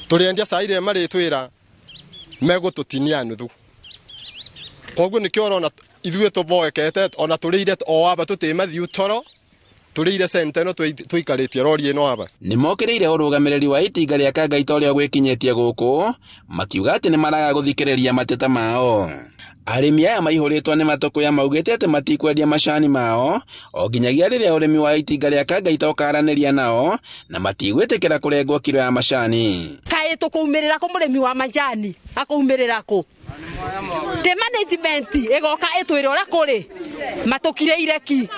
Turiendia saire maritwira megututinia nuthu. Koguo nikio orona ithuĩ tũboekete ona tũrĩire o aba tũtĩmathi utoro tũrĩire senteno tũikarĩtie rori ĩno aba. Nĩ mokĩrĩire ũrũgamĩrĩri wa itinga rĩa kangaita ũrĩa gwĩkinyĩtie gũkũ makiuga atĩ nĩ maraga gũthikĩrĩria mateta mao. Arĩmi aya maihũrĩtwo nĩ matũkũ ya maugĩte atĩ matikwendia macani mao o nginyagia rĩrĩa ũrĩmi wa itinga rĩa kangaita ũkaranĩria nao na matigwĩtĩkĩra kũrengwo kilo ya macani. Kaĩ tũkũmĩrĩra kũ mũrĩmi wa majani akũmĩrĩra kũ? The management egoka etwire ora kuri matukireire ki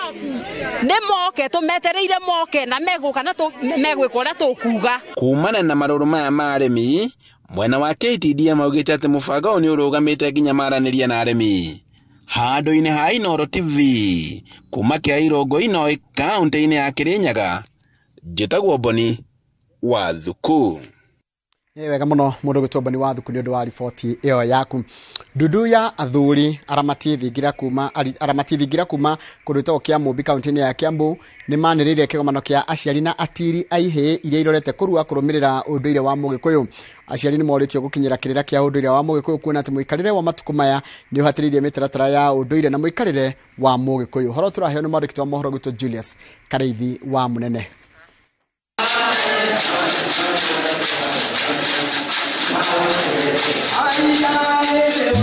ne moke tumetereire moke na meguka na megwika ora tukuga. Kumana na marũrũ maya ma arĩmi mwena wa KTDA maugĩte atĩ mũbango ũyũ nĩ ũrũgamĩte nginya maranĩria na arĩmi. Handũ-inĩ ha Inooro TV kuma Kĩairũngũ Inoi kaunti-inĩ ya Kĩrĩnyaga, njĩtagwo Boni wa Thuku. Wega muno mundu gwitwo Boni wa Thuku ni undu wa riboti iyo yaku. Ndudu ya athuri aramatithingira kuma kurutwo kia Mumbi kaunti-inĩ ya Kiambu ni manĩrĩire kĩgomano kia aciari na atiri aihe iria irorete kurua kurumirira unduire wa Mũgĩkũyũ. Aciari ni moritio gukinyira kirira kia unduire wa Mũgĩkũyũ kuona ati muikarire wa matuko maya ni uhatiririe mitaratara ya unduire na muikarire wa Mũgĩkũyũ. Horo turaheo ni mwandĩki wa mohoro gwitwo Julius Kareithi wa Munene.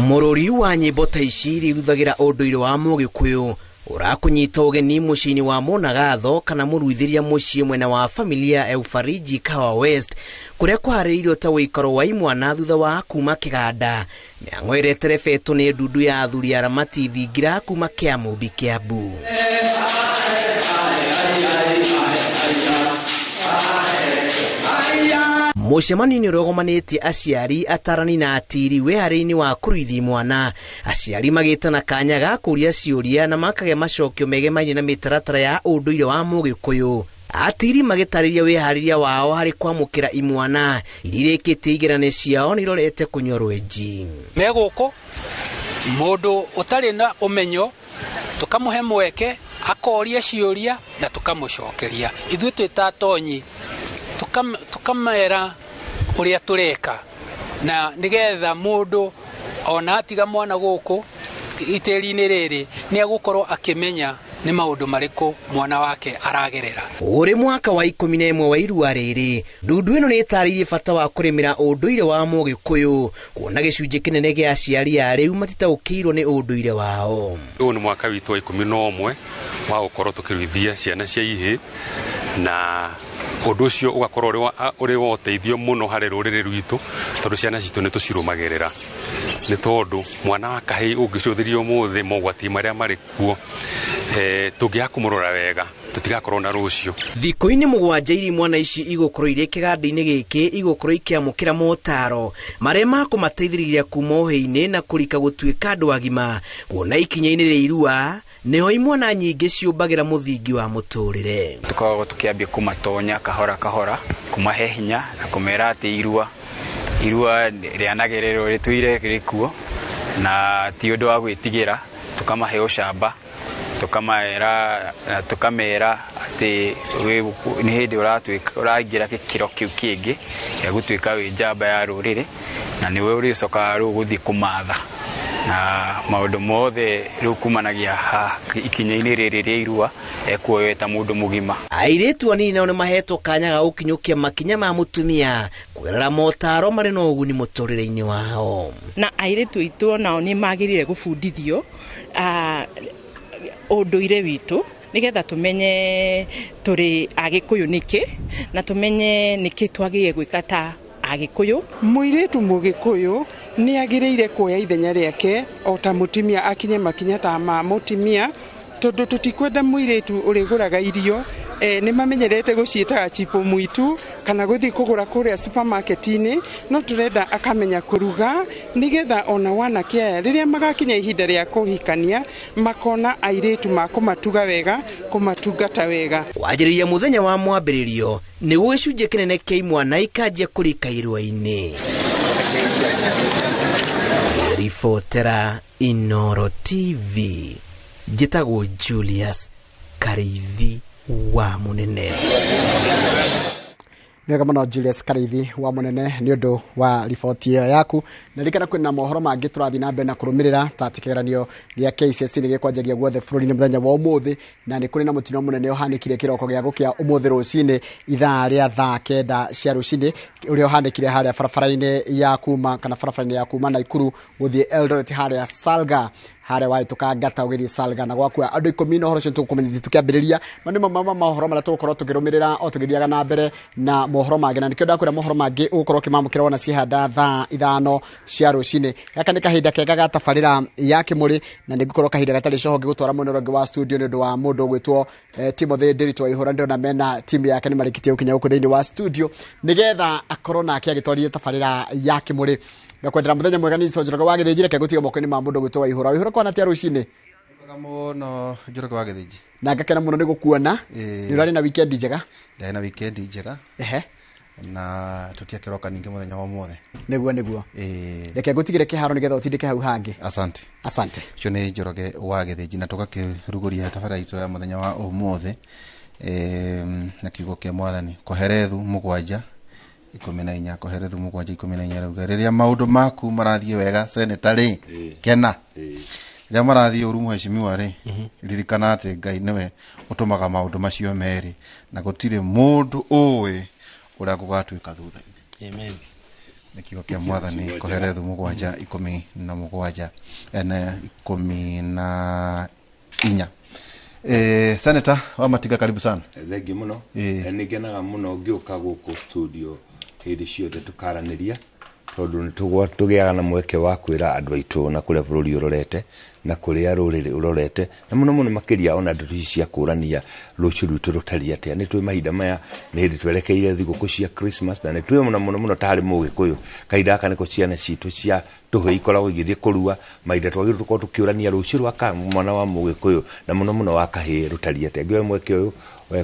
Mũrori wa nyĩmbo ta ici rithagira ũndũire wa Mũgĩkũyũ ũrakunyita ũgeni mũciĩ-inĩ wa Mũnagatho kana mũruithĩria mũciĩ mwena wa familia Eufariji Kawa West kũrĩa kũharĩirio ta wĩikaro wa imwana thutha wa kuma kĩganda. Nĩang'oerete rebetũ nĩ ndudu ya athuri aramati thingira kuma Kĩamũmbi Kĩambu. Mũcemanio nĩ ũrũgomanĩtie aciari, atarani na atiri wĩharĩinĩ wa kũruithia mwana. Aciari magĩtana kanya ga kũria ciũria na makagĩa macokio megemaine na mĩtaratara ya ũndũire wa Mũgĩkũyũ. Atiri magĩtarĩria wĩharĩria wao harĩ kwamũkĩra imwana iria irĩkĩtie igeranio ciao nĩirorete kũnyua rwenji. Megũkũ mũndũ ũtarĩ na ũmenyo tukamũhe mweke akoria ciũria na tukamũcokeria. Ithuĩ twĩtatonyi tukamera uria tureka na nigetha mũndũ ona atiga mwana gũkũ itĩri-inĩ rĩrĩ nĩ agũkorwo akimenya nĩ maũndũ marĩkũ mwana wake aragerera. Ũrĩ mwaka wa 11 wa irua rĩrĩ, ndudu ĩno nĩ ĩtarĩirie bata wa kũrĩmĩra ũndũire wa Mũgĩkũyũ kuona gĩcunjĩ kĩnene gĩa aciari a rĩu matitaũkĩirwo nĩ ũndũire wao. Ũyũ nĩ mwaka witũ wa 11 wa gũkorwo tũkĩruithia ciana cia ihĩ na ũndũ ũcio ũgakorwo ũrĩ wa ũteithio mũno harĩ rũrĩrĩ rwitũ tondũ ciana citũ nĩ tũcirũmagĩrĩra. Nĩ tondũ mwana wa kahĩĩ ũngĩcũthĩrio ũmũthĩ mogwati marĩa marĩ kuo tũngĩaga kũmũrora wega tũtigakorwo na rũciũ. Thikũ-inĩ mũgwanja iria mwana ici igũkorwo irĩ kĩganda-inĩ gĩkĩ igũkorwo ikĩamũkĩra motaro marĩa makũmateithĩrĩria kuma ũhĩ-inĩ na kũrika gũtuĩka andũ agima kuona ikinya-inĩ rĩa irua neho imwana nyingĩ ciũmbagĩra mũthingi wa mũtũrĩre. Tukoragwo tukĩambia kũmatonya kahora kahora kũmahe hinya na kũmera atĩ irua rĩanagererwo rĩtũire rĩkuo na ti ũndũ wa gwĩtigĩra, tukamahe ũcamba tukamera atĩ nĩ hĩndĩ ũraingĩra gĩkĩro kĩu kĩngĩ gĩa gũtuĩka wĩ njamba ya rũrĩrĩ na nĩwe ũrĩcokaga rĩu gũthiĩ kũmatha na maũndũ mothe rĩu kumanagia ikinya-inĩ rĩrĩ rĩa irua ekuoyo ta mũndũ mũgima. Airĩtu anini nao nĩ mahetwo kanya ga gũkinyũkia makinya ma mũtumia kũgerera motaro marĩ na ũguni mũtũrĩre-inĩ wao. Na airĩtu aitũ nao nĩ magĩrĩire gũbundithio ũndũire witũ nigetha tumenye tũrĩ Agĩkũyũ nĩkĩ na tumenye nĩkĩ twagĩrĩire gwĩka ta Agĩkũyũ. Mũirĩtu Mũgĩkũyũ nĩ agĩrĩire kuoya ithenya rĩake o ta mũtumia akinye makinya ta ma mũtumia tondũ tutikwenda mũirĩtu ũrĩgũraga irio nĩ mamenyerete gũciĩtaga chipo mwitu kana gũthiĩ kũgũra kũrĩa supermarket-inĩ no tũrenda akamenya kũruga nigetha ona wanake aya rĩrĩa magakinya ihinda rĩa kũhikania makona airĩtu makũmatuga wega kũmatungata wega. Wanjĩrĩria mũthenya wa mwambĩrĩrio nĩguo gĩcunjĩ kĩnene kĩa imwana ikanjia kũrika irua-inĩ. Ribotera Inooro TV, njĩtagwo Julius Kareithi wa Munene. Mwega muno Julius Karithi wa munene ni undu wa riboti iyo yaku na rikana kwina mohoro mangi turathi na mbere na kurumirira tatikigeranio gya KCSE ni gikwanjagia guothe bururi ni muthenya wa umuthi na ni kuri na mutino munene uhanikire kiroko gya gukia umuthi rucini ithaa ria thaa 9 cia rucini uria uhanikire haria barabara-ini ya kuma kana barabara-ini ya kuma Naikuru guthie Eldoret haria Salga hare wa tukangata ugithie Salga na gwakua andu 10 no horo cio tukumenyithia tukiambiriria mani mohoro mara tugukorwo tukirumirira o tugithiaga na mbere na mohoro mangi na nikio ndakwira mohoro mangi ugukorwo kimamukira wona cihanda thaa 5 cia rucini gaka ni kahinda kega ga tabarira ya kimuri na nigukorwo kahinda gatari cohogi gutwara munorongi wa studio ni ndu wa mundu gwitwo Timothy Ndiritu ihura ndona mena timu yake ni marikitie ukinya guku thiini wa studio nigetha akorwo nake agitwarire tabarira ya kimuri gakwendera muthenya mwega ni Njoroge wa Githĩnji reke gutiga moko-ini ma mundu gwitwo ihura kwana tia rucini muno Njoroge wa Githĩnji na ngakena muno ni gukuona ni urari na weekend njega ndai na weekend njega na tutiakiroka ninge muthenya wa mothe niguo reke gutigire kiharo nigetha utindike hau hangi asante cio ni Njoroge wa Githĩnji na tugakiruguria tabara itu ya muthenya wa umothe na kiugo kia mwathani koherethu mugwanja 14 koherethu mugwanja 14 rauga riria maundu maku marathie wega senetari kena riria marathie uru muheshimiwa ri ririkana ati Ngai niwe utumaga maundu macio meri na gutire mundu uwi uria gugatuika thutha-ini amen nikiugo kia mwathani koherethu mugwanja 17 ene 14 Senator wa Matiga karibu sana. Thengi muno. Ningenaga muno ngiuka guku studio hindi ciothe tukaraniria tondu ni tugiaga na mweke wa kwira andu aitu na kuria bururi urorete na kuria ruriri urorete na muno makiria ona ndutu cia kurania rucio rwitu rutari atia ni twi mahinda maya ni hindi twerekeire thiguku cia Christmas na ni twi muno tari mugikuyu kahinda aka niko ciana citu cia tuhe ikoragwo igithie kurua mahinda twagiru tukorwo tukiurania rucio rwa mwana wa mugikuyu na muno wa kahii rutari atia ngiwe mweke uyu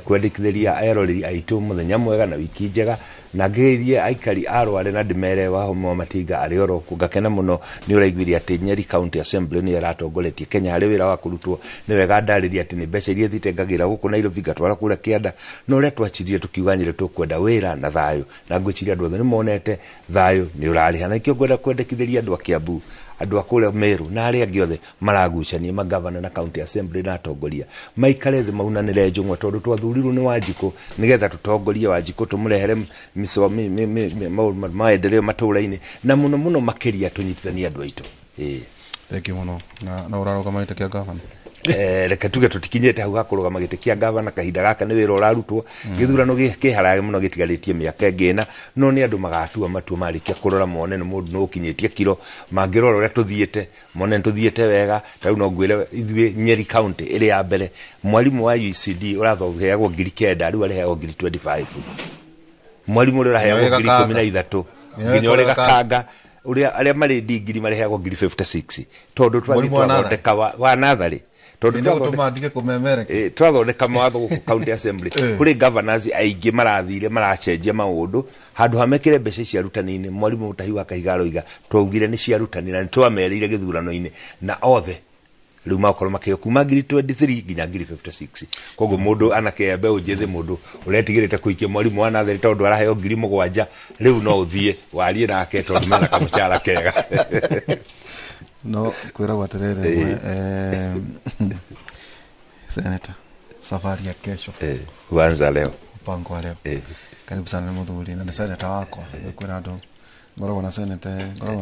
kwendikithiria aeroreri aitu muthenya mwega na wiki njega na ngeithie aikari arware na ndimere wa Matiga ari oroku ngakena muno ni uraigwiria ati Nyeri County Assembly ni yaratongoretie Kenya hari wira wa kurutwo ni wega ndariria ati ni mbeca iria thitengagira guku Nairobi gatwara kura kianda no ria twachirie tukiuganyire tukwenda wira na thayo na ngwiciria andu othe ni monete thayo ni urariha na ikio ngwenda kwendekithiria andu a Kiambu andu akule Meru na aria angi othe maragucania magavana na county assembly na atongoria maikare thi maunanire njung'wa tondu twathurirwo ni Wanjiku nigetha tutongorie Wanjiku tumurehere maendeleo matura-ini na muno makiria tunyitithania andu aitu thank you muno na urarugamanite kia gavana reke tuge tutikinyete hau gakurugama gite kia gavana kahinda gaka ni wira urarutwo githurano kiharaga muno gitigaritie miaka ingina no ni andu magatua matua marikia kurora mone ni mundu no ukinyitie kiro mangirora uria tuthiete mone tuthiete wega tau no ngwire ithue Nyeri County iri ya mbere mwalimu wa UCD urathoheagwo 9,000 riu areheagwo 25 mwalimu uria areheagwo 13 nginya uri Gakanga uria aria mari digiri mareheagwo 56 tondu twathondeka wa nathari twathondeka mawatho guku county assembly kuri governors aingi marathire maracenjia maundu handu hamekire mbeca cia rutani-ini mwalimu Mutahi wa Kaigaro iga twaugire ni cia rutani na twamerire githurano-ini na othe riu makorwo makio kuma 23 nginya 56 koguo mundu anake mbeũ njithi mundu uretigirite kuikia mwalimu wa nathari tondu araheo 7,000 riu no uthie warie nake tondu mena kamucara kega no kwira gwaterere Senator safari ya kesho uanza leo mpango wa leo karibu sana muthuri na Senator wako kwira ndo ngoro na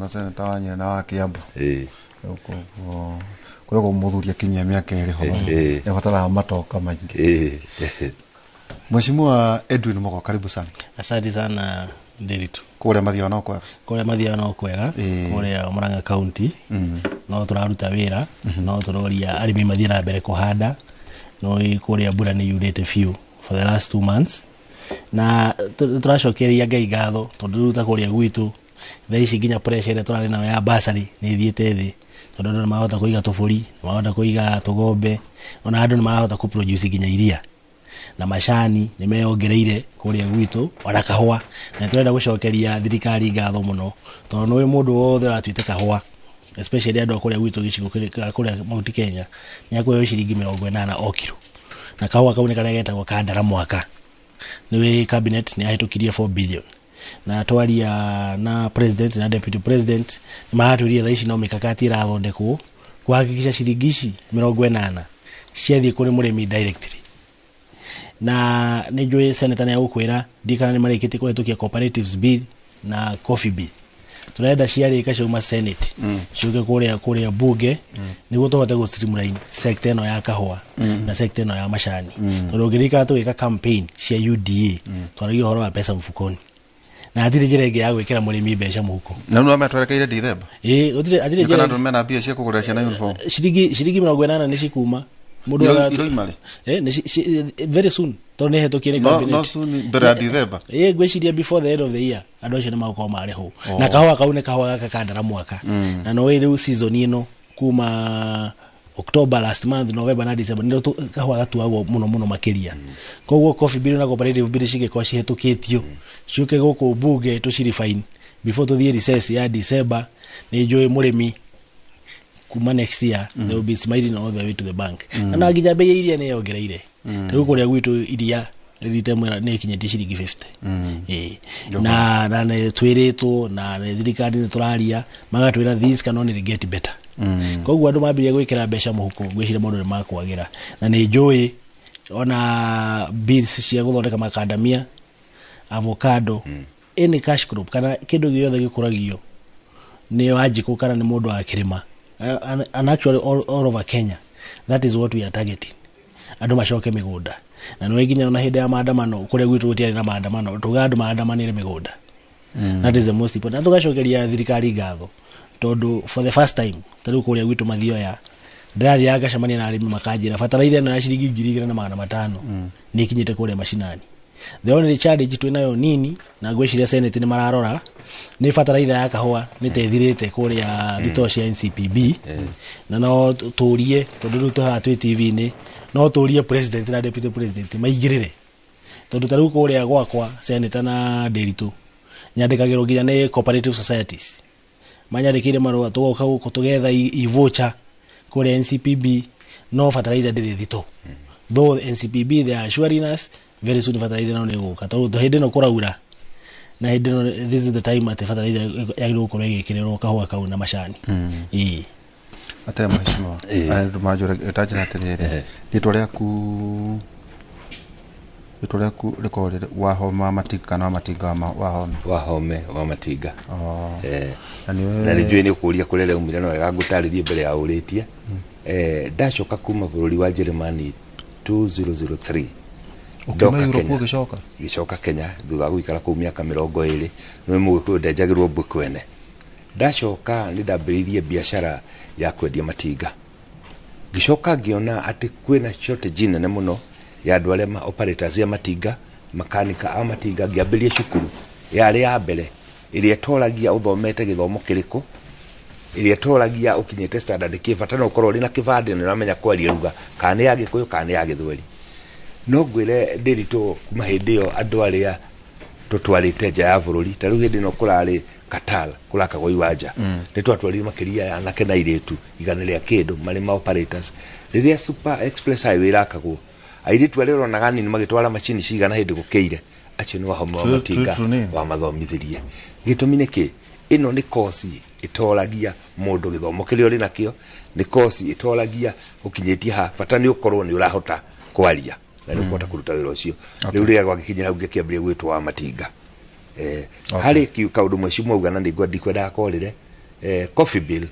Senator wanye na wa Kiambu huko kwira muthuri akinyia miaka iri ho ya batara matoka maingi Mheshimiwa Edwin Mogo karibu sana asante sana Ndiritu kuria mathia no kwega kuria Murang'a County no turaruta wira no turoria arimi mathira mbere kuhanda no kuria mbura ni yurite few for the last 2 months na turacokeria Ngai ngatho tondu ta kuria gwitu thaici nginya pressure turari nayo ya basari ni thiete thi tondu ndu mahota kuiga tuburi mahota kuiga tugombe ona andu ni mahota ku produce nginya iria na macani ni meongereire kuria gwitu ona kahua na turenda gucokeria thirikari ngatho muno tondu we mundu wothe aratuite kahua especially andu akuria gwitu gicigo kuria Mount Kenya ni akuoyo ciringi 80 o kilo na kahua kau ni karia getagwo kandara mwaka niwe cabinet ni ahitukirie 4 billion na twaria na president na deputy president maaturia tha ici no mikakati irathondekwo kuhakikisha ciringi ici 80 ciathie kuri murimi directly na nijue senator ni agukwira ndikana ni marikite kuhitukia cooperatives bill na coffee bill turenda ciarika ciuma senate ciuke kuria bunge niguo tuhote gu streamline sector ino ya kahua na sector ino ya macani tondu ngirika tugika campaign cia UDA twaragia horo wa pesa mfukoni na atire jirenge ya gwikira murimi mbeca muhuko na no ametwerekeire December otire jirenge kana ndumena mbia cia kugura ciana uniform shiringi 80 ni cikuma mundu iroimare very soon tondu ni hetukie ni cabinet no soon bera December gwiciria before the end of the year andu acio ni magukoma mari ho na kahua kau ni kahua gaka kandara mwaka na no riu season ino kuma October last month November na December ndio kahua gatuagwo muno makiria koguo coffee bill na cooperative bill cigikwa cihetukitio ciuke guku bunge tuciri fine before tuthie recess ya December ni njui murimi kuma next year they will be smiling all the way to the bank na nginya bei iria ni yongereire riu kuria gwitu iria ritemwera ni kinyeti ciringi 50 na ne twiritwo na ne thirikari ni turaria magatwira this can only get better koguo andu mambirie gwikira mbeca muhuko gwicira maundu ni makwagira na ni njui ona bills cia guthondeka makadamia avocado any cash crop kana kindu giothe gikuragio ni wajiko kana ni mundu akirima and actually all over Kenya that is what we are targeting andu macoke migunda na no iginya na hinde ya maandamano kuria gwitu gutiari na maandamano tugandu maandamanire migunda that is the most important tugacokeria thirikari ngatho tondu for the first time tariu kuria gwitu mathio ya ndathi ya gacamania na arimi makanjira fataraitha na ciringi 2,500 ni kinyite kuria mashinani the only challenge twinayo nini na gwiciria senate ni mararora ni fataraitha ya kahua ni tethirite kuria thito cia NCPB na no turie tondu riu tuha twi TV ni no turie president na deputy president maigirire tondu tariu kuria gwakwa senator na Nderitu nyandikagirwo nginya ni cooperative societies manyandikire marua tugoka guko tugetha ivocha kuria NCPB no fataraitha ndiri thito though NCPB they are assuring us very soon fataraitha no niguka tondu hindi no kuraura na hindi no this is the time at fataraitha yagirwo kuria igikirwo kahua kau na macani ate mheshimiwa andu majore etajira atirire ritwa riaku rikorire wahoma matinga kana matinga wahome wa matinga na ni njui ni ukuria kurere umire no wega ngutaririe mbere ya uritie ndacoka kuma bururi wa Germany 2003 gicoka Kenya thutha guikara ku miaka 20 no muguku ndenjagirwo mbukwene ndacoka ni ndambiririe biashara ya kwendia matinga gicoka ngiona ati kwina shortage nene muno ya andu aria operators ya matinga makanika a matinga ngiambirie cukuru yari ya mbere iria toragia uthomete githomo kiriko iria toragia ukinyete standard kifatana ukorwo ri na kivande ni uramenya kwaria ruga kana ya gikuyu kana ya githweri no ngwire Nderitu kuma hindi yo andu aria tutwarite nja ya bururi ta riu hindi no kurari Qatar kurakagwo iwanja ni twatwarire makiria ya anake na iretu igana ria kindu mari ma operators riria super express highway rakagwo airitu aria ronaga ni magitwara machini cigana hindi gukeire acio ni wahoma matinga wa mathomithirie gitumi niki ino ni course itoragia mundu githomo kirio ri nakio ni course itoragia ukinyetie ha bata ni ukorwo ni urahota kwaria na ni ukota kuruta wira ucio riu ria gwakikinyira hau ngikiambiria gwitwa wa matinga hari kaundu mheshimiwa ugana ndigwa ndikwenda akorire coffee bill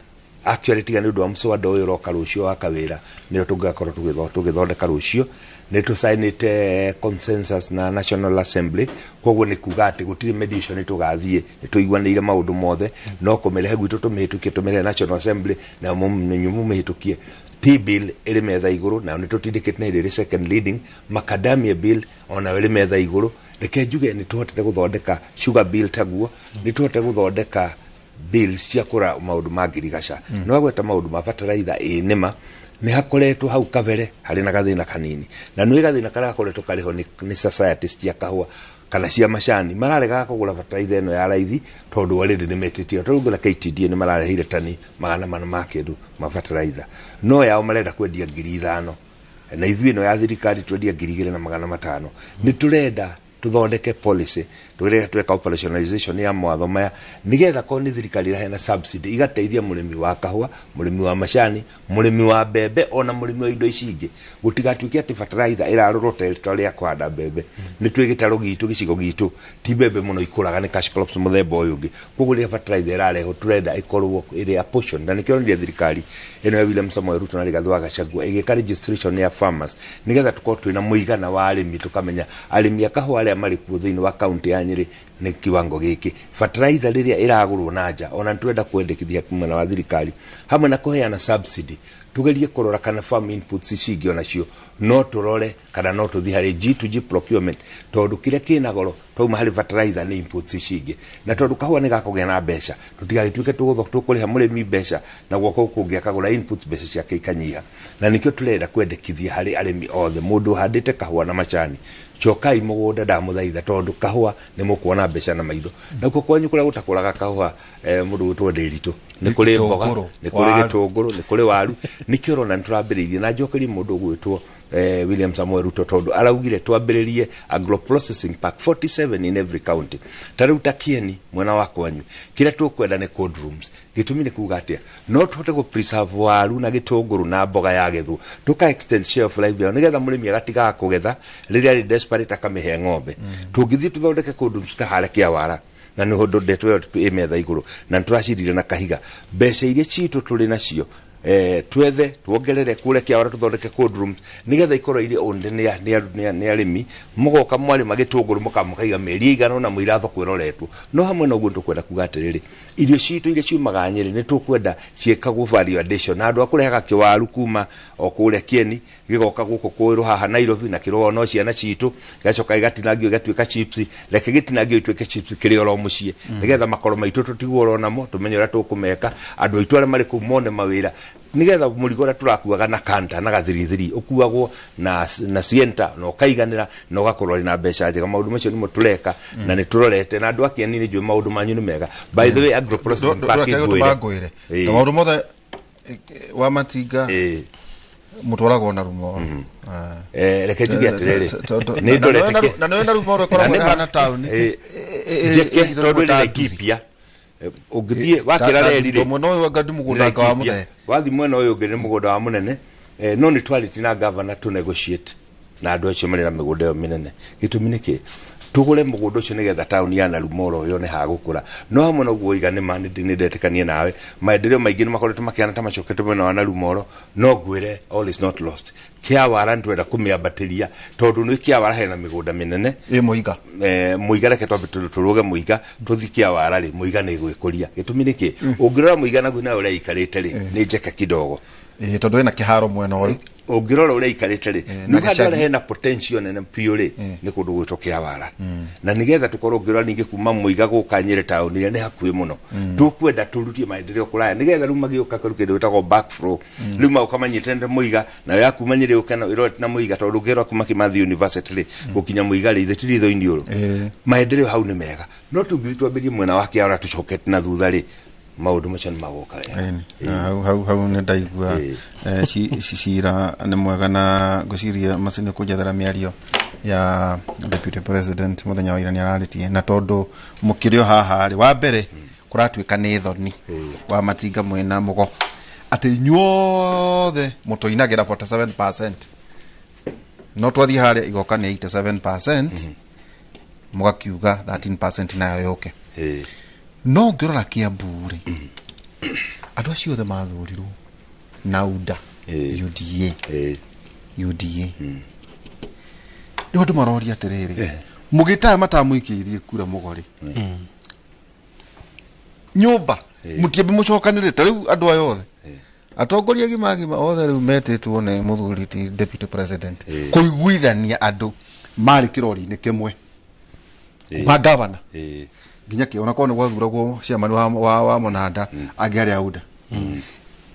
actually tigani ndu wa mswada uyu roka rucio wa kawira ni tugakorwo tugithondeka rucio ni tu signite consensus na National Assembly koguo ni kuga ati gutiri mediation tugathie ni tuigwanire maundu mothe no kumerehe gwitu tumihitukie tumerehe National Assembly na nyumu mihitukie P bill iri metha iguru na ni tutindikite na iri second leading macadamia bill ona iri metha iguru reke njuge ni tuhotete guthondeka sugar bill taguo ni tuhotete guthondeka bills cia kura maundu mangirigaca no gweta maundu ma fertilizer nima ni hakoretwo hau kavere hari na gathina kanini na no gathina kara koretwo kariho ni societies cia kahua kana cia macani mararega kugura fertilizer eno ya raithi tondu already ni metitio tondu na KTD ni mararehire tani magana mana ma kindu ma fertilizer no yao marenda kwendia 5,000 na ithuĩ ĩno ya thirikari twendia 2,500 nĩ tũrenda tuthondeke policy tweka operationalization ya mawatho maya nigetha ko ni thirikari iraheana subsidy igateithia murimi wa kahua, murimi wa macani, murimi wa mbembe ona murimi wa indo ici ingĩ gutigatuike ati fertilizer irarorwo territory ya kwanda mbembe ni twigitaro gitu gicigo gitu ti mbembe muno ikuraga ni cash crops muthemba uyu ungi koguo ria fertilizer irareho turenda ikorwo iri a portion na nikio ni thirikari eno ya William Samoei Ruto na Rigathĩ Gachagua igika registration ya farmers nigetha tukorwo twina muigana wa arimi tukamenya arimi a kahua aria mari kuo thiini wa county ya Nyeri ni kiwango giki fertilizer riria iragurwo na nja ona twenda kwendekithia kumana wa thirikari hamwe na kuheana subsidy tugerie kurora kana farm inputs icingĩ onacio no turore kana no tuthi hari G2G procurement tondu kire kina goro twauma hari fertilizer ni inputs icingĩ na tondu kahua ni gakugĩa na mbeca tutigagituike tukuriha murimi mbeca na gwoko kungĩ akagura inputs mbeca ciake ikanyiha na nikio turenda kwendekithia hari arimi othe mundu handite kahua na macani chokai mugunda ndamuthaitha tondu kahua ni mukuona mbeca na maitho na kwanyu kuria gutakuraga kahua mundu gutwo ndiritu ni kuri mboga ni kuri gitunguru ni kuri waru nikio rona nturambiririe na njokerie mundu gwitwo William Samoei Ruto tondu araugire twambiririe agro processing park 47 in every county tariu takieni mwena wa kwanyu kira tukwenda ni cold rooms gitumi ni kuga atia no tuhote go preserve waru na gitunguru na mboga ya gethu tuka extend shelf life yao nigetha murimi agatiga kugetha riria ri desperate akamihe ng'ombe tungithi tuthondeke cold rooms tahare kia wara na ni hondo ndetwe imetha iguru na turacirire na kahiga mbeca iria citu turi nacio twethe tuongerere kure kia wara tuthondeke cold rooms nigetha ikorwo iri onde ni arimi mugoka mwari magitunguru mukamukaiga meri igano na muiratho kwiroretwo no hamwe no gundu kwenda kuga atiriri irio citu iria ciumaga Nyeri ni tukwenda ciekagwo value addition na andu akurehaga kiwaru kuma okuria Kieni gigoka guku kwiru haha Nairobi na kirogo no ciana citu gacoka igatinagio gatuika chips reke gitinagio ituike chips kiri oro mucie nigetha makoro maitu tutigwo oro namo tumenye ura tukumeka andu aitu aria mari kumone mawira nigetha murigora turakuaga na kanta na gathirithiri ukuagwo na center no kaiganira no gakorwo na mbeca njega maundu macio nimo tureka na ni turorete na andu Akieni ni njue maundu manyu ni mega by the way agro processing bagwire na maundu mothe wa matinga mutwarago na rumo reke njuge atiriri ni ndorete na no na rumo rwekora na town jeke tondu ni Laikipia ugithie wakira reri ri muno wa gadi mugunda wa muthe wathi mwena uyu ngene mugunda wa munene no ni twaliti na governor to negotiate na andu acio mari na migunda yo minene gitumi niki tugure mugunda ucio nigetha town ya Narumoro yo ne hagukura no hamwe no guoiga ni mani ndetekanie nawe maendeleo maingi ni makoretwo makiana ta macokete mwena wa Narumoro no gwire all is not lost kia wara ndwenda kumiambatiria tondu ni kia wara hena migunda minene muiga muiga reke twambe turuge muiga tuthi kia wara ri muiga ni gwikuria gitumi niki ungirora muiga nagu na uria ikarite ri ni njeke kidogo tondu ena kiharo mwena uyu ungirora uria ikarite ri ni handara hena potential nene pure ni kundu gwitwo kia wara na nigetha tukorwo ngirora ningi kuma muiga guka Nyeri town ni ni hakuhi muno tukwenda turutie maendeleo kuraya nigetha riu magioka karu kindu witagwo backflow riu maukamanyite muiga na ya kuma Nyeri ukana iroti na muiga tondu ngirora kuma Kimathi University ri gukinya muiga ri thitiri tho indiuru maendeleo hau ni mega no tungithitwambirie mwena wa kia wara tucokete na thutha ri maundu macio ni magoka hau ni ndaigua cira ni mwega na guciria macini kujethera miario ya deputy president muthenya wa ira ni araritie na tondu mukirio haha ri wa mbere kuratuika ni thoni wa matinga mwena mugo ati nyuothe mutoinagira 47% no twathi haria igoka ni 87% mugakiuga 13% nayo yoke no ngirora Kiambu ri andu acio othe mathurirwo na UDA UDA ni andu maroria atiriri mugitaya matamuikirie kura mugori nyumba mukiambe mucokanire tariu andu ayo othe atongoria gimagima othe riu metitwo ne muthuri ti deputy president kuiguithania andu mari kirori-ini kimwe wa governor ginya ke ona kone gwathuragwo ciamani wa Monanda agiari auda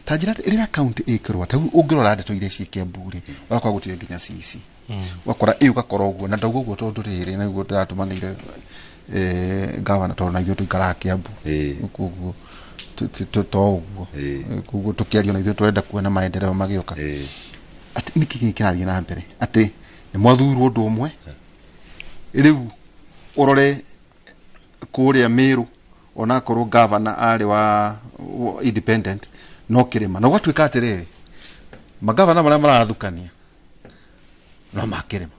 tajira ira county ikirwa tagu ungirora ndeto ire ci Kiambu ri ora kwa gutire ginya CC wakora iyo gakora uguo na ndaguo guo tondu riri na guo ndatumanire governor tondu na ithu tuikara Kiambu kuguo to uguo kuguo tukiario na ithu turenda kuona maendeleo magioka ati niki kirathie na mbere ati ni mwathurwo ndu umwe riu urore kuria Miru ona korwo governor ari wa independent no kirima no gwatuika atiriri magavana maria marathukania no makirima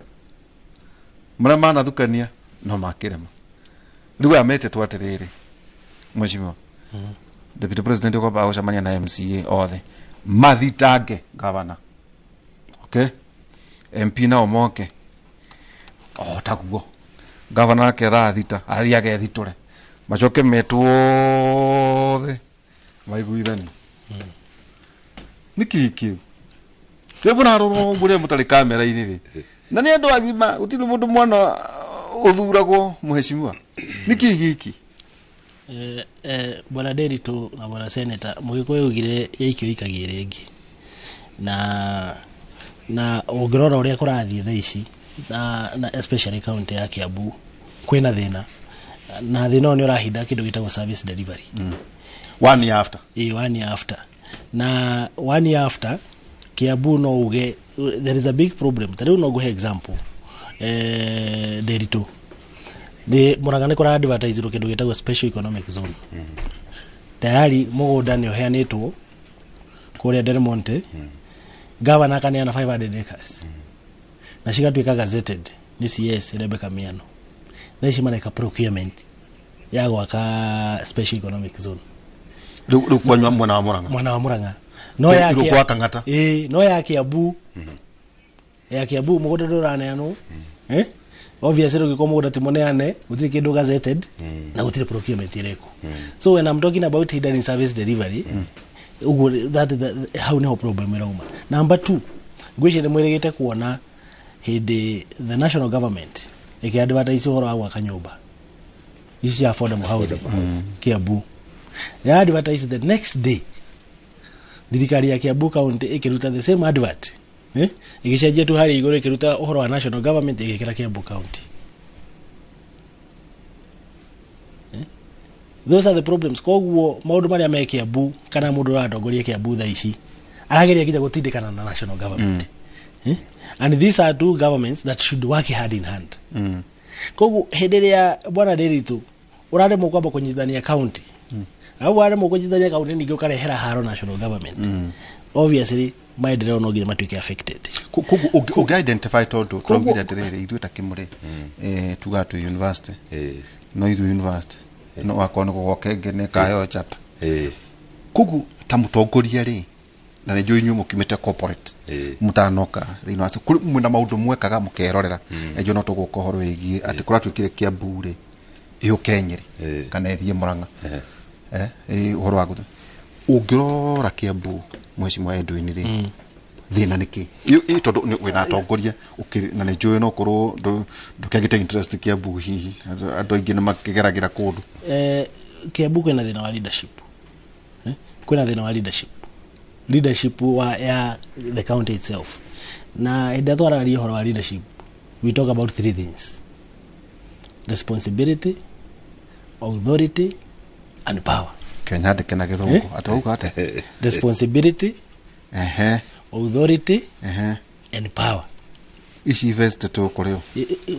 maria manathukania no makirima riu amete twatiriri mheshimiwa deputy president ko ba ucamania na MCA othe mathitange governor okay MP na omoke taguo governor ke thita athiage thiture macoke metwothe maiguithani niki kiu kebuna roro ngure mutari kamera ini ri na ni andu agima utiri mundu mwana uthuragwo mheshimiwa niki giki bwana Derito na bwana Senator mugiko yugire yaikio ikagie ringi na ongirora uria kurathie thaici na especially county ya Kiambu kwina thina na thina ni urahinda kindu gitagwo service delivery 1 year after 1 year after na 1 year after Kiambu no uge there is a big problem tari no go example Derito de murangane kora advertise kindu gitagwo special economic zone tayari mugunda ni oheanitwo kuria Delmonte governor kania na 500 acres na cigatwika gazetted ni CS Rebecca Miano na ici mareka procurement ya gwaka special economic zone ru kwanywa mwana wa Murang'a no ya kwa Kang'ata no ya Kiambu ya Kiambu mugunda nduraneano obviously ugiko mugunda timoneane utiri kindu gazetted na utiri procurement ireko so when I'm talking about hidden service delivery that how no problem irauma. Number 2 gwicire mwirigite kuona hindi the national government ikiadvertise horo wa kanyumba ici affordable housing Kiambu ya advertise the next day thirikari ya Kiambu county ikiruta the same advert igicenjia tu hari iguru ikiruta horo wa national government igikira Kiambu county. Those are the problems. Koguo maundu maria me Kiambu kana mundu ratongoria Kiambu tha ici arageria kija gutindikana na national government and these are two governments that should work hand in hand. Koguo henderia bwana Derito urare mu kwamba kunyithania county au wale mu kunyithania county ningio karehera haro national government obviously maendeleo no nginya matuike affected. Koguo identify todo twagira atiriri ithu takimuri tugatu university no ithu university no akona gogokenge ne kayo chata kugu tamutongoria ri na njo inyu mukimete corporate mutanoka thino ase kuri mwina maundu mwekaga mukerorera ejo no tugukohoro igie ati kura twikire Kiambu ri iyo kenyeri kana ethie Murang'a uhoro wa guthu ungirora Kiambu mheshimiwa Edwin ri thina niki tondu ni wina atongoria na njo no kuru ndukagite interest Kiambu hihi andu aingi ni makigeragira kundu Kiambu kwina thina wa leadership kwina thina wa leadership wa ya the county itself na idatwara ri horo wa leadership we talk about 3 things: responsibility, authority and power. Kenya de kena githungu atauka ate responsibility authority and power ishi invest to kureo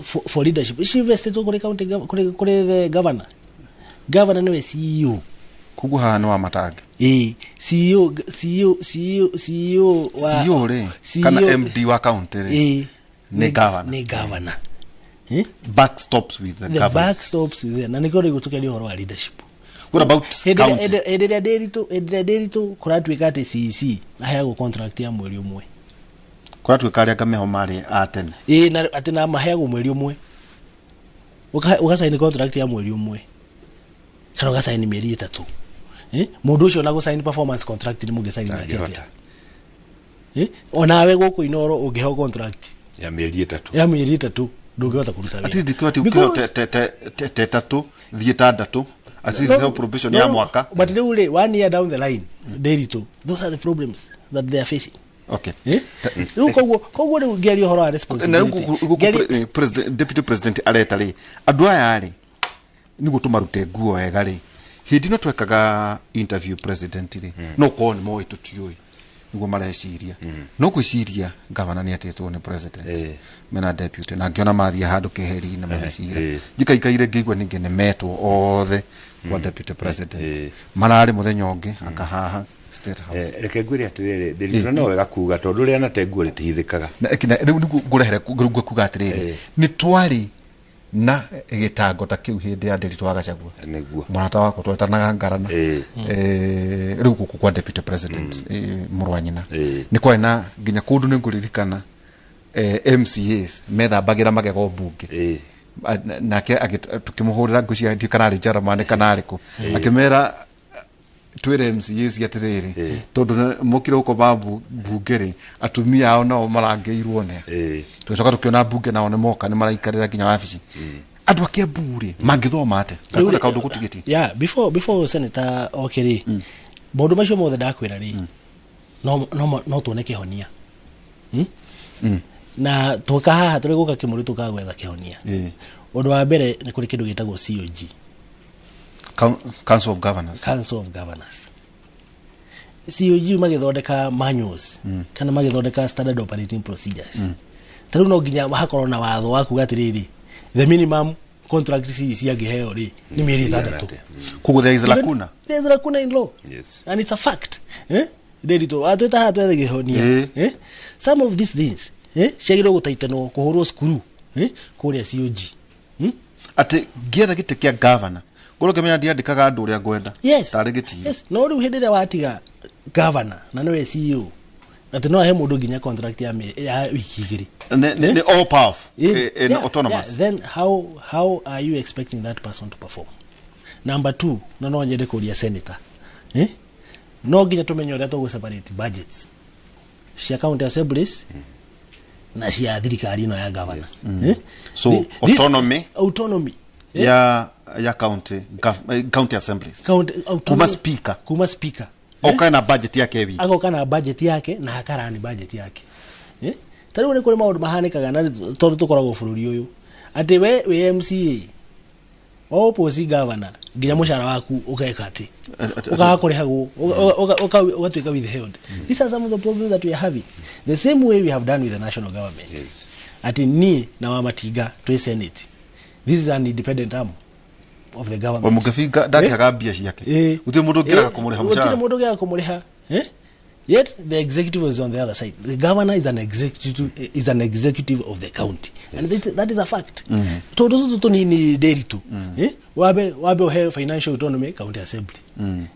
for leadership ishi invest to kure county kure the governor no CEO kugu hano wa matage CEO re kana MD wa county re ne governor backstops with the government backstops with na nikore gutukeli horo wa leadership. What about county Derito kuratwika ati CC aheago contract ya mweri umwe kuratwika aria gameho mari atene na ati na maheago mweri umwe ugasaini contract ya mweri umwe kana ugasaini mieri 3 mundu ucio na gusaini performance contract ni mugesaini na ketia onawe guku inoro ungeho contract ya mieri 3 ndungehota kuruta wira ati dikwati ukio te tatu thieta ndatu at least no probation ya mwaka but really 1 year down the line Derito those are the problems that they are facing. Okay. Koguo ni ngeri horo wa responsibility president deputy president areta ri andu aya ri ni gutumarute nguo wega ri hindi no twekaga interview president ri no ko ni moi tutuyoi niguo mareciria no gwiciria gavana ni atetwo ni president mena deputy na ngiona mathia handu keheri na magicira njikaikaire ngigwa ninge ne metwo othe kwa deputy president marari muthenya ungi akahaha State House reke ngwire atiriri ndirikana no wega kuga tondu ria na tenguo ritihithikaga riu ngurehere kuga atiriri ni twari na gitango ta kiu hindi ya Nderitu Agacagua niguo murata wako twetanaga ngarana riu guku kwa deputy president murwanyina ni kwa na nginya kundu ni nguririkana MCAs methambagira magego bunge nake tukimuhurira ngucia ndi kana ri German kana ariku akimera twire MCAs atiriri tondu mukire uko babu bungeri atumia ao nao marangeirwo ne tucoka tukiona bunge nao ne moka ni maraikarira kinya wabici andu akia buri mangithoma ate kana kaundu gutigiti before senator okiri bondu macio mothe ndakwira ri no tuoneke honia na tukahaha turi guka kimuri tukagwetha kihonia undu wa mbere ni kuri kindu gitagwo COG Council of Governors COG magithondeka manuals kana magithondeka standard operating procedures tariu no nginya hakorwo na watho waku gatiriri the minimum contract fees yangiheo ri ni mieri 3 kugo there is lacuna in law and it's a fact Nderitu atweta hatwethe gihonia some of these things shagiro gutaitanwo kuhurwo skuru kuria COG ate gietha gite kia governor ngoroke menya ndiandikaga andu uria ngwenda tari giti no riu hindi ria watiga governor na no CEO ati no he mundu nginya contract ya wiki igiri ne all powerful in autonomous then how are you expecting that person to perform? Number 2 no nyende kuria senator no nginya tumenye uria tugu separate budgets cia county assemblies na cia thirikari no ya governor so autonomy ya county assemblies kuma speaker oka na budget yake hivi agoka na budget yake na hakarani budget yake tariu ni kuri maundu mahanikaga na tondu tukoragwo bururi uyu ati we MCA opposite governor nginya mushara waku ukeka ati ugakurihagwo ugatuika withheld. These are some of the problems that we are having, the same way we have done with the national government. Ati ni na wa matiga to Senate, this is an independent arm of the government. Mugafiga ndakaga bia yake uti mundu ngira kumuriha mushara uti mundu ngira kumuriha yet the executive is on the other side. The governor is an executive of the county, and that is a fact. Todo ni Nderitu wabe ohe financial autonomy county assembly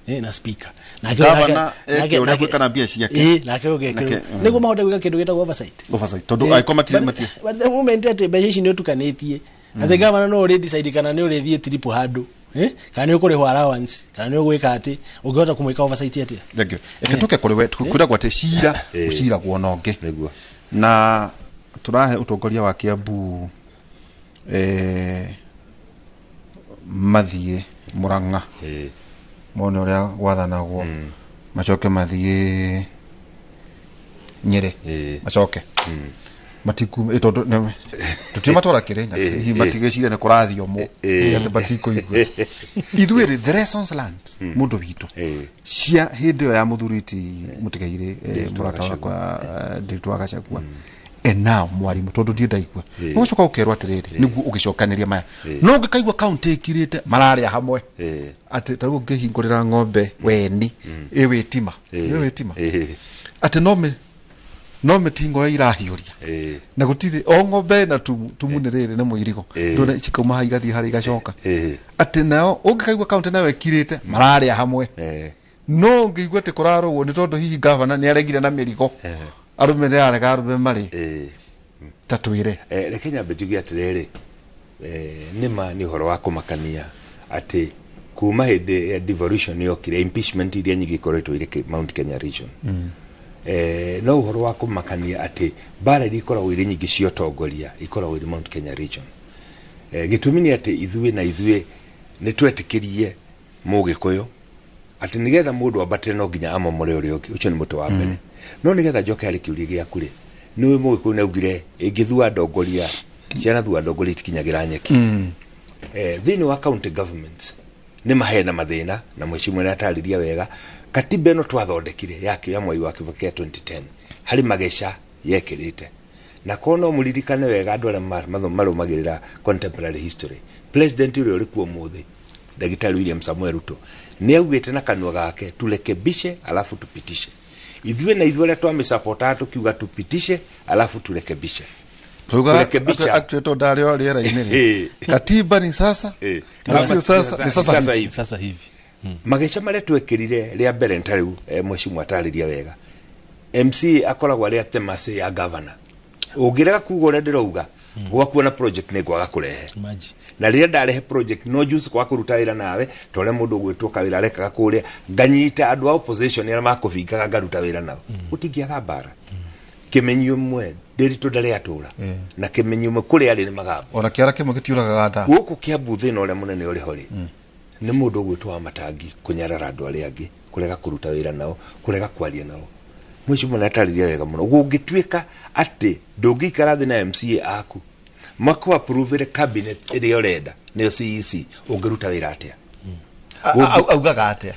na speaker na governor ule kwekana bia yake na kioge nego mahoda gwika kindu geta oversight todo ai komati but the moment that bejeshi ni tukanetie and the governor no already decide kana ni urethie triple hado kana ni ukuri allowance kana ni ugwika ati ungehota kumwika oversight ati thegio ekituke kuri we kwira gwate shira ushira kuononge na turahe utongoria wa Kiambu mathie Murang'a mone uria gwathanagwo macoke mathie Nyeri macoke matiku itondo tutimatwara Kirenya hi matigecire ne kurathio mo ate batiko igwe ithuire the lessons learned mundu witu cia hindi ya muthuriti mutigaire murata kwa Nderitu Agacagua now mwarimu tondu ndiendaigua no coka ukerwa atiriri niguo ugicokaniria maya no ngikaigua county ikirite mararia hamwe ati tarugo ngihingurira ng'ombe weni witima ati no metingo irahiuria na gutire o ng'ombe na tumunirire ne muirigo ndona chikauma haigathi hari gacoka ati nao ungikaigua county nawe ikirite mararia hamwe no ngigua te kurarwo ni tondu hihi governor ni aregire na mirigo arume ne arega arume mari tatwire rekenya bejugi atirere nima ni horo wa kumakania ati kuma hede ya devolution yokire impeachment iria nyingi koretwo ire Mount Kenya region no horo wa kumakania ati bara ikoragwo ire nyingi cio tongoria ikoragwo ire Mount Kenya region gitumi ni ati ithuĩ ni twetikirie mugikuyu ati nigetha mundu abatire no nginya amomore uri uki ucio ni mutu wa mbere no nigetha njoke ari kiuria giakure niwe mugikuyu naugire ingithua ndongoria ciana thua ndongoria tikinyagira nyeki thini wa county governments nĩ mahena mathĩna na mheshimiwa nĩ atarĩria wega katiba ĩno twathondekire ya mwai wa kĩboko kĩa 2010 harĩ mageca yekĩrĩte na kono mũririkane wega andũ arĩa marũmagĩrĩra contemporary history president ũrĩa ũrĩ kuo mũthĩ Daktari William Samuel Ruto nĩ augĩte na kanua gake tulekebishe alafu tupitishe ithuĩ na ithuĩ arĩa twamĩsupporta tukiuga tupitishe alafu tulekebishe actually ndarĩo rĩera-inĩ katiba ni sasa sasa hivi mageca marĩa twekĩrire rĩa mbere ntarĩu mheshimiwa atarĩria wega MC akoragwo arĩ atemase ya governor ũngĩrega kuga ũrĩa ndĩrauga gwakuona project nĩ gwaga kũrehe na rĩrĩa ndarehe project no juice kwa kũruta wĩra nawe to ũrĩa mũndũ ũgwĩtwo wĩra arekaga kũrĩa nganyita andũ a opposition arĩa makũbingaga ngaruta wĩra nao gũtingĩaga mbara kĩmenyio mwe ndĩritũ ndarĩ atũra na kĩmenyio mwe kũrĩa arĩ nĩ magamba ona kĩara kĩmwe gĩtiũragaga nda gũkũ Kiambu thĩna ũrĩa mũnene ũrĩ ho rĩ nĩ mũndũ ũgwĩtwo wa matangi kũnyarara andũ arĩa angĩ kũrega kũruta wĩra nao kũrega kwaria nao mheshimiwa atarĩria wega mũno gũngĩtuĩka atĩ ndũngĩikara thĩ na MCA aku mako approve cabinet ĩrĩa ũrenda nĩyo CEC ũngĩruta wĩra atĩa augaga atĩa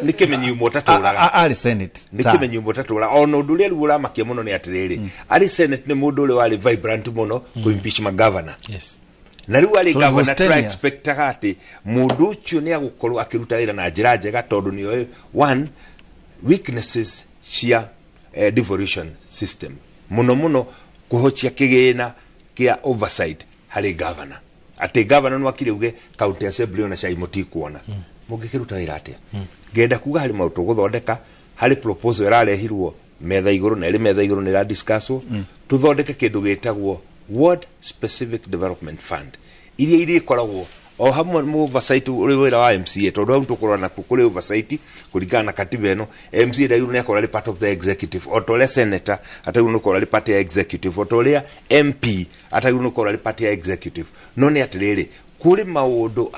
nĩ kĩmenyio mũtatũraga arĩ senate nĩ kĩmenyio mũtatũra ona ũndũ ũrĩa rĩu ũramakia mũno nĩ atĩrĩrĩ arĩ senate nĩ mũndũ ũrĩa warĩ vibrant mũno kũ impeachment governor na rĩu arĩ governor try expectaga atĩ mũndũ ũcio nĩ agũkorwo akĩruta wĩra na njĩra njega tondũ nĩ one weaknesses cia devolution system muno kuhocia kĩgĩna kia oversight harĩ governor atĩ governor no akiriuge county assembly ona cai mutikuona mũngĩkĩruta wĩra atĩa ngenda kuga harĩ maũndũ gũthondeka harĩ proposal ĩrarehirwo metha igũrũ na ĩrĩ metha igũrũ nĩ ra discuss tuthondeke kĩndũ gĩtagwo ward specific development fund iria irĩkoragwo o hamwe mu oversight uri wĩra wa MCA tondũ hau tũkorwo na kũrĩ oversight kũringana na katiba ĩno MCA ndagĩrĩirwo nĩ akorwo arĩ part of the executive o ta ũrĩa senator atagĩrĩirwo nĩ gũkorwo arĩ part ya executive o ta ũrĩa MP atagĩrĩirwo nĩ gũkorwo arĩ part ya executive no nĩ atĩrĩrĩ kũrĩ maũndũ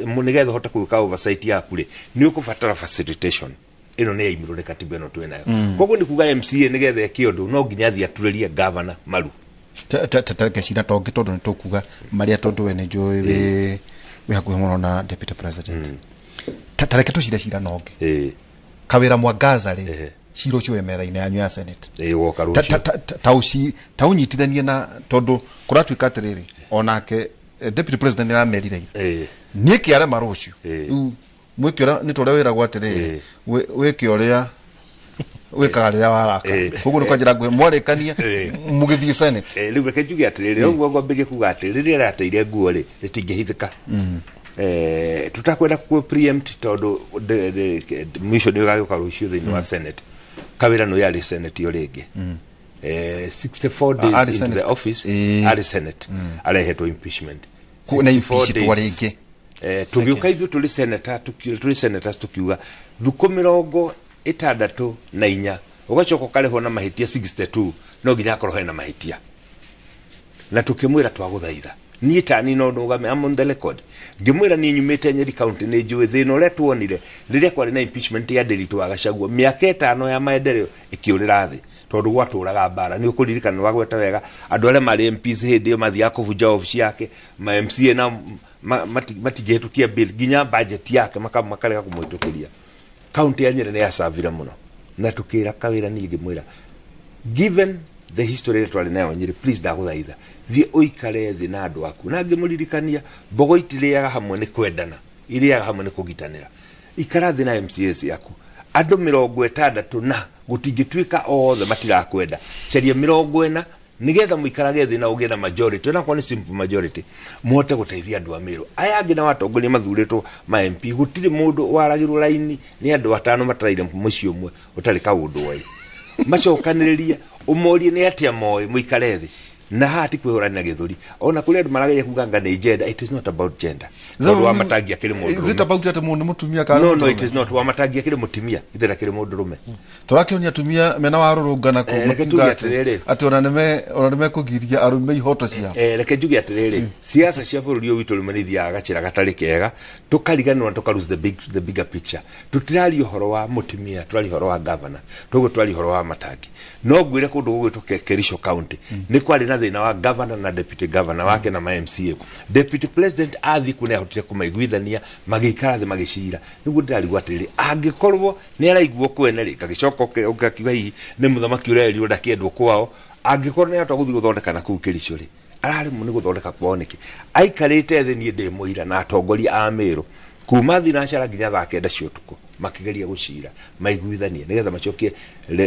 nĩgetha ũhote gwĩka oversight yaku rĩ nĩ ũkũbatara facilitation ĩno nĩ yaimĩrwo nĩ katiba ĩno twĩ nayo koguo nĩ kuga MCA nĩgetha eke ũndũ no nginya athiĩ aturĩrie governor maru tareke cira tongĩ tondũ nĩ tũkuga marĩa tondũ we nĩ njũĩ wĩ hakuhĩ mũno na deputy president tareke tũcire cira nongĩ kawĩra Mwangaza rĩ cira ũcio wĩ metha-inĩ yanyu ya senate ta ũnyitithanie na tondũ kũratuĩka atĩrĩrĩ onake deputy president nĩ aramerire niĩ kĩarema rũciũ rĩu mwĩke ũrĩa nĩ tũrĩa wĩragwo atĩrĩrĩ wĩke ũrĩa wĩkaga rĩrĩa waraka koguo nĩ kwanjĩra nguhĩ mwarĩkania mũgĩthiĩ senate rĩu reke njuge atĩrĩrĩ ũguo ngwambĩrĩrie kuga atĩ rĩrĩa rĩrateire nguo rĩ rĩtingĩhithĩka tutakwenda ku preempt tondũ mwisho nĩ ũgagĩũka rũciũ thĩinĩ wa senate kawĩra no yarĩ senate yo rĩngĩ 64 days in the office arĩ senate arehetwo impeachment na impeachment rĩngĩ tũgĩũka ithuĩ tũrĩ senators tukiuga thukũ 64 ũgacoka ũkarĩhwo na mahĩtia 62 no nginya akorwo hena mahĩtia na tukĩmwĩra twagũthaitha niĩ tani no ndũgame am on the record ngĩmwĩra niĩ nyumĩte Nyeri county nĩ njũĩ thĩna ũrĩa tuonire rĩrĩa kwarĩ na impeachment ya Nderitu wa Gachagua mĩaka 5 ya maendeleo ĩkĩũrĩra thĩ tondũ gwatũraga mbara nĩ ũkũririkana wagweta wega andũ arĩa marĩ MPs hĩndĩ ĩyo mathiaga kũbunja ofici yake ma MCA na matingĩhĩtũkia bill nginya budget yake makarega kũmũhĩtũkĩria county ya Nyeri nĩ yacavire mũno na tukĩra kawĩra niĩ ngĩmwĩra given the history twarĩ nayo Nyeri please ndagũthaitha thiĩ ũikare thĩ na andũ aku na ngĩmũririkania mbogo itirĩaga hamwe nĩ kwendana irĩaga hamwe nĩ kũgitanĩra ikara thĩ na MCAs yaku andũ 60 na gũtingĩtuĩka othe matirakwenda caria 40 nigetha mũikarage thĩ na ũgĩe na majority na kwa ni simple majority mũhote gũteithia andũ a Meru aya angĩ na watongoria mathurĩtwo ma MP gũtirĩ mũndũ waragĩrwo raini nĩ andũ 5 mataraire mũciĩ ũmwe ũtarĩ kaũndũ wai macokanĩrĩria ũmorie nĩ atĩa moĩ mũikare thĩ na hati kwĩhũrania gĩthũri ona kũrĩ andũ marageria kuganga nĩ gender it is not about gender tondũ wa matangia kĩrĩ mũndũ is it about that mũndũ mũtumia kana no it is not wa matangia kĩrĩ mũtumia ithera kĩrĩ mũndũ rũme tũrakĩonia atumia mena warũrũngana atĩ ona nĩme kũgiria arũme ihoto ciao reke njuge atĩrĩrĩ siasa cia bũrũri ũyũ witũ rĩmwe nĩithiaga gacĩra gatarĩ kega tũkariganĩrwo na tũkalose the bigger picture tũtirari ũhoro wa mũtumia tũrari ũhoro wa governor tũguo tũrari ũhoro wa matangi no ngwĩre kũndũ gũgwĩtwo Kericho county nĩ kwarĩ na thina wa governor na deputy governor wake na ma MCA deputy president athi kuna hotire kumaiguithania magikara thi magicira niguo ndirarigwa atiri angikorwo ni araigwo kwene ri kagicoka ukakiuga hi ni muthamaki uria eri ndakiendwo kwao angikorwo ni atoguthi guthondeka na kuu Kericho ri arari mu ni guthondeka kwao niki aikarite thi ni ndimuira na atongoria a Meru kuma thinacara nginya thake nda cio tuko makigeria gucira maiguithanie nigetha macokie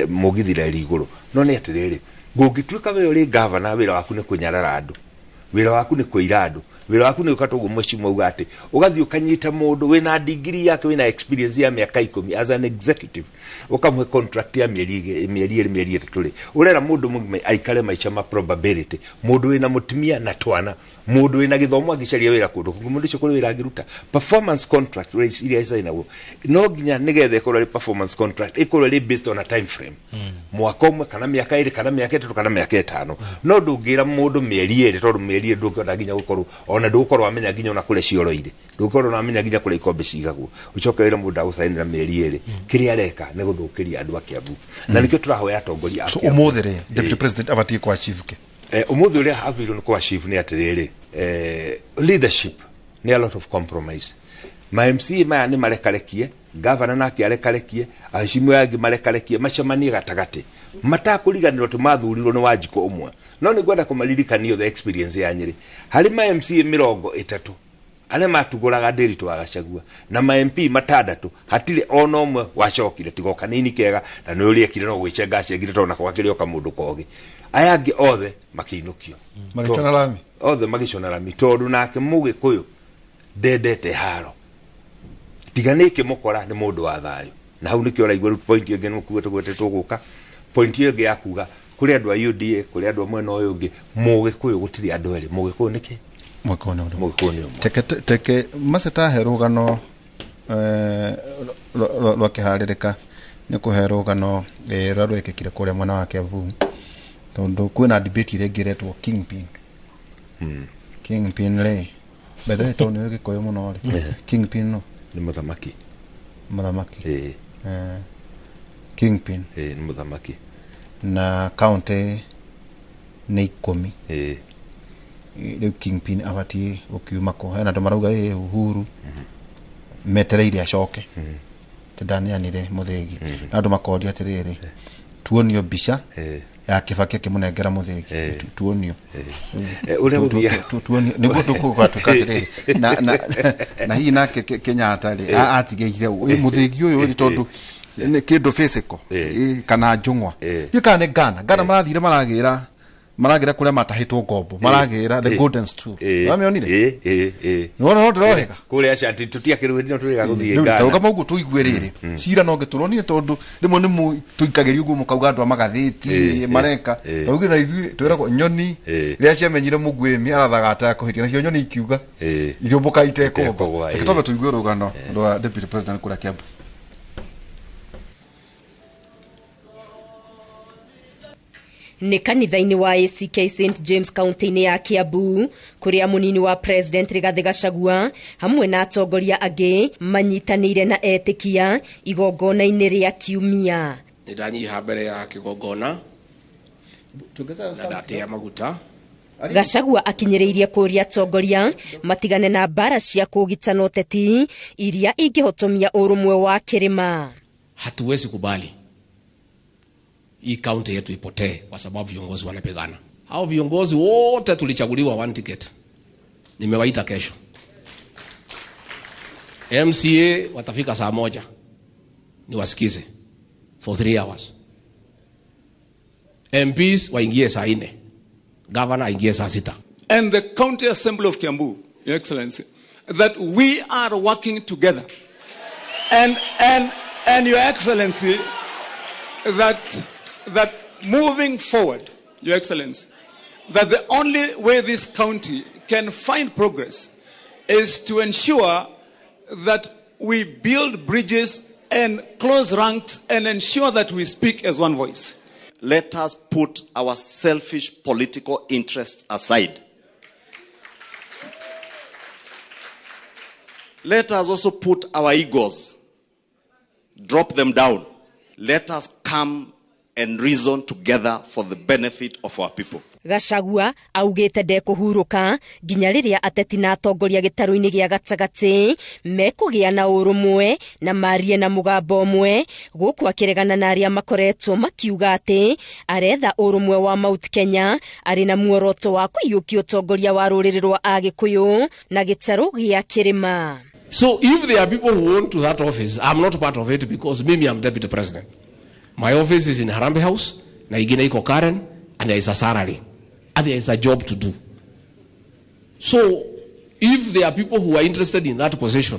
mugithira iguru no ni atiriri gungituika we uri governor wira waku ni kunyarara andu wira waku ni kuira andu wira waku ni ukatugu mheshimiwa uga ati ugathi ukanyita mundu wina degree yake wina experience ya miaka 10 as an executive ukamwe contract ya mieri tuli urera mundu mugime aikare maicha ma probability mundu wina mutumia na twana mundu wina githomo agicaria wira kundu mundu cio kuri wira agiruta performance contract race iria isainawo no ginya nigethe kuri performance contract ikuri based on a time frame mwaka umwe kana miaka 2 kana miaka 3 kana miaka 5 no ndungira mundu mieri 2 tondu mieri 2 ndungionda ginya gukorwo ona ndukorwo amenya ginya ona kule cioro ire ndukorwo na amenya ginya kule ikombe cigagwo ucoke wira mundu agusainira mieri 2 kiria areka ni guthukiria andu a Kiambu na nikio turahoya atongoria a Kiambu umuthire deputy president abatie kwa achieve ke umuthi uria haviru ni kwa achieve ni atiriri leadership ni a lot of compromise ma MC maya ni marekarekie governor nake arekarekie ahicimu yangi marekarekie macemanie gatagati matakuriganirwo tumathurirwo ni Wanjiko umwe no ni gwenda kumaririkania the experience ya Nyeri hari ma MC 30 ale matuguraga Ndiritu wa Gachagua na ma MP 6 hatire ona umwe wacokire tigoka nini kega na no uri ekire no gwicenga cengire tona kwakire oka mundu kogi ayangi othe makinukio magicona lami othe magicona lami tondu nake Mugikuyu ndendete haro tiganike mukora ni mundu wa thayo na hau nikio raigwa point yenge nukuwe tugwetetwo guka point yenge yakuga kuri andu a UDA kuri andu mwena uyu ungi Mugikuyu gutiri andu eri Mugikuyu niki Mugikuyu teke maseta rugano rwa kiharirika ni kuhe rugano rwekekire kuria mwena wa Kiambu tondu kwina debate ile giretwo kingpin le bethe tondu yo gikoyo muno ri kingpin no ni muthamaki kingpin ni muthamaki na county ni 10 le kingpin abati ukiuma ko hena ndo marauga Uhuru metereire acoke tedanianire muthegi na ndo makodia atiriri tuonio bica ya Kibaki kimunengera muthegi tuonio uria guthia tuonio niguo tukugatukatiriri na hii nake Kenyatta ri atigeire muthegi uyu ri tondu ni kindu physical kana njungwa yikane Ghana marathire maragira kuria matahitwo ngombo maragira the golden stool wamionire no ndiroreka kuria ashanti tutiakirwiri no turiga guthie Ghana ndo kama ugu tuigwe riri cira no ngituronire tondu rimwe ni tuikageria ugu mukauga andu magathiti mareka ugu na ithui twiragwo nyoni ria ciamenyire mugwimi arathaga ata kuhitia nacio nyoni ikiuga irio bukaite kombo ikitobe tuigwe rugano rwa deputy president kuria Kiambu ni kanitha-ini wa ACK St James kaunti-ini ya Kiambu kuria munini wa president Rigathi Gachagua hamwe na atongoria angi manyitanire na etikia igongona-ini ria kiumia nidanyiha mbere ya kigongona na ndatia maguta Gachagua akinyiriirie kuria atongoria matigane na bara cia kugitana ũteti iria ingihotomia urumwe wa kirima. Hatuwezi kubali hii kaunti yetu ipotee kwa sababu viongozi wanapigana. Hao viongozi wote tulichaguliwa one ticket. Nimewaita kesho. MCA watafika saa 1. Niwasikize for 3 hours. MPs waingie saa 4. Governor aingie saa 6. And the County Assembly of Kiambu, Your Excellency, that we are working together. And Your Excellency, that moving forward, Your Excellency, that the only way this county can find progress is to ensure that we build bridges and close ranks and ensure that we speak as one voice. Let us put our selfish political interests aside. Let us also put our egos, drop them down. Let us come and reason together for the benefit of our people. Gachagua augite ndekuhuruka nginya riria ateti na atongoria gitaru-ini gia gatagati mekugia na urumwe na marie na mugambo umwe guku akiregana na aria makoretwo makiuga ati aretha urumwe wa Mount Kenya ari na muoroto wa kuyukia utongoria wa ruriri rwa Agikuyu na gitaru gia kirima. So if there are people who want to that office, I'm not part of it because maybe I'm deputy president. My office is in Harambee House, na igine iko Karen, and there is a salary. And there is a job to do. So, if there are people who are interested in that position,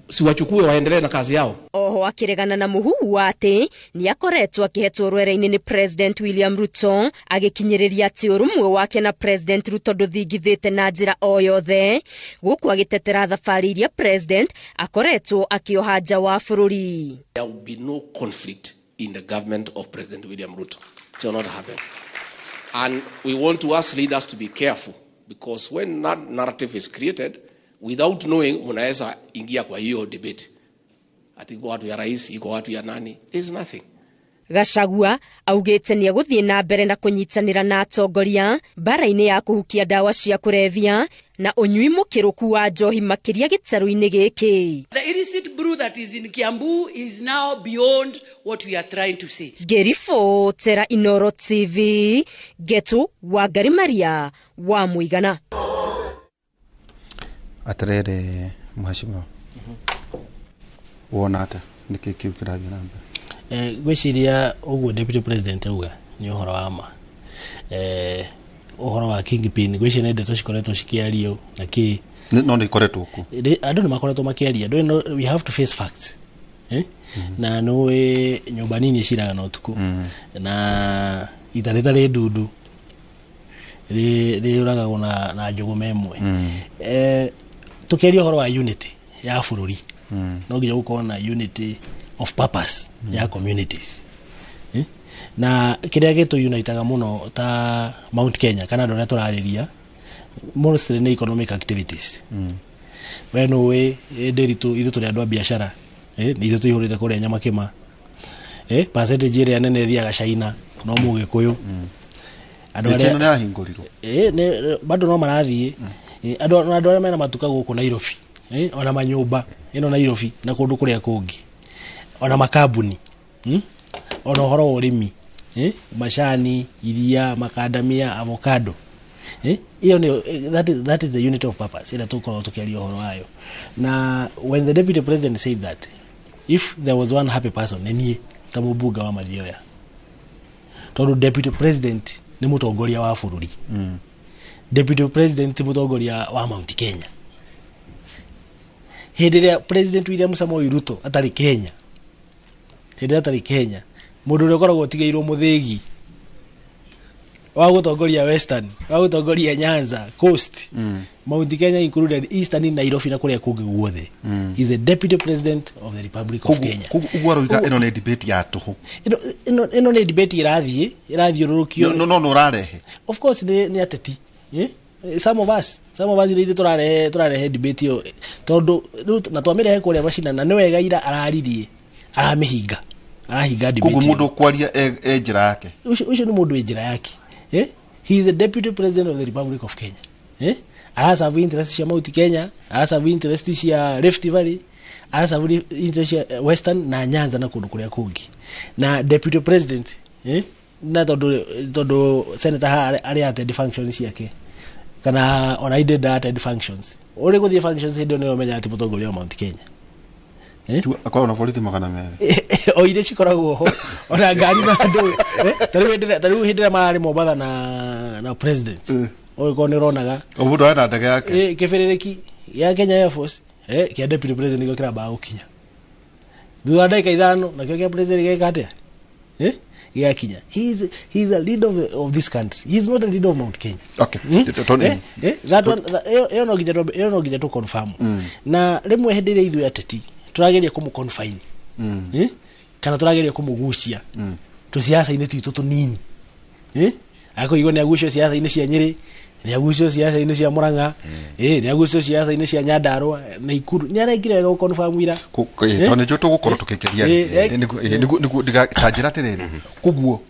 si wachukue waendelee na kazi yao. Oho akiregana na muhuu wate ni akoretwo akihetwo rwere-ini ni President William Ruto agikinyiriria ati urumwe wake na President Ruto nduthingithite na njira o yothe guku agitetera thabari iria President akoretwo akioha nja wa bururi. There will be no conflict in the government of President William Ruto. It will not happen. And we want to ask leaders to be careful because when that narrative is created, without knowing, munaweza ingia kwa hiyo debate. Ati iko watu ya rais, iko watu ya nani, there is nothing. Gachagua augite ni aguthie na mbere na kunyitanira na atongoria bara-ini ya kuhukia dawa cia kurevia na unyui mukiruku wa njohi makiria gitaru-ini giki. The illicit brew that is in Kiambu is now beyond what we are trying to say. Gerifo Tera Inoro TV Getu wa Garimaria wa Muigana. Atarere mheshimiwa. Wona ata niki kiu kirathi namba. Gwiciria uguo deputy president auga ni uhoro wa ma. Uhoro wa kingpin gwiciria nende tucikoretwo cikiario na ki no ni koretwo ku. Andu ni makoretwo makiaria. We have to face facts. Na nowe nyumba nini ciraga no tuku. Na itareta ndudu. Uraga na njugu memwe. Tukiaria uhoro wa unity ya bururi. No nginya gukorwo na unity of purpose ya communities. Na kiria gitu unitaga muno ta Mount Kenya kana ndore turariria mostly ni economic activities. When we nderitu ithu turi andu a biashara ni ithu tuyurite kuria nyama kima percentage ire nene thiaga China no Mugikuyu andu aria ni ahingurirwo ne bado no marathie andu aria mena matuka guku Nairobi ona manyumba ino Nairobi na kundu kuria kungi ona makambuni ona horo urimi mashani iria makadamia avocado iyo ni that is the unit of purpose ila tuko tukialia horo hayo. Na when the deputy president said that if there was one happy person nenie tamubuga wa Mathioya tondu deputy president ni mutongoria wa bururi deputy president mutongoria wa Mount Kenya hediria president William Samoei Ruto atari Kenya hediria atari Kenya mundu uri koragwo tigeirwo muthigi wa gutongoria Western wa gutongoria Nyanza Coast Mount Kenya included Eastern Nairobi na kuria kungi guothe. He is the deputy president of the Republic of Kenya. Ugwaruga ino ne debate ya tuhu ino ne debate irathie rurukio no urarehe of course ni ateti some of us ile turarehe debate yo tondu na twamirehe kuria mashina na ni wega ira araririe aramihinga debate kugu mundu kwaria njira yake ucio ni mundu njira yake he is the deputy president of the Republic of Kenya arasa interest cia Mount Kenya arasa interest cia Rift Valley arasa interest cia Western na Nyanza na kundu kuria kungi na deputy president na todo senator ari attend functions yake kana on I did attend functions uri guthie functions ndio ne omenya ati mutongoria wa Mount Kenya akwa na politi magana mere o ire cikoragwo ho ona ngari na andu taru hindira mari Mombasa na president o ko ne ronaga obudo ana ndege yake kiferereki ya Kenya Air Force kia deputy president go kira ba gukinya thutha ndeka ithano na kio president gekatia ya Kenya he is a leader of this country. He is not a leader of Mount Kenya. Okay. That one no gija to confirm na rimwe hendire ithu ateti turageria kumu confine kana turageria kumugucia tu siasa ine tu tunini ako igone agucio siasa ine cia Nyeri ni agucio siasa-inĩ cia Murang'a ni agucio siasa-inĩ cia Nyandarua na Ikuru ni arengire wega confirm ira tone jo tugukorwo tukikeria nigu digatanjira tiriri kuguo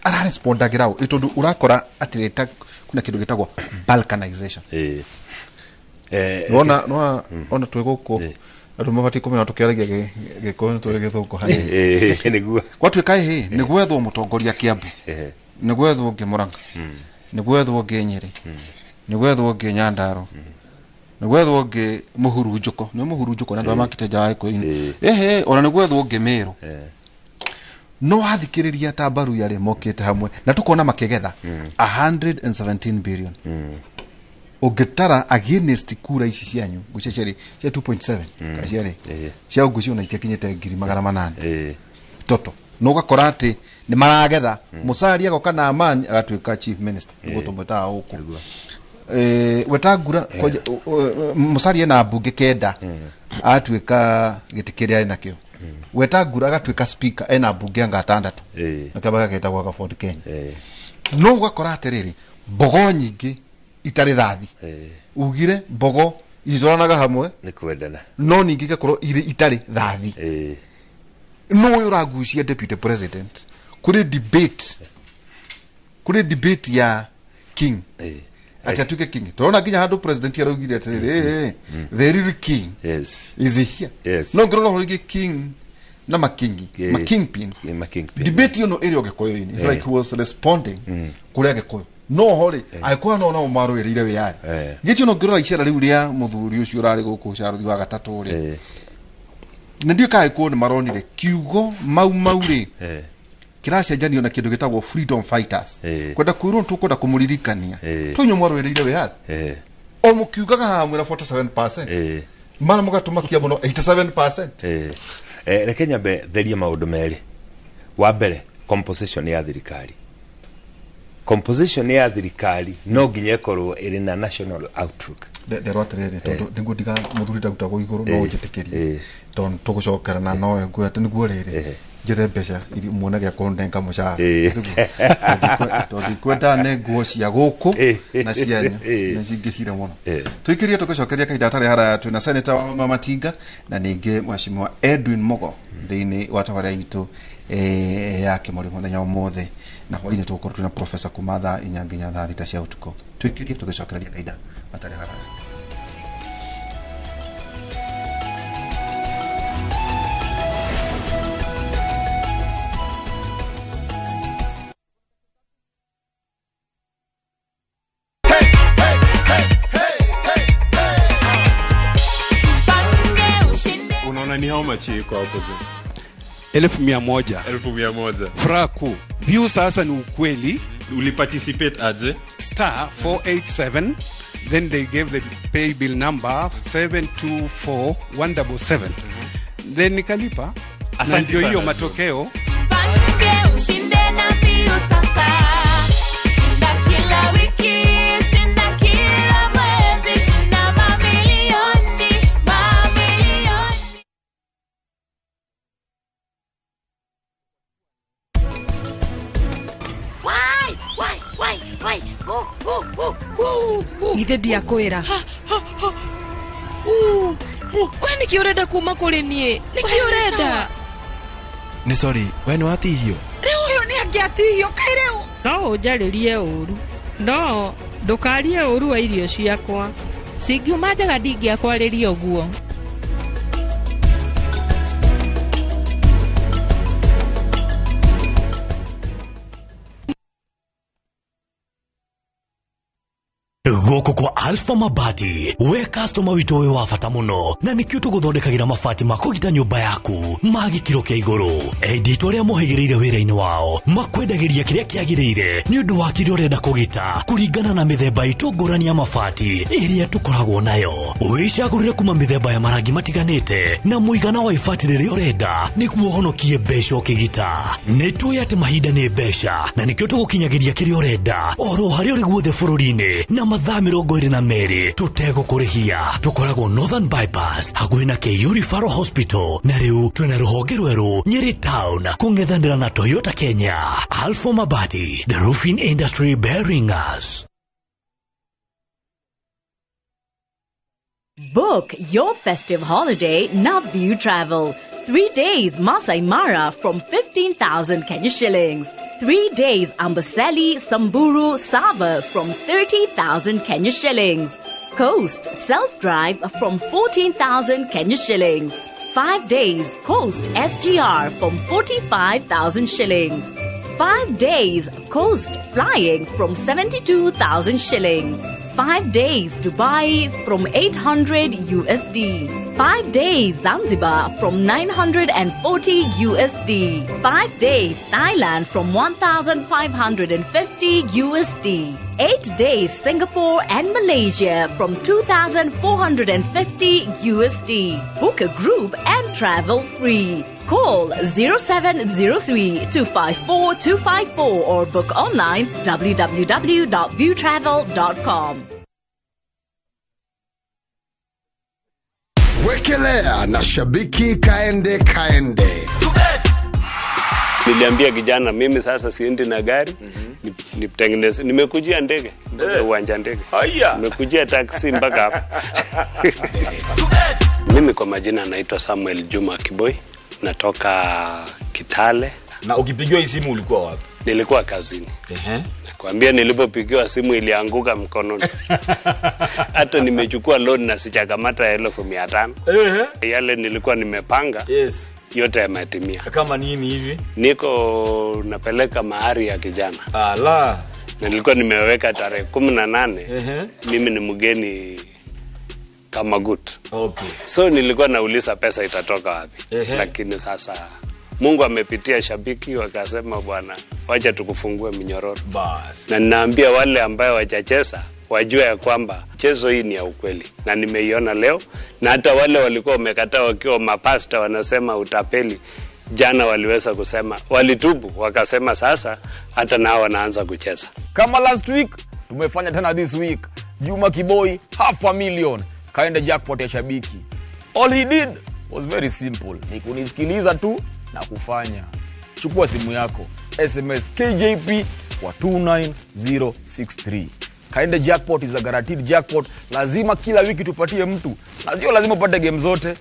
ara respondagira itondu urakora atireta kuna kindu gitagwo balkanization ona twiguko andu mabati kumenya tukeragia gikono twigithuko hani niguo gwatuika nigwethwo mutongoria Kiambu nigwethwo Murang'a nigwethwo Nyeri nigwethwo Nyandarua nigwethwo Muhurunjuko ni Muhurunjuko na ndamakite jae ko ona nigwethwo Meru no hathikiriria tabaru yale mokete hamwe na tukona makigetha 117 billion ogitara against kura ici cianyu guceceri cia 2.7 kaciare cia ugucio na itekinyete ngiri 800 toto no gakora ati ni maragetha musari ago kana amani agatuika chief minister gutumeta huko wetagura musari na bunge kenda atuika gitikiria nakio wetagura agatuika speaker ena bunge anga 6 akabaga getagwa ka Ford Kenya no gakora atiriri bogo nyingi itari thathi ugire bogo izoranaga hamwe ni kwendana no ningi gakorwo iri itari thathi no uragucia deputy president kuri debate ya king achatuke king tunaona kinya handu president yarugire atiriri the real king is here no ngirona horingi king na makingi makingpin debate no eri ogekoyo ini it's like he was responding kuri agekoyo no hori aikwa no na umaru erire we yari gitio no ngirora icera riu ria muthuri ucio urari guku caruthi wa gatatu ri ndio kai ko ni maronire kiugo mau kiracenjanio na kindu gitagwo freedom fighters kwenda kwirwo tukwenda kumuririkania tunyo mwaru erire we yari o mukiugaga hamwe na 47% mana mugatumakia muno 87% reke nyambe theria maundu meri wa mbere composition ya thirikari no nginya ikorwo iri na national outlook nderoterere tondu ningu diga muthuri ndagutagwo iguru no njitikirie tondu tugucokera na no ngwete niguo riri njithe mbeca iri muona gya kundenga mucara tondu kwenda ne nguo cia guku na cianyu na cingihire muno tuikirie tugucokeria kahinda tari haraya twina senator wa Matinga na ningi mheshimiwa Edwin Mogo thiini wa tawara itu ya kimuri muthenya umothe na hwaini tukorwo tuna professor kumatha inyanginya thaa thita cia utuko tuikirie tugicokeria kahinda matari haraya Unaona ni how much iko hapo tu? 1,100. Furaha kuu. View sasa ni ukweli. Uliparticipate aje? *487 then they gave the pay bill number 724177 then nikalipa. Na ndio hiyo matokeo. Pange ushinde na view sasa. Shinda kila wiki, shinda kila mwezi, shinda mamilioni. Ithe ndiakwira we niki urenda kuma kuri nie niki urenda ni sorry we ni watihio riu uyu ni angiatihio kaireu no unjaririe uru no ndukarie uru wa irio ciakwa singiuma njaga ndingiakwariria uguo Goko kwa Alpha Mabati we customer witu we wafata muno na nikio tuguthondekagira mabati makugita nyumba yaku magikiro kia iguru edito ria mohigireire wira-ini wao makwendagiria kiria kiagirire ni undu wa kiria urenda kugita kuringana na mithemba itu ngurani ya mabati iria tukoragwo nayo wicagurire kuma mithemba ya marangi matiganite na muigana wa ibati riria urenda niguo honokie mbeca ukigita nituye ati mahinda ni mbeca na nikio tugukinyagiria kiria urenda oro haria uri guothe bururi-ini na mathaa 22 tutego kurihia tukoragwo Northern Bypass hakuhi na KU Referral Hospital na riu twina ruhonge rweru Nyeri Town kungethanira na Toyota Kenya. Alpha Mabati, the roofing industry bearing us. Book your festive holiday Navview Travel. 3 days Masai Mara from 15,000 Kenya shillings. 3 days Amboseli, Samburu, Saba from 30,000 Kenya shillings. Coast Self-Drive from 14,000 Kenya shillings. 5 days Coast SGR from 45,000 shillings. 5 days Coast Flying from 72,000 shillings. 5 days Dubai from 800 USD. 5 days Zanzibar from 940 USD. 5 days Thailand from 1,550 USD. 8 days Singapore and Malaysia from 2,450 USD. Book a group and travel free. Call 0703-254-254 or book online www.viewtravel.com. Wekelea na shabiki kaende. Niliambia kijana mimi sasa siendi na gari, nitengeneze. Nimekujia ndege, uwanja ndege. Nimekujia taxi mpaka hapa. Mimi kwa majina naitwa Samuel Juma Kiboi, natoka Kitale. Na ukipigiwa hii simu ulikuwa wapi? Nilikuwa kazini. Nakwambia nilipopigiwa simu ilianguka mkononi. Hata nimechukua loan na sijakamata 1,500. Yale nilikuwa nimepanga. Yote yametimia. Kama nini hivi? Niko napeleka mahari ya kijana. Ala. Nilikuwa nimeweka tarehe 18. Mimi ni mgeni kama good. So nilikuwa nauliza pesa itatoka wapi. Lakini sasa Mungu amepitia shabiki wakasema bwana, wacha tukufungue minyororo. Na ninaambia wale ambao wajacheza wajue ya kwamba chezo hii ni ya ukweli na nimeiona leo, na hata wale walikuwa wamekataa wakiwa mapasta wanasema utapeli, jana waliweza kusema, walitubu wakasema sasa hata nao wanaanza kucheza. Kama last week tumefanya tena this week. Juma Kiboi 500,000 kaenda jackpot ya shabiki. All he did was very simple, ni kunisikiliza tu na kufanya. Chukua simu yako, SMS KJP kwa 29063. Kaenda jackpot is a guaranteed jackpot. Lazima kila wiki tupatie mtu. Na sio lazima upate game zote.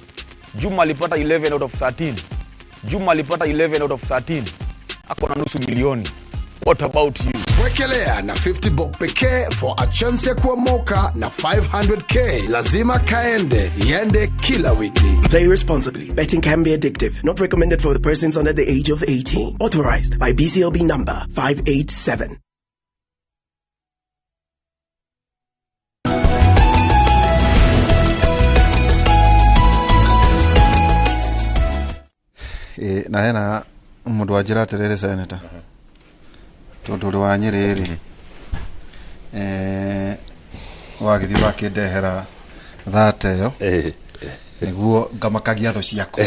Juma alipata 11 out of 13. Juma alipata 11 out of 13. Ako na nusu milioni. What about you? Wekelea na 50 bob pekee for a chance ya kuomoka na 500k. Lazima kaende, yende kila wiki. Play responsibly. Betting can be addictive. Not recommended for the persons under the age of 18. Authorized by BCLB number 587. Na hena mundu wajira terere senator. Tondu wa Nyerere wagithi wakindehera thate yo niguo ngamakagia tho ciako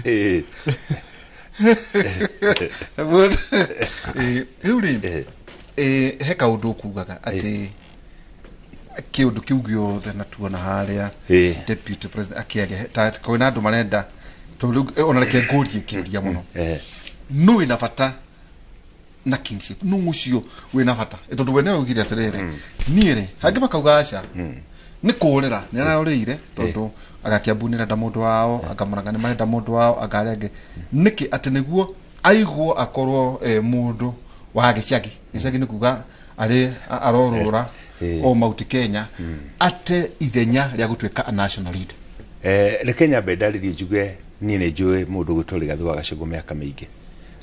he kaundu kugaga ati kiundu kiu giothe na tuona haria deputy president akiaria koina andu marenda tondu onareke ngurie kiuria muno no ina bata na kingship no mucio wina bata tondu wene ugire atiriri niire hangi makauga aca ni kurira ni araurire tondu agakiambunira nda mundu wao akamurangana marenda mundu wao agarenge niki ati niguo aigwo akorwo mundu wa gicagi ni kuga ari arorora o Mount Kenya ate ithenya ria gutweka a national leader. Le Kenya bedali juge ni ne joe mundu gutori gathu agacigo miaka mingi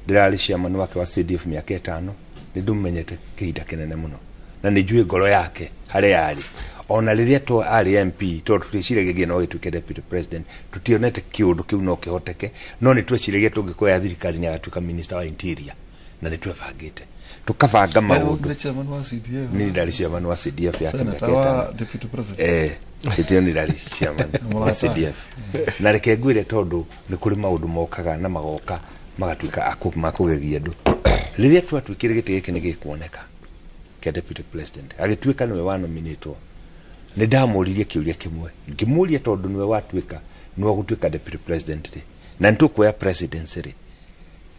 ndirari ciamanu wake wa CDF miaka 5 nindumenyete kihinda kinene muno na nijue ngoro yake hare yari ona riria to ari MP to twiciragia no gituke deputy president tutionete kiundu kiu no kihoteke no ni twiciragia tungikoya thirikari ni agatuka minister wa interior na ni twebangite tukabanga maundu ni ndari ciamanu wa CDF yake miaka 5 deputy president ite ni ndari ciamanu wa CDF na reke ngwire tondu ni kuri maundu mokaga na magoka magatuika akugegia ndu riria twatwikire giti giki ni gikuoneka ke deputy president agituika niwe wa nominate ni ndamuririe kiuria kimwe ngimuria tondu niwe watwika niwe gutwika deputy president ri na ntukuya presidency ri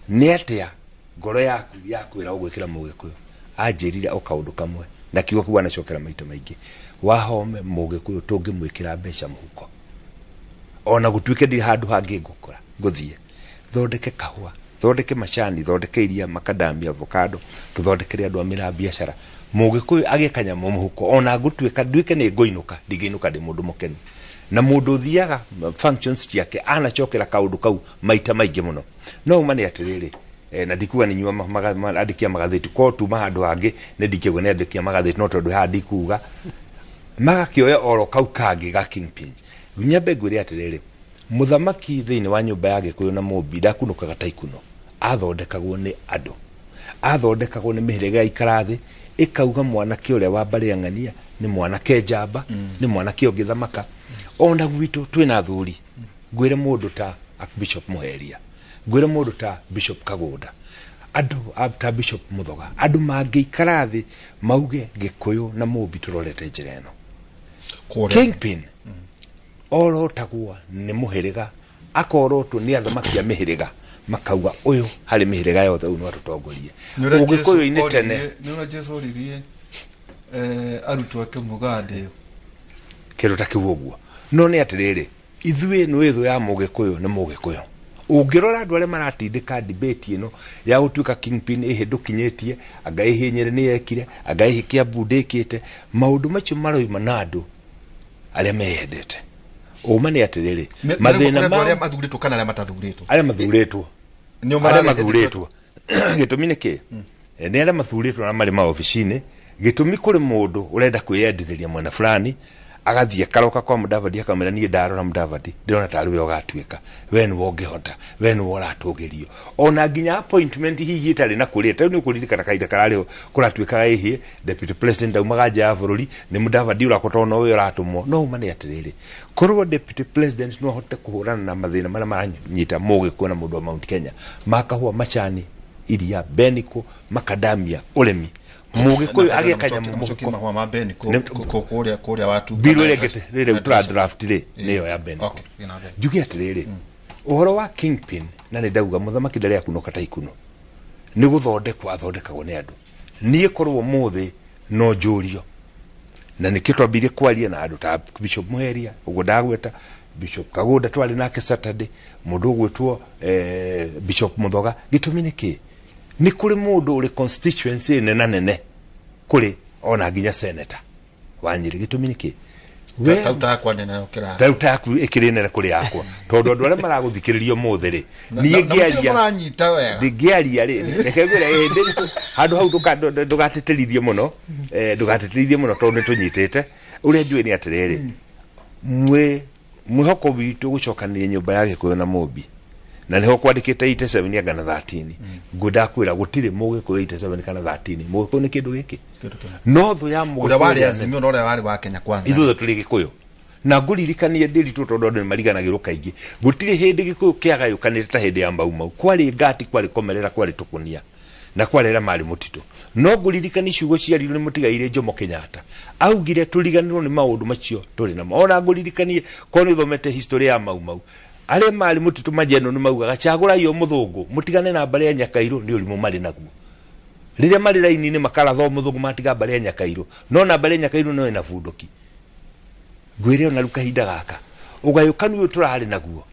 ni atia ngoro yaku yakwira ugwikira mugikuyo anjirire o kaundu kamwe na kiugo kiwa na chokera maita maingi wahome Mũgĩkũyũ tũngĩmwĩkĩra mbeca mũhuko ona gũtuĩke ndĩ handũ hangĩ ngũkora ngũthiĩ thondeke kahũa thondeke macani thondeke iria makadamia avocado tuthondekere andũ amĩra biashara Mũgĩkũyũ agĩe kanyamũ mũhuko ona gũtuĩka nduĩke nĩ ngũinũka ndingĩinũka ndĩ mũndũ mũkenu na mũndũ thiaga functions ciake anachokera kaũndũ kau maita maingĩ mũno no umane atĩrĩrĩ na ndikuga nĩ nyuma andikia magathĩti ko tuma handũ hangĩ nĩ ndikĩgwa nĩ andikia magathĩti no tondũ ha ndikuga magakĩoya oro kau kangĩ ga kingpin nyambe ngwĩre atĩrĩrĩ mũthamaki thĩinĩ wa nyũmba ya Gĩkũyũ na Mũmbi ndakunũkaga ta ikuno athondekagwo nĩ andũ athondekagwo nĩ mĩhĩrĩga ya ikarathĩ ikauga mwanake ũrĩa wa mbarĩ ya ng'ania nĩ mwanake njamba nĩ mwanake ũngĩthamaka ona gwitũ twĩna athuri ngwĩre mũndũ ta Bishop Muheria ngwĩre mũndũ ta Bishop Kagũnda andũ ta Bishop Muthoga andũ mangĩikara thĩ mauge Gĩkũyũ na Mũmbi tũrorete njĩra ĩno kingpin orotagwo nĩ mũhĩrĩga akorotwo nĩ athamaki a mĩhĩrĩga makauga ũyũ harĩ mĩhĩrĩga yothe ũyũ no atũtongorie Ũgĩkũyũ-inĩ tene nĩ ũrĩa Jesu oririe arutwo ake mũgande kĩndũ ta kĩu ũguo no nĩ atĩrĩrĩ ithuĩ nĩ wĩthũ ya Mũgĩkũyũ nĩ Mũgĩkũyũ ũngĩrora andũ arĩa maratindĩka debate ĩno ya gũtuĩka kingpin ĩhĩ ndũkinyĩtie anga ĩhĩ Nyerĩ nĩ yekire anga ĩhĩ Kiambu ndĩkĩte maũndũ macio maroima na andũ arĩa meyendete uma nĩ atĩrĩrĩ mathĩna ma arĩa mathurĩtwo kana arĩa matathurĩtwo arĩa mathurĩtwo gĩtũmi nĩ kĩ nĩ arĩa mathurĩtwo na marĩ maobici-inĩ gĩtũmi kũrĩ mũndũ ũrenda kwĩyendithĩria mwena fulani agathiĩ karoka kwa Mudavadi akamera niĩ ndarora Mudavadi ndĩrona tarĩ we ũgatuĩka we nĩwe ũngĩhota we nĩwe ũratũgĩrio ona nginya appointment hihi itarĩ na kũrĩa tondũ nĩ kũririkana kahinda kararĩho kũratuĩkaga ĩhĩ deputy president aumaga nja ya bũrũri nĩ Mudavadi ũrakotona ũyũ ũratũmwo no uma nĩ atĩrĩrĩ korwo deputy president no ahote kũhũrana na mathĩna marĩa maranyita Mũgĩkũyũ na mũndũ wa Mount Kenya makahũa macani iria beniko makadamia ũremi Mũgĩkũyũ agĩe kanyamũ mũhuko kũrĩa watu bill rĩrĩa ũtura draft nĩyo ya beniko njuge atĩrĩrĩ ũhoro wa kingpin na nĩ ndauga mũthamaki ndarĩ akunũka ta ikuno nĩ gũthondekwo athondekagwo nĩ andũ niĩ korwo mũthĩ no njũrio na nĩkĩo twambirie kwaria na andũ ta Bishop Muheria ũguo ndagweta Bishop Kagũnda twarĩ nake Saturday mũndũ ũgwĩtwo Bishop Muthoga gĩtũmi nĩ kĩ nĩ kũrĩ mũndũ ũrĩ constituency nene kũrĩ ona nginya senator wa Nyĩrĩ gĩtũmi nĩ kĩ tauta yaku ĩkĩrĩ nene kũrĩ yakwa tondũ andũ arĩa maragũthikĩrĩrio mũthĩ rĩ niĩ ngĩaria rĩ reke ngwĩre handũ hau ndũgatĩtĩrithie mũno tondũ nĩ tũnyitĩte ũrĩa njũĩ nĩ atĩrĩrĩ mwĩhoko witũ gũcokanĩria nyũmba ya Gĩkũyũ na Mũmbi na niho kwandĩkĩte 87 anga na 13 ngũndakwĩra gũtirĩ Mũgĩkũyũ 87 kana 13 Mũgĩkũyũ nĩ kĩndũ gĩkĩ no thũ ya Mũgĩkũyũ ũrĩa warĩ Azimio na ũrĩa warĩ wa Kenya Kwanza ithuothe tũrĩ Gĩkũyũ na ngũririkanie ndĩritũ tondũ andũ nĩ mariganagĩrwo kaingĩ gũtirĩ hĩndĩ Gĩkũyũ kĩagayũkanĩte ta hĩndĩ ya Mau kwarĩ ngati kwarĩ komerera kwarĩ tũkũnia na kwarĩ marĩ mũtitũ no ngũririkanie ciugo ciarirwo nĩ mũtigaire Jomo Kenyatta augire tũriganĩrwo nĩ maũndũ macio tũrĩ namo ona ngũririkanie ko nĩ thomete history ya Mau arĩa marĩ mũtitũ majeno nĩ maugaga cagũrai o mũthũngũ mũtigane na mbarĩ ya Nyakairũ nĩ ũrimũ marĩ naguo rĩrĩa marĩ raini-inĩ makaratha o mũthũngũ matiga mbarĩ ya Nyakairũ no na mbarĩ ya Nyakairũ no ĩna bunduki ngwĩre ona rĩu kahinda gaka ũgayũkanu ũyũ tũrarĩ naguo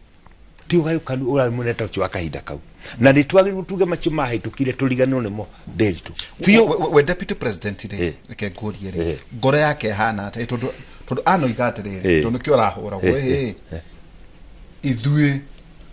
ti ũgayũkanu ũrarĩ mũnene ũcio wa kahinda kau na nĩ twagĩrĩirwo tuge macio mahĩtũkire tũriganĩrwo nĩmo ndĩritũ we deputy president rĩ reke ngũrie rĩ ngoro yake hana atĩ tondũ anoiga atĩrĩrĩ tondũ nĩkĩo arahũragwo ithuĩ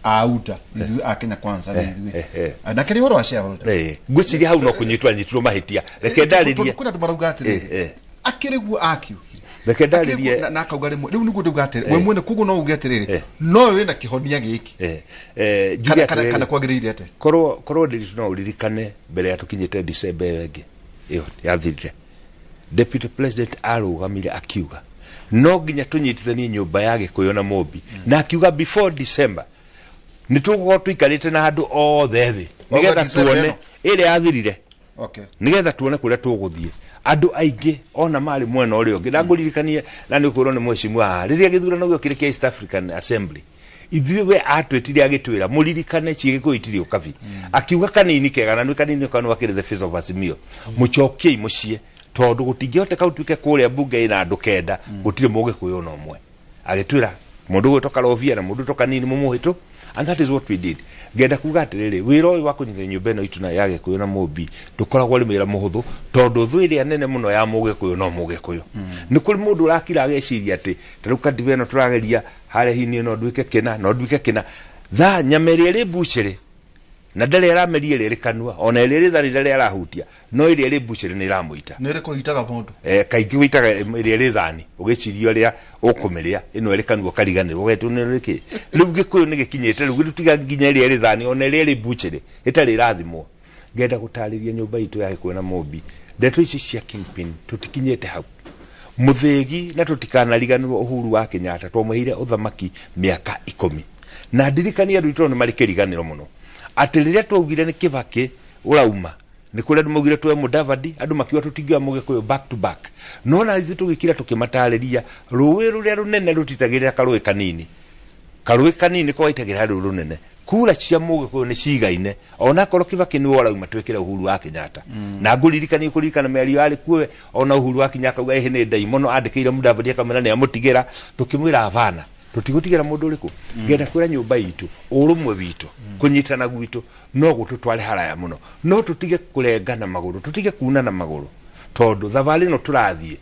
auta ithuĩ a Kenya Kwanza ithuĩ na kĩrĩ ũhoro wa shareholder ngwĩciria hau no kũnyitwo anyitwo mahĩtia reke ndarĩrie kuna andũ marauga atĩrĩrĩ akĩrĩguo akiugire reke ndarĩrie na akauga rĩmwe rĩu nĩguo ndauga atĩrĩrĩ we mwene kuguo no uge atĩrĩrĩ no wĩna kĩhonia gĩkĩ kana kwagĩrĩire atĩ korwo ndĩritũ no ũririkane mbere ya tũkinyĩte December ĩyo ĩngĩ ĩyo yathirire deputy president arũgamire akiuga no nginya tũnyitithanie nyũmba ya Gĩkũyũ na Mũmbi na akiuga before December nĩ tũgũkorwo tũikarĩte na andũ othe thĩ nĩgetha tuone ĩrĩa yathirire nĩgetha tuone kũrĩa tũgũthiĩ andũ aingĩ ona marĩ mwena ũrĩa ũngĩ na ngũririkanie na nĩ kwĩrwo nĩ mheshimiwa rĩrĩa gĩthurano gĩokire kĩa East African Assembly ithuĩ we atwĩtire agĩtwĩra mũririkane Gĩkũyũ itirĩ ũkabi akiuga kanini kega na nĩ kanini kanu akĩrĩ the face of Azimio mũcokiei mũciĩ tondu gutingihoteka utuike kuria bunge ina andu kenda gutire Mũgĩkũyũ no mwe agitwira mundu gwitoka Rovia na mundu toka nini mumuhitu, and that is what we did. Ngenda kuga atiriri wira uyu wa kunyita nyumba ino itu na ya Gĩkũyũ na Mũmbi ndukoragwo ri wira muhuthu tondu thu iria nene muno ya Mũgĩkũyũ no Mũgĩkũyũ. Ni kuri mundu urakira ageciria ati taruka ndiveno turageria hare hini no nduike kina tha nyameri ri buchere na ndare aramerie ri kanua ona ri thari ndare arahutia no iri ri buchere ni ramuita nere kuhitaga mundu kaingi witaga ri thani ugicirio ria ukumiria ino ri kanua kariganirwo wetu ni riki riu Gĩkũyũ ni gikinyite riu tutiga nginya ri thani ona ri buchere itari rathimwo. Ngenda gutariria nyumba itu ya Gĩkũyũ na Mũmbi ndeto ici cia kingpin tutikinyite hau muthegi na tutikanariganirwo Uhuru wa Kenyatta twamwihire uthamaki miaka 10 na ndirikania andu itu ni mari kiriganiro muno ati riria twaugire ni Kibaki urauma ni kuri andu maugire twe Mudavadi andu makiwa tutingia Mũgĩkũyũ back to back no na ithu tugikira tukimatariria ruwi ruria runene rutitagirira karui kanini ko waitagira ru runene kura cia Mũgĩkũyũ ni cigaine ona korwo Kibaki ni urauma twekira Uhuru wa Kenyatta na kuririkana meri ari kuwe ona Uhuru wa Kenyatta uga ehe ni ndaimono andikire Mudavadi akamena ni amutigira tukimwira avana tutigutigira mundu uriku. Ngenda kwira nyumba itu urumwe witu kunyitana gwitu no gututware haraya muno no tutige kurengana maguru tutige kunana maguru tondu thavali no turathie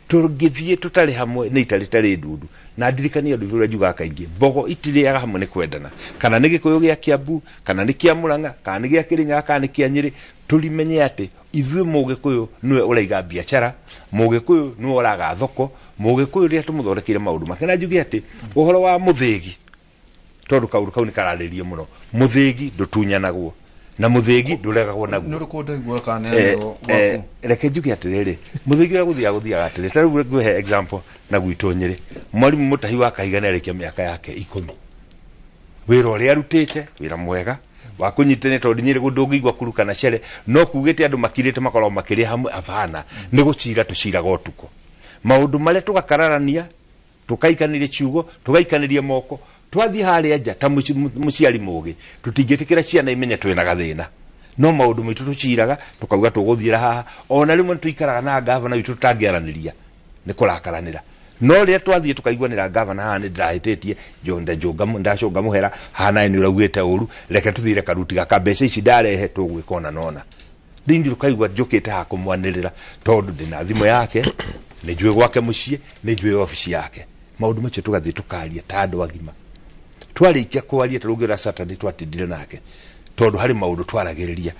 tugithie tutari hamwe ni itari ndudu na ndirikania ndu ura juga kaingi bogo itiriaga hamwe ni kwendana kana ni Gĩkũyũ gĩa Kiambu kana ni kia Murang'a kana ni gĩa Kirinyaga kana ni kia Nyeri tulimenye ati ithuĩ Mũgĩkũyũ niwe uraiga biashara Mũgĩkũyũ niwe uraga thoko Mũgĩkũyũ ria tumuthondekire maundu makena njugi ati uhoro wa muthegi tondu kaundu kau ni kararirie muno muthegi ndutunyanagwo na muthegi nduregagwo naguo nurukonde igwa kana waku reke njugi atiriri muthegi ura guthiaga atiri taru ngwe example na gwitu Nyeri mwalimu Mutahi wa Kahiga nerikia miaka yake 10 wira uria arutite wira mwega wa kunyitene tondu Nyeri gundungigwa kuruka na cere no kugite andu makirite makorwo makiria hamwe avana ni gucira tuciraga utuko maundu maria tugakararania tukaikanire ciugo tugaikanirie moko twathi haria nja ta muciari mugi tutingitikira ciana imenya twina gathina no maundu mitu tuciraga tukauga tuguthira haha ona rimwe tuikaraga na gavana witu tutangiaraniria ni kurakaranira no ria twathie tukaiguanira gavana haha ni ndirahititie ndacunga muhera hana ni uraugite uru reke tuthire karuti gaka mbeca ici ndarehe tugwikona nona ndindi tukaigua njukite ha kumwanirira tondu ndina thimo yake ni njue gwake mucie ni njue ofisi yake maundu macio tugathie tukaria ta andu agima twarikia kwaria turugira Saturday twatindire nake tondu hari maundu twaragiriria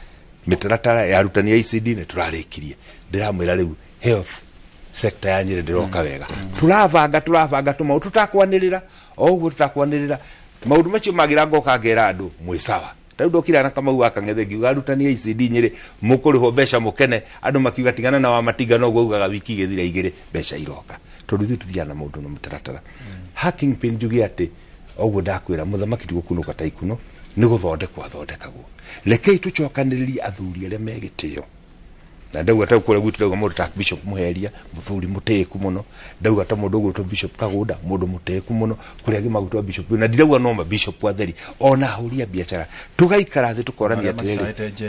mitaratara ya arutani ya ICD ni turarikirie ndiramwira riu health sector ya Nyeri ndiroka wega turavanga maundu tutakwanirira oguo tutakwanirira maundu macio magira ngoka ngera andu mwisawa tau ndokira na kama uaka ngethe ngiuga arutani ya ICD Nyeri mukuriho mbeca mukene andu makiuga tigana na wa matiga no guugaga wiki githira igire mbeca iroka tondu ithu tuthiana maundu no mutaratara hacking pin njugi ati oguo ndakwira muthamaki tigukunuka ta ikuno ni guthondekagwo rekei tucokaniririe athuri aria megitio na ndauga ta kure gwitu ndauga mundu ta Bishop Muheria muthuri muteku muno ndauga ta mundu gwitwo Bishop Kaguda mundu muteku muno kuria gi magutwa Bishop na ndirauga no Bishop atheri ona huria biashara tugaikara thi tukorania atiriri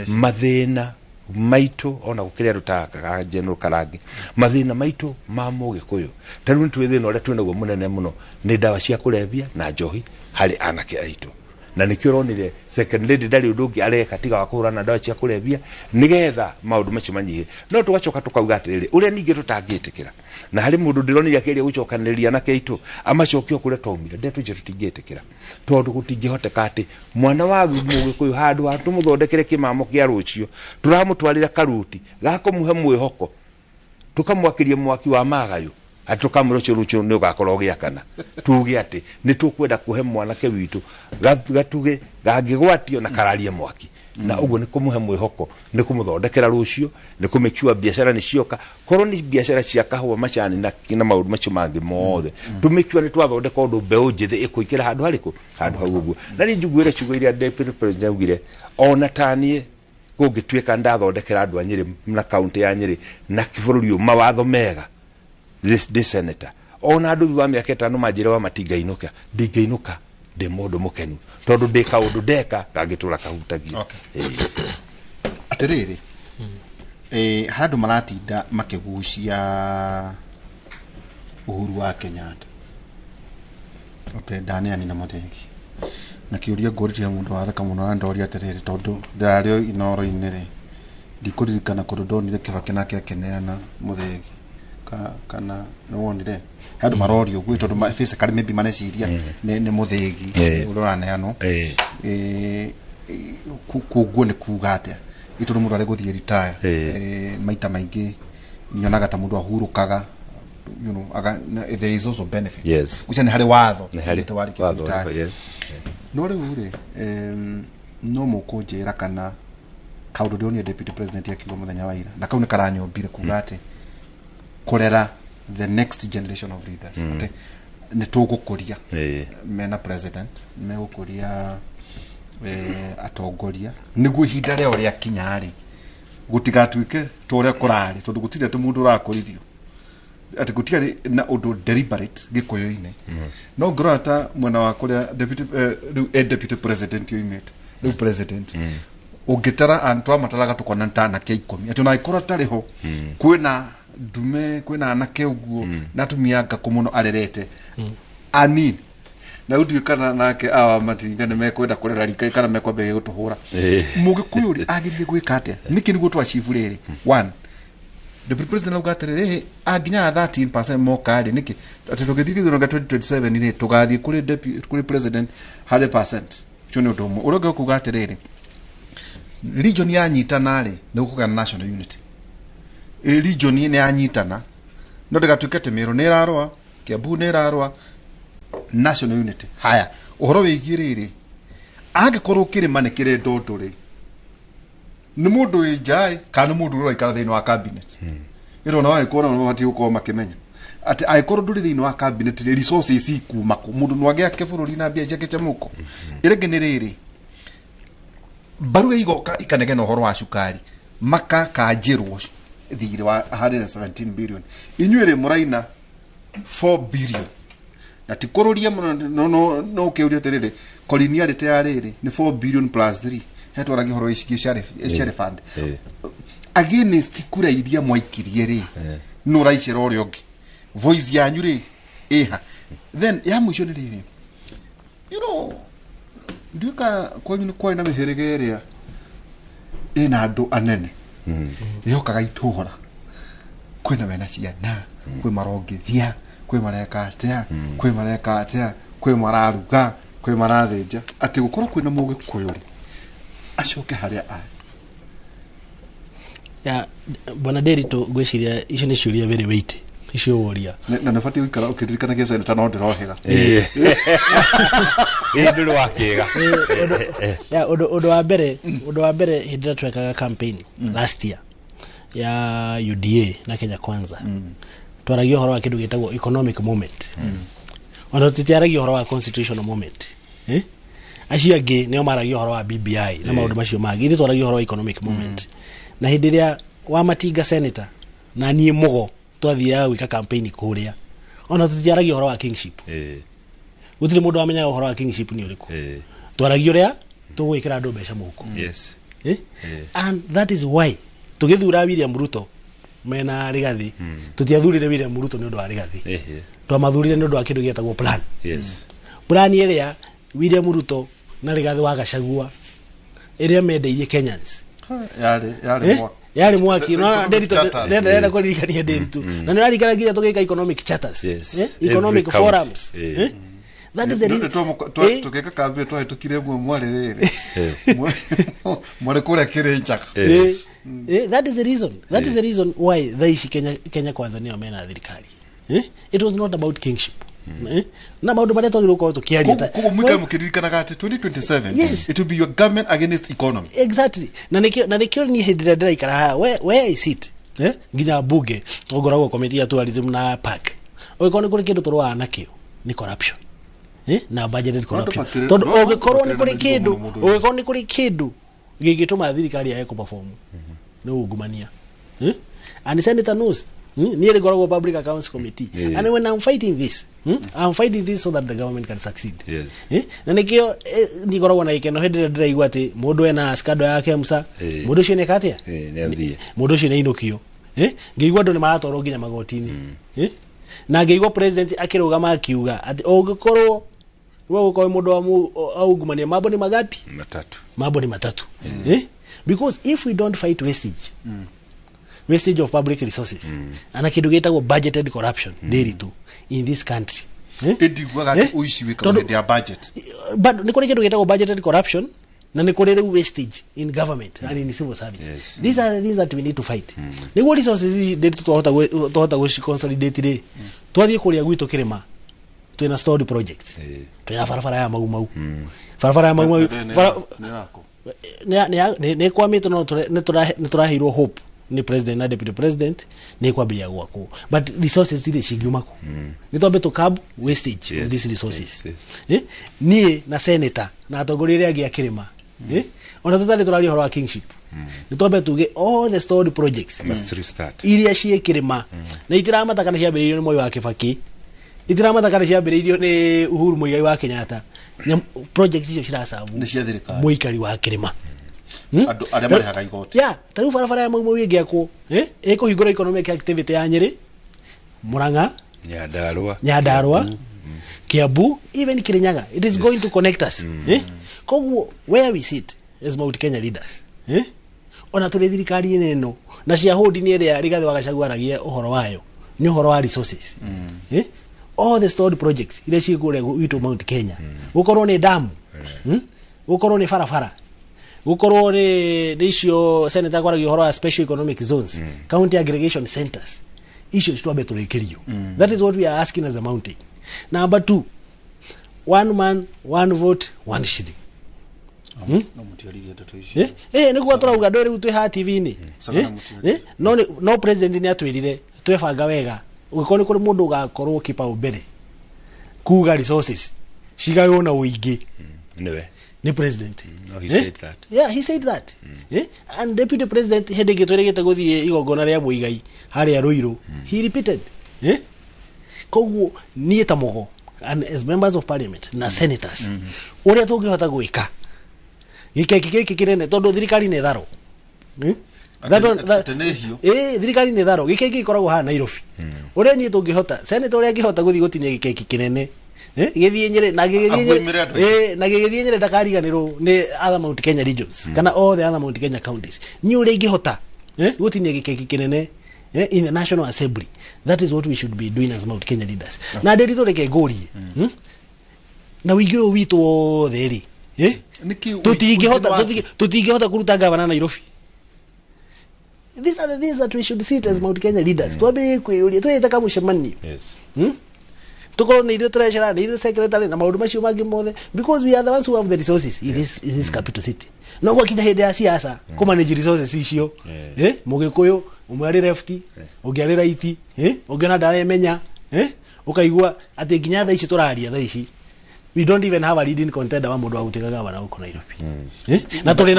mathina maitu ona gukiria rutakaga General Karangi mathina maitu ma Mũgĩkũyũ taru ni twithina ore twinaguo munene muno ni dawa cia kulevya na njohi hari anake aitu na nikio ronire second lady ndari udungi areka tiga wa kuhurana dawa cia kulevya nigetha maundu macio manyihe no tugacoka tukauga atiriri uria ningi tutangiitikira na hari mundu ndironire akiria gucokaniriria na keitu amacokio kure twaumire ndetu je tutingiitikira tondu gutingihoteka ati mwana wa Mũgĩkũyũ handu ha tumuthondekere kimamo kia rucio turamutwarira karuti gakumuhe mwihoko tukamwakirie mwaki wa magayo atukamrocho rucho ni ugakorwo giakana tuge ati ni tukwenda kuhe mwanake witu gatuge gangigwatio na kararie mwaki na uguo ni kumuhe mwihoko ni kumuthondekera rucio ni kumekua biashara ni cioka korwo ni biashara cia kahua macani na maundu macio mangi mothe tumekua ni twathondeka undu mbeu njithi ikuikira handu hariku handu hau uguo na ni njiguire ciugo iria deputy president augire ona tanie gungituika ndathondekera andu a Nyeri na county ya Nyeri na kibũrũri mawatho mega this senator ona andu wa miaka 5 majira wa matingainuka ndingainuka ndi mundu mukenu tondu ndika undu ndeka ngagitura kahutagio atiriri handu maratinda makigucia uhuru wa Kenyatta ndaneani na Muthegi na kiuria ngoritia mundu wa thaka muno andoria atiriri tondu ndario inoro-ini ri ndikuririkana kundu ndonire Kibaki nake akeneana Muthegi kana nowonire handu marori uguo tondu face kari maybe maneciria ni Muthegi uraneano kuguo ni kuga atia itondu mundu ari guthie retire maita maingi nyonaga ta mundu ahurukaga you know there is also benefits yes which ni hari watho yes no riu no mukunjira kana kaundu ndio deputy president yakiuga muthenya wa ira na kau ni karanyombire kuga ati kurera the next generation of leaders ati ni tugukuria mena president megukuria atongoria niguo ihinda rĩo rĩa kinyari gutigatuike turia kurari tondu gutire tu mundu urakurithio ati gutiari na undu deliberate gikoyo-ine no ngorata mwena wa kuria deputy president yoimete no president ugitara antu amataraga tukona ntana kia 10 ati na ikora tariho kwina ndume kwina anake uguo na tumianga kumuno arerete ani na udio kana nake awa matinga ne mekwenda kurera rika kana mekwambe gutuhura mugikuyuri agirie gwika atia niki niguo twachifu riri 1 the president of gatere aginya 13% moka ri niki atutugithigithiro nga 2027 ni tugathie kuri president 100% chone udomo uroga kuga atiriri region ya nyitana ri ni gukugana national unity region ni anyitana no ndagatuike temero ni rarwa Kiambu ni rarwa national unity haya uhoro wigiriri angikorwo kirima ni kire ndondori ni mundu ijai kana mundu ro ikara thini wa cabinet iro na wai kona no mati uko makimenya ati aikorwo nduri thini wa cabinet resources ikuma ku mundu no agia kebuluri na bia jake chamuko irege ni riri baru igoka ikanege no horo wa shukari maka kajirwo thiri wa 117 billion inyuire muraina 4 billion ati kororia no ukeuria terere kolinia rete yariri ni 4 billion plus 3 heto ragi horo ishiki share fund against kura iria mwaikirie ri no raicira ori ongi voice yanyu ri eha then ya mwisho ni riri you know nduka kwa ina miherege area ina andu anene yokaga ituhora kwina mena ciana kwi marongithia kwi mareka atia kwi mararuga kwi marathinja ati gukorwo kwina mugikuyuri acoke haria ai ya bwana Derito gwiciria icio ni ciuria very weight icio woria na nafati wikara ukiririkana kesa ni tano ndirohega nduru wakiga ya odo wa mbere hindira twekaga campaign last year ya UDA na Kenya Kwanza twaragio horo wa kindu gitagwo economic moment ona tutiaragio horo wa constitutional moment acio angi neo maragio horo wa BBI na maundu macio magi thi twaragio horo wa economic moment na hindiria wa matinga senator na nie mugo twathiaga gwika campaign kuria ona tutiaragio horo wa kingship gutire mundu amenya horo wa kingship ni uriku twaragio ria tugwikira andu mbeca muko yes and that is why tugithura William Ruto mena Rigathi tutiathurire William Ruto ni undu wa Rigathi twamathurire ni undu wa kindu gietagwo plan plan iria William Ruto na Rigathi wa Gachagua iria mendeirie Kenyans yari mwaki no Derito nenda kuririkania Derito na ni arikana nginya tugika economic charters economic forums that is the reason tugika kambe twahitukire mwarerere mware kura kirenjaka that is the reason why thaishi Kenya Kwanza ni omena thirikari it was not about kingship na maundu maria twagirwo ko tukiaria ta kuko mwika mukiririkana gati 2027 it will be your government against economy exactly na nikio ni hindira ndiraikara ha where is it nginya bunge tugoragwo committee ya tourism na park oiko ni kuri kindu turwa nakio ni corruption na budget corruption tondu ogikorwo ni kuri kindu gigituma thirikari ya perform no ungumania and senator knows Nearly got Public Accounts Committee. And when I'm fighting this, I'm fighting this so that the government can succeed. Yes. Na nikio ni goragwo na ikeno hende ndiraigua ati mundu ena skado yake msa mundu cio ne katia mundu cio ne inukio ngeigua ndu ni maratoro nginya magotini na ngeigua president akirugama akiuga ati ungikorwo wewe uko mundu au gumania mambo ni magapi matatu because if we don't fight wastage of public resources ana kidu getagwo budgeted corruption daily too in this country uishi wika ya budget but niko kidu getagwo budgeted corruption na niko wastage in government and in civil service. These are the things that we need to fight. Niko resources that tuhota go consolidate re twathie kuria gwitu kirima twina stored projects twina farafara ya mau farafara ya mau ne kwamite no turahirwo hope ni president na deputy president ni kwambia gwako but resources zile shigiumako nitombe to cab wastage of these resources ni na senator na atongoria agi akirima ona tutari turari horo wa kingship nitombe tuge all the stored projects must restart iria ciekirima na itiramata kana ciambiririo ni moyo wa Kibaki itiramata kana ciambiririo ni Uhuru Muigai wa Kenyatta project icio cirasabu ni cia thirikari muikari wa kirima aria marehaga igoti taru farafara ya mau giako ikuhingura economic activity ya Nyeri Murang'a Nyandarua Kiambu even Kirinyaga it is going to connect us koguo where we sit as Mount Kenya leaders ona tuli thirikari eno na cia hodi ni ria Rigathi wa Gachagua aragia uhoro wayo ni uhoro wa resources all the stored projects ile cigure witu Mount Kenya gukorwo ni dam gukorwo ni farafara gukorwo ni icio senator kwaragia uhoro wa special economic zones county aggregation centers icio citwambe turekerio that is what we are asking as a mountain. Number 2, one man one vote one shilling ni kwa turauga ndori utwe ha TV ni no president ni atwirire twebanga wega ukoni kuri mundu ugakorwo kipaumbere kuga resources cigayo na uingi ni president he said that he said that and deputy president hende gitweregete guthie igongona ria Muigai hari Ruiru he repeated koguo nie tamogo and as members of parliament na senators uria tungihota gwika gikeki kinene tondu thirikari ne tharo thirikari ne tharo gikeki ikoragwo ha Nairobi uria nie tungihota senator uria angihota guthie gutinia gikeki kinene githie Nyeri na githie Nyeri ndakariganirwo ni other Mount Kenya regions kana all the other Mount Kenya counties ni uria ingihota gutinia gikeki kinene in the National Assembly. That is what we should be doing as Mount Kenya leaders. Na ndiri reke gorie na wigio witu wothe ri tutingihota kuruta gavana Nairobi. These are the things that we should sit as Mount Kenya leaders. Twabire kwiyuria twetaka mushemani tukoro ni treasurer ni secretary na maundu macio mangi mothe because we are the ones who have the resources in this capital city. No gwakinya hinde ya siasa ku manage resources icio mugikuyu umwari left ungiari right ungiona ndare menya ukaigua ati nginya tha ici turaria tha ici we don't even have a leading contender wa mundu wa gutega gavana huko Nairobi na tuli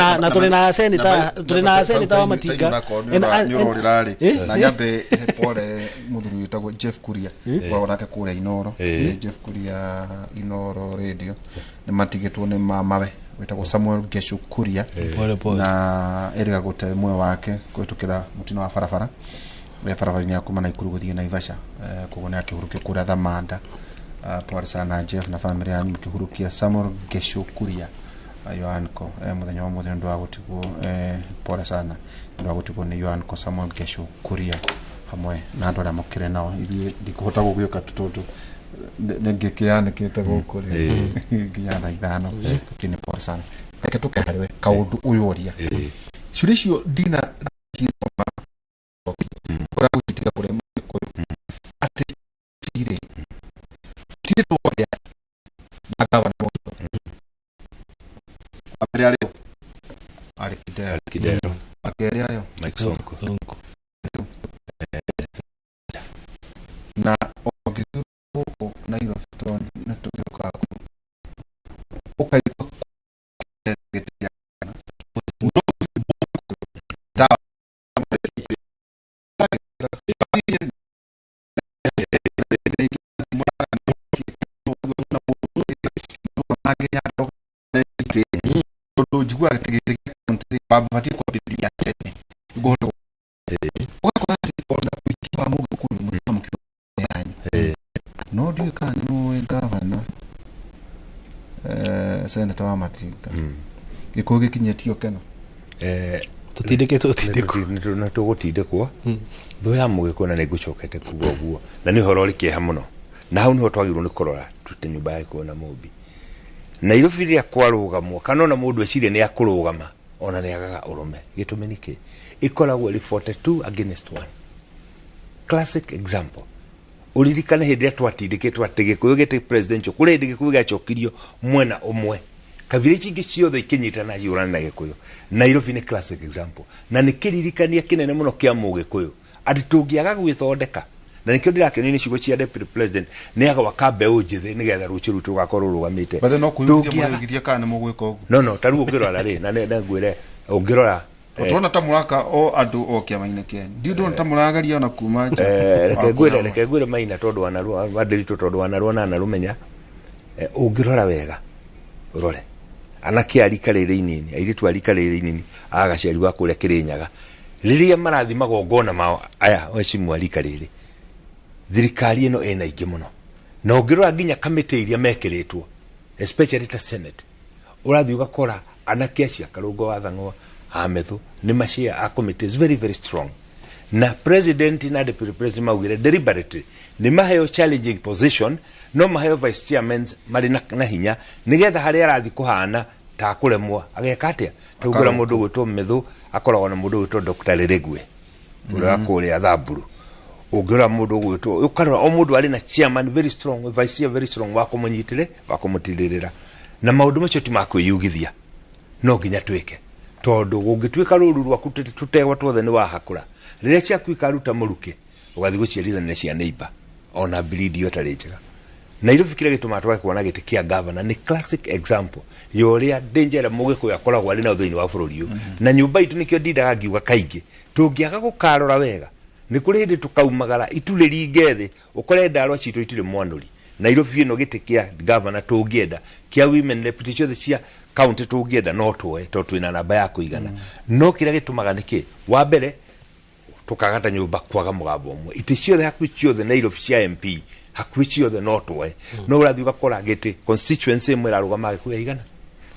na senator wa Matinga ni urorari na nyambe pole muthuri witagwo Jeff Kuria wa nake kuria Inoro Jeff Kuria Inoro radio ni matigitwo ni mamawe witagwo Samuel Geshu Kuria na eriga gute mwe wake kwitukira mutino wa farafara ni akuma na ikuru guthie na Ivasha kugona akihurukia kuria Thamanda pole sana Jeff na family yanyu mkihurukia Samuel Geshu Kuria Yohanko muthenya wa muthenya ndo agutigwo pole sana ndo agutigwo ni Yohanko Samuel Geshu Kuria hamwe na andu aria mukire nao ithuĩ ndikuhota gũgĩũka tũtũ nĩngĩkĩanĩkĩte gũkũ nginya thaa ithano kini pole sana reke tũkehariwe kaũndũ ũyũ ũria ciũria icio ndina cioma ũragũtiga kũrĩa mũkũyũ atĩ tire tũrĩa magavana ari Kidero akeri ayo Mike Sonko na ogitu na ilo ton na tuka ukaiko getia tondu njigua gĩtĩ babatie kwambĩrĩria tene ngoro wakora ndikona kuitia mũndũ kũnyũ mũtamũkio yanyu no ndiũĩ kana nĩ gavana senator wa Matinga gĩkũyũ gĩkinyĩtio keno tutindĩkĩtwo na tũgũtindĩkwo thũ ya mũgĩkũyũ na nĩngũcokete kuga ũguo na nĩ ũhoro ũrĩ kĩeha mũno na hau nĩho twagĩrĩirwo nĩ kũrora tũte nyũmba ya gĩkũyũ na mũmbi Nairobi rĩrĩa kwarũgamwo kana ona mũndũ ecirie nĩ akũrũgama ona nĩ agaga ũrũme gĩtũmi nĩkĩ ikoragwo 42 against 1 classic example uririkane hĩndĩ ĩrĩa twatindĩkĩtwo atĩ gĩkũyũ gĩtĩ presidential kũrĩ hĩndĩ gĩkũyũ gĩacokirio mwena ũmwe kabira ici ingĩ ciothe ikinyitana hiũrana na gĩkũyũ Nairobi nĩ classic example na nĩ kĩririkania kĩnene mũno kĩa mũgĩkũyũ atĩ tũngĩaga gwĩthondeka na nikio ndirakenio nĩ ciugo cia deputy president nĩ agwaka mbeũ njĩthĩ nĩgetha rũciũ rũtũ rũgakorwo rũgamĩte bathe no kũyũthia mũgĩthia kana nĩ mũgwĩka ũguo no tarũ ũngĩrora rĩ na ngwĩre ũngĩrora Otona ta mũraka o andũ o kĩama-inĩ kĩanyu ndiũndũ ta mũragaria ona kuma nja reke ngwĩre maina tondũ wanarua tondũ wanarua na narumenya ũngĩrora wega ũrore anake arika rĩrĩ inini airĩtu arika rĩrĩ inini agaciari wa kũrĩa Kĩrĩnyaga rĩrĩa marathi magongona mao aya wecimu arika rĩrĩ thirikari ĩno ĩna ingĩ mũno na ũngĩrora nginya kamĩtĩ iria mekĩrĩtwo especially ta senate ũrathi ũgakora anake acia Karũngũ wa Thang'wa Amethu nĩ mashare a committee is very very strong na president na deputy president maugire deliberately nĩ maheo challenging position no maheo vice chairmen marĩ na hinya nĩgetha harĩa arathi kũhana ta kũremwo ageka atĩa tũgũra mũndũ gwĩtwo Methu akoragwo na mũndũ gwĩtwo Dr. Leregwe ũrĩa kũrĩa Thamburu ũngĩrora mũndũ gwĩtwo ũkarora o mũndũ arĩ na chairman very strong vice chair very strong wa kũmũtirĩrĩra na maũndũ macio ti makwĩyugithia no nginya twĩke tondũ gũngĩtuĩka rũru rwaku tũtegwa tuothe nĩ wahakũra rĩrĩa ciaku ikaruta mũruke ũgathiĩ gũciarithania cia neighbor ona breed yotarĩ njega Nairobi kĩrĩa gĩtũmaga twage kuona gĩtĩ kĩa governor nĩ classic example ya ũrĩa danger mũgĩkũyũ akoragwo arĩ na thĩinĩ wa bũrũri ũyũ na nyũmba itũ nĩkĩo ndindaga ngiuga kaingĩ tũngĩaga gũkarora wega nĩ kũrĩ hĩndĩ tũkaumagara itulĩringe thĩ ũkore ndarwa citũ itirĩ mwanũri Nairobi ĩno gĩtĩ kĩa governor tũngĩenda kĩa women deputy ciothe cia county tũngĩenda no twoe tondũ twĩna namba ya kũigana no kĩrĩa gĩtũmaga nĩkĩ wa mbere tũkagata nyũmba kwaga mũgambo ũmwe itĩ ciothe hakuhĩ ciothe Nairobi cia MP hakuhĩ ciothe no twoe no ũrathiĩ ũgakora gĩtĩ constituency ĩmwe ĩrarũgama gĩkũyũ igana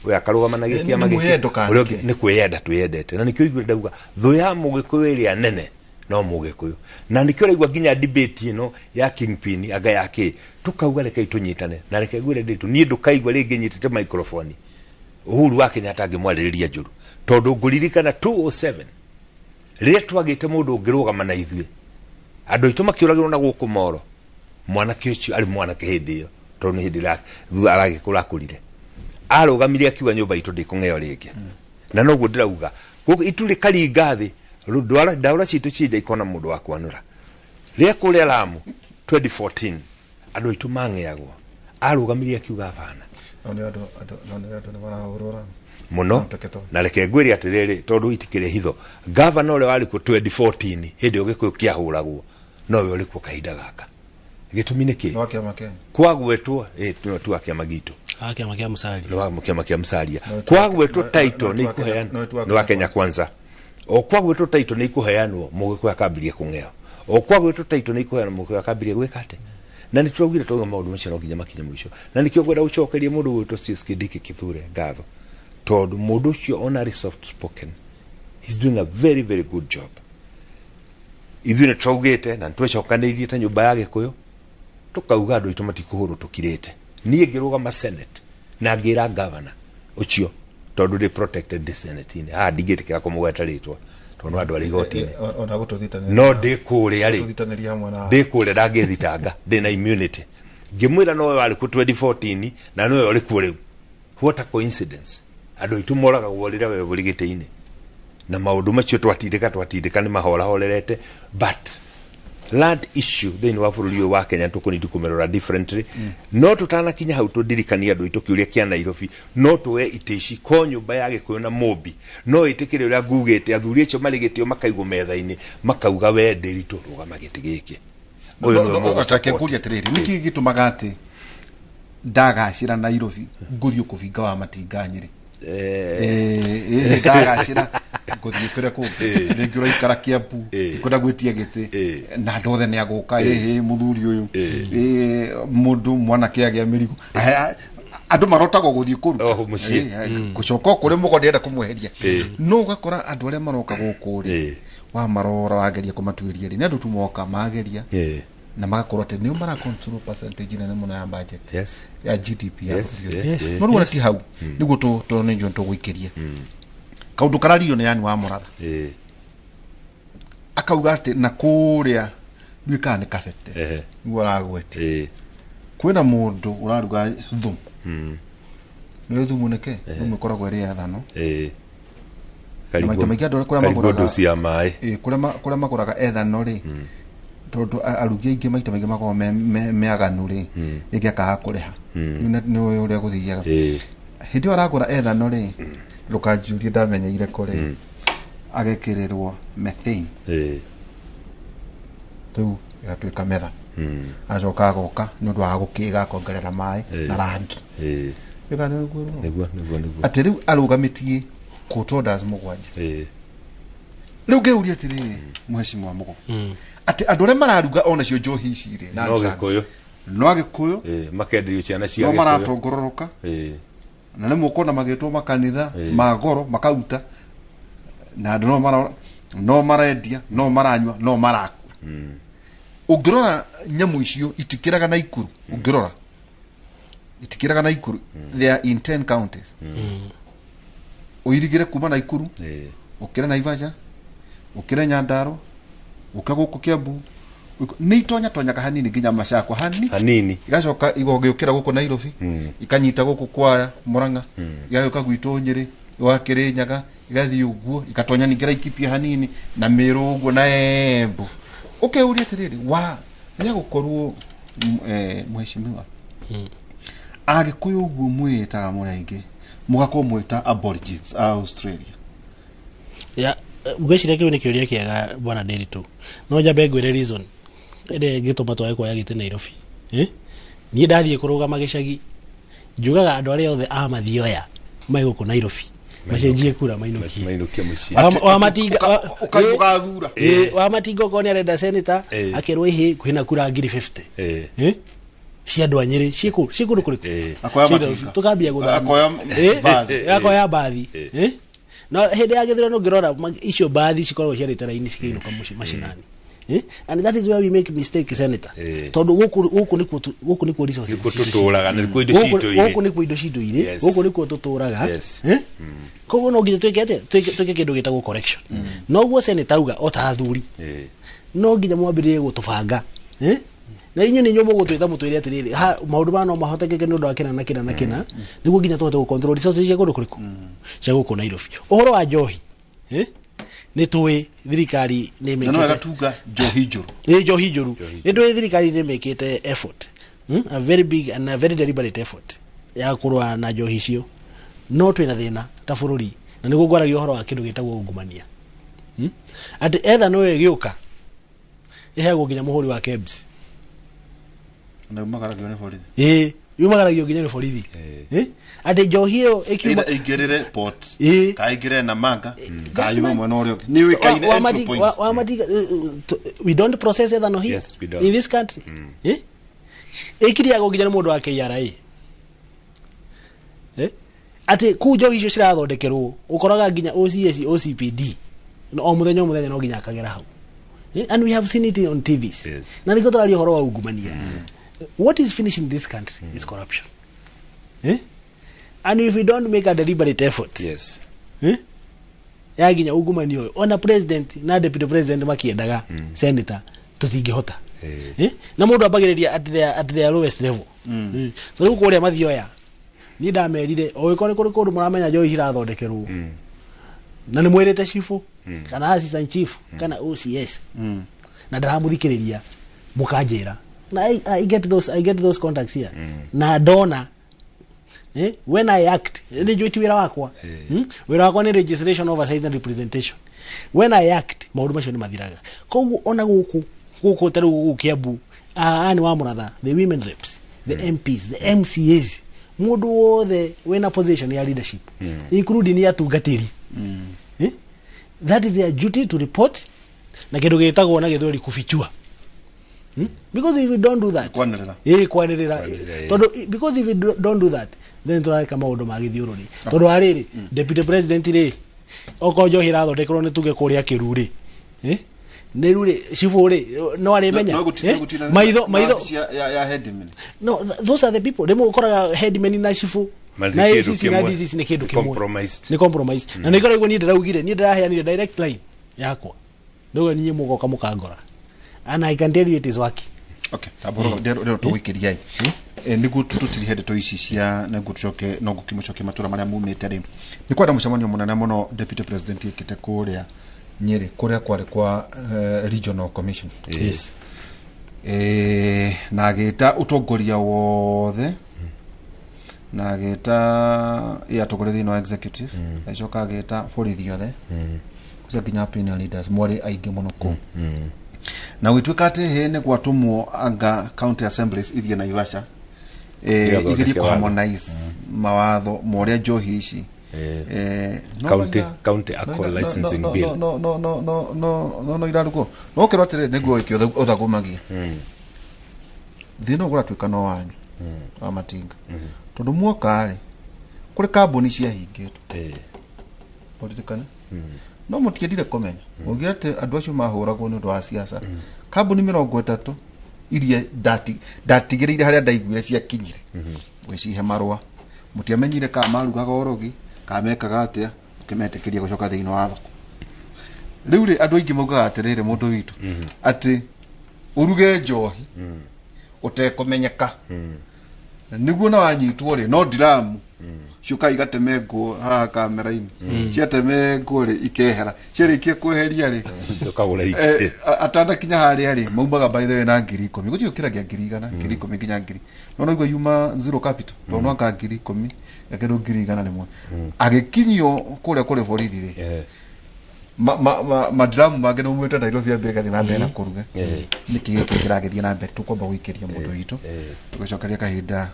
we akarũgama na gĩkĩama gĩkĩ nĩ kwĩyenda twĩyendete na nĩkĩo igũre ndauga thũ ya mũgĩkũyũ ĩrĩa nene no mũgĩkũyũ na nĩkĩo raigua nginya debate ĩno ya kingpin aga yake tukauga reke itunyitane na reke ngwĩre ndĩtu niĩ ndũkaigua rĩngĩ nyitĩte microphone Uhuru wa Kenyatta angĩmwarĩrĩria njũru tondũ ngũririkana 207 rĩrĩa twagĩte mũndũ ũngĩrũgama na ithuĩ andũ aitũ makĩũragĩrwo na gũkũ Moro mwanake ũcio arĩ mwanake hĩndĩ ĩyo tondũ nĩ hĩndĩ aragĩkũrakũrire arũgamire akiuga nyũmba itũ ndĩkũng'eo rĩngĩ na noguo ndĩrauga gũkũ itu rĩkaringa thĩ ndaura citũ cienja ikona mũndũ wa kwanũra rĩrĩa kũrĩa Lamu 2014 andũ aitũ mang'eagwo arũgamire akiuga bana muno na reke ngwĩre atĩrĩrĩ tondũ itikĩrĩ hitho governor ũrĩa warĩ kuo 2014 hĩndĩ ĩyo gĩkũyũ kĩahũragwo nowe ũrĩ kuo kahinda gaka gĩtũmi nĩkĩ kwagwetwo tu kĩama gitũ kĩama kĩa Musalia kĩama kĩa Musalia kwagwetwo title nĩ ikuheanwo nĩ wa Kenya Kwanza o kwagwetwo title nĩ ikuheanwo mũgĩkũyũ akambirie kũng'eo o kwagwetwo title nĩ ikuheanwo mũgĩkũyũ akambirie gwĩka atĩ na nĩ tũraugire tũga maũndũ macio no nginya makinye mũico na nĩkĩo ngwenda gũcokeria mũndũ gwĩtwo Ciskindiki Kithure ngatho tondũ mũndũ ũcio onarĩ soft spoken he's doing a very very good job ithuĩ nĩ tũraugĩte na nĩtwecokanĩirie ta nyũmba ya gĩkũyũ tũkauga andũ aitũ matikũhũrwo tũkirĩte niĩ ngĩrũgama senate na ngĩra governor ũcio tondũ ndĩ protected senate-inĩ haha ndingĩtĩkĩra kũmũgweta rĩtwa tondũ andũ arĩ igoti-inĩ no ndĩkũrĩa ndĩkũrĩa ndangĩthitanga ndĩna immunity ngĩmwĩra nowe warĩ kuo 2014 na nowe ũrĩ kuo rĩu what a coincidence andũ aitũ moragagwo rĩrĩa we ũrĩ gĩtĩ-inĩ na maũndũ macio twatindĩka nĩ mahorahorerete but land issue thĩinĩ wa bũrũri ũyũ wa Kenya tũkũnidi kũmerora differently no tũtanakinya hau tũndirikania andũ aitũ kĩũria kĩa Nairobi no tũwe itĩ ici ko nyũmba ya gĩkũyũ na mũmbi no ĩtĩkĩre ũrĩa ngugĩte athuri acio marĩ gĩtĩo makaigwo metha-inĩ makauga we ndĩritũ rũgama gĩtĩ gĩkĩ ũyũ nĩ mũgũcokia atĩrĩrĩ nĩkĩ gĩtũmaga atĩ ndagacĩra Nairobi ngũthiĩ kũbinga wa Matinga Nyĩrĩ ndagacira nguthie kwira ku ringi uraikara Kiambu ikwenda gwitia giti na ndothe ni aguka muthuri uyu mundu mwana kiagia mirigo andu marotagwo guthie kuru gucoka kuri mugondi enda kumweheria no ugakora andu aria maroka guku ri wa marora wageria kumatuiria ri ni andu tu moka mageria na magakorwo ati ni mara control percentage nene muno ya budget ya GDP no ruo ti hau niguo to ne njo tugwikiria kaundu karario ni yani wa muratha akauga ati na kuria ndwika ni kafete niguo aragwete kwina mundu uraruga thumu no thumu neke thumu koragwo ri athano maita maingi andu kuria maguraga cia mai kuria maguraga ethano ri tondu arugi aingi maita maingi mago meaganu ri igi akaga kuriha ni uria guthiaga hindi aragura ethano ri rukanjurie ndamenyeire kuri agekirirwo methane tu igatuika metha acoka agoka ni undu wa gukiga akongerera mai na rangi niguo ati riu arugamitie quotas mugwanja riu ngeuria atiri mheshimiwa mugo ati andu aria mararuga ona cio njohi ici ri na no agikuyu makenderio ciana cia no maratongororoka na nä må magätwo makanitha magoro makaruta na andå no marendia no maranyua no marakua ũngĩrora nyamũ icio itikĩraga na ikuru ũngĩrora itikĩraga na ikuru they are in 10 counties ũirigĩre kuma na ikuru ũkĩre na Naivasha ũkĩre Nyandarua ũka gũkũ Kiambu nĩ tonyaga hanini nginya Macakwa hanini igacoka igogĩũkĩra gũkũ Nairobi ikanyita gũkũ Kwaya Murang'a igagĩũka gwitũ Nyeri wa Kirinyaga igathiĩ ũguo igatonya ningĩ Laikipia hanini na Meru ũguo na Embu ũkeuria atirĩrĩ wa ya gũkorwo mheshimiwa agĩkũyũ ũguo mwĩtaga mũrenge mũgakorwo mwĩta aborigines a Australia ugeciria kiu ni kiuria kiega bwana Nderitu no njambe ngwire reason ende gituma twae kwa gite Nairobi ni ndathie kurugama gicagi njugaga andu aria othe a mathioya mai guku Nairobi macenjie kura mainukie wa matinga ukayuga thura wa matinga ko ni arenda senator akirwo ihi kwina kura 50 cia andu a Nyeri ciku kuriku akoya matinga tukambia guthama akoya bathi no hede ya githiro no ngirora icio bathi cikorwo ciarite raini cikiinuka mashinani and that is where we make mistake senator tondu guku nikuo resources tuturaga nikuo indo citu ire guku nikuo indo citu ire guku nikuo tuturaga koguo no nginya tweke kindu gitagwo correction no guo senator uga otathuri no nginya mwambirie gutubanga na inyu ni nyomo gutwita mutwire atiriri ha maundu bano mahotekeke ni undu wa kina na kina niguo nginya twote ku control resources cia kundu kuriku cia guku Nairobi uhoro wa njohi ni tuwe thirikari ni mekete no agatunga njohi njuru njohi njuru ni tuwe thirikari ni mekete effort a very big and a very deliberate effort ya kurwa na njohi cio no twina thina ta bururi na niguo ngwaragia uhoro wa kindu gitagwo ungumania ati etha no egiuka ihego nginya muhuri wa KEBS na umagaragio ni borithi umagaragio nginya ni borithi ati njohi iyo ikiuma igirire port kaigire na manga kayuma mwana urio ni wikaine entry points we don't process ether no here in this country ikiria go nginya mundu wa KRA ati ku njohi icio cirathondekerwo ukoraga nginya OCS OCPD no muthenya no nginya akagera hau and we have seen it on TVs na niko turario horo wa ungumania what is finishing this country is corruption and if we don't make a deliberate effort ya ginya ugumanio ona president na deputy president makiendaga senator tutingihota na mundu ambagiriria at the lowest level so riu kuria mathioya ni ndamerire oiko ni kuri muramenya njohi cirathondekerwo na ni mwirite chifu kana assistant chief kana OCS na ndaramuthikiriria mukanjira na I get those contacts here na dona when I act ni jwiti wira wakwa wira wakwa ni registration oversight and representation when I act maundu macio ni mathiraga koguo ona guku teru Kiambu ani wa muratha the women reps the MPs the MCAs mundu wothe wena position ya leadership including ya tungatiri that is their duty to report na kindu gitagwo na githori kufichua because if you don't do that kwanirira tondo because if you don't do that then turareka maundu magithiururi tondo ariri deputy president ri okonjo hiratho ndekorwo ni tuge kuria kiruri ne ruri shifuri no arimenya maitho ya headman no those are the people demo ukora headman na shifu na sisi na disease ni kindu kimwe ni compromise na nikora iguo ni ndiraugire ni ndiraheanire direct line yakwa ndogo ninyi mugoka mukangora and I can tell you it is working. Okay, taboro ndero tuwikiria nigu tututiri hede to ici cia na gucoke no gukimucoke matura maria mumite ri ni kwenda mucemanio munene muno deputy president ikite kuria Nyeri kuria kwari kwa regional commission. Yes. Na gita utongoria wothe na gita ya togorethi no executive aicoka gita borithi othe kucia kinya opinion leaders mwari aingi muno ku na witwika ati hene gwatumwo anga county assemblies ithie na Ivasha igiri ku harmonize mawatho moria njohi ici county alcohol licensing bill no irarugo no kirotire niguo ikio uthagumagia thino guratwika no wanyu wa matinga tondu muokari kuri kambuni cia hingitwo politically no mutiendire komenya ugira ate andu acio mahuragwo ni undu wa siasa kambuni 30 iria ndatigirire haria ndaiguire cia kinyire gwicihe marwa mutiamenyire ka marugaga orogi ka mekaga atia ukimetekeria gucoka thiino wa thoko riu ri andu aingi mugaga atirire mundu witu ati uruge njohi utekomenyeka niguo na wanyitwo ri no diramu shuka igatemengwo ha kamera-ini ciatemengwo ri ikehera ciarikie kweheria ri tukagura iki atanda kinya haria ri maumaga by the way na 10,000 gucio kiragia 100,000 10,000 kinya 1,000 no igwa yuma zero capital to no aka 10,000 yakero 100,000 rimwe agikinyio kuria kuri borithi ri madramu mage no mweta Nairobi ya bega thina mbere na kuruga niki giki kiragithia na mbere tukomba guikiria mundu witu tugicokeria kahinda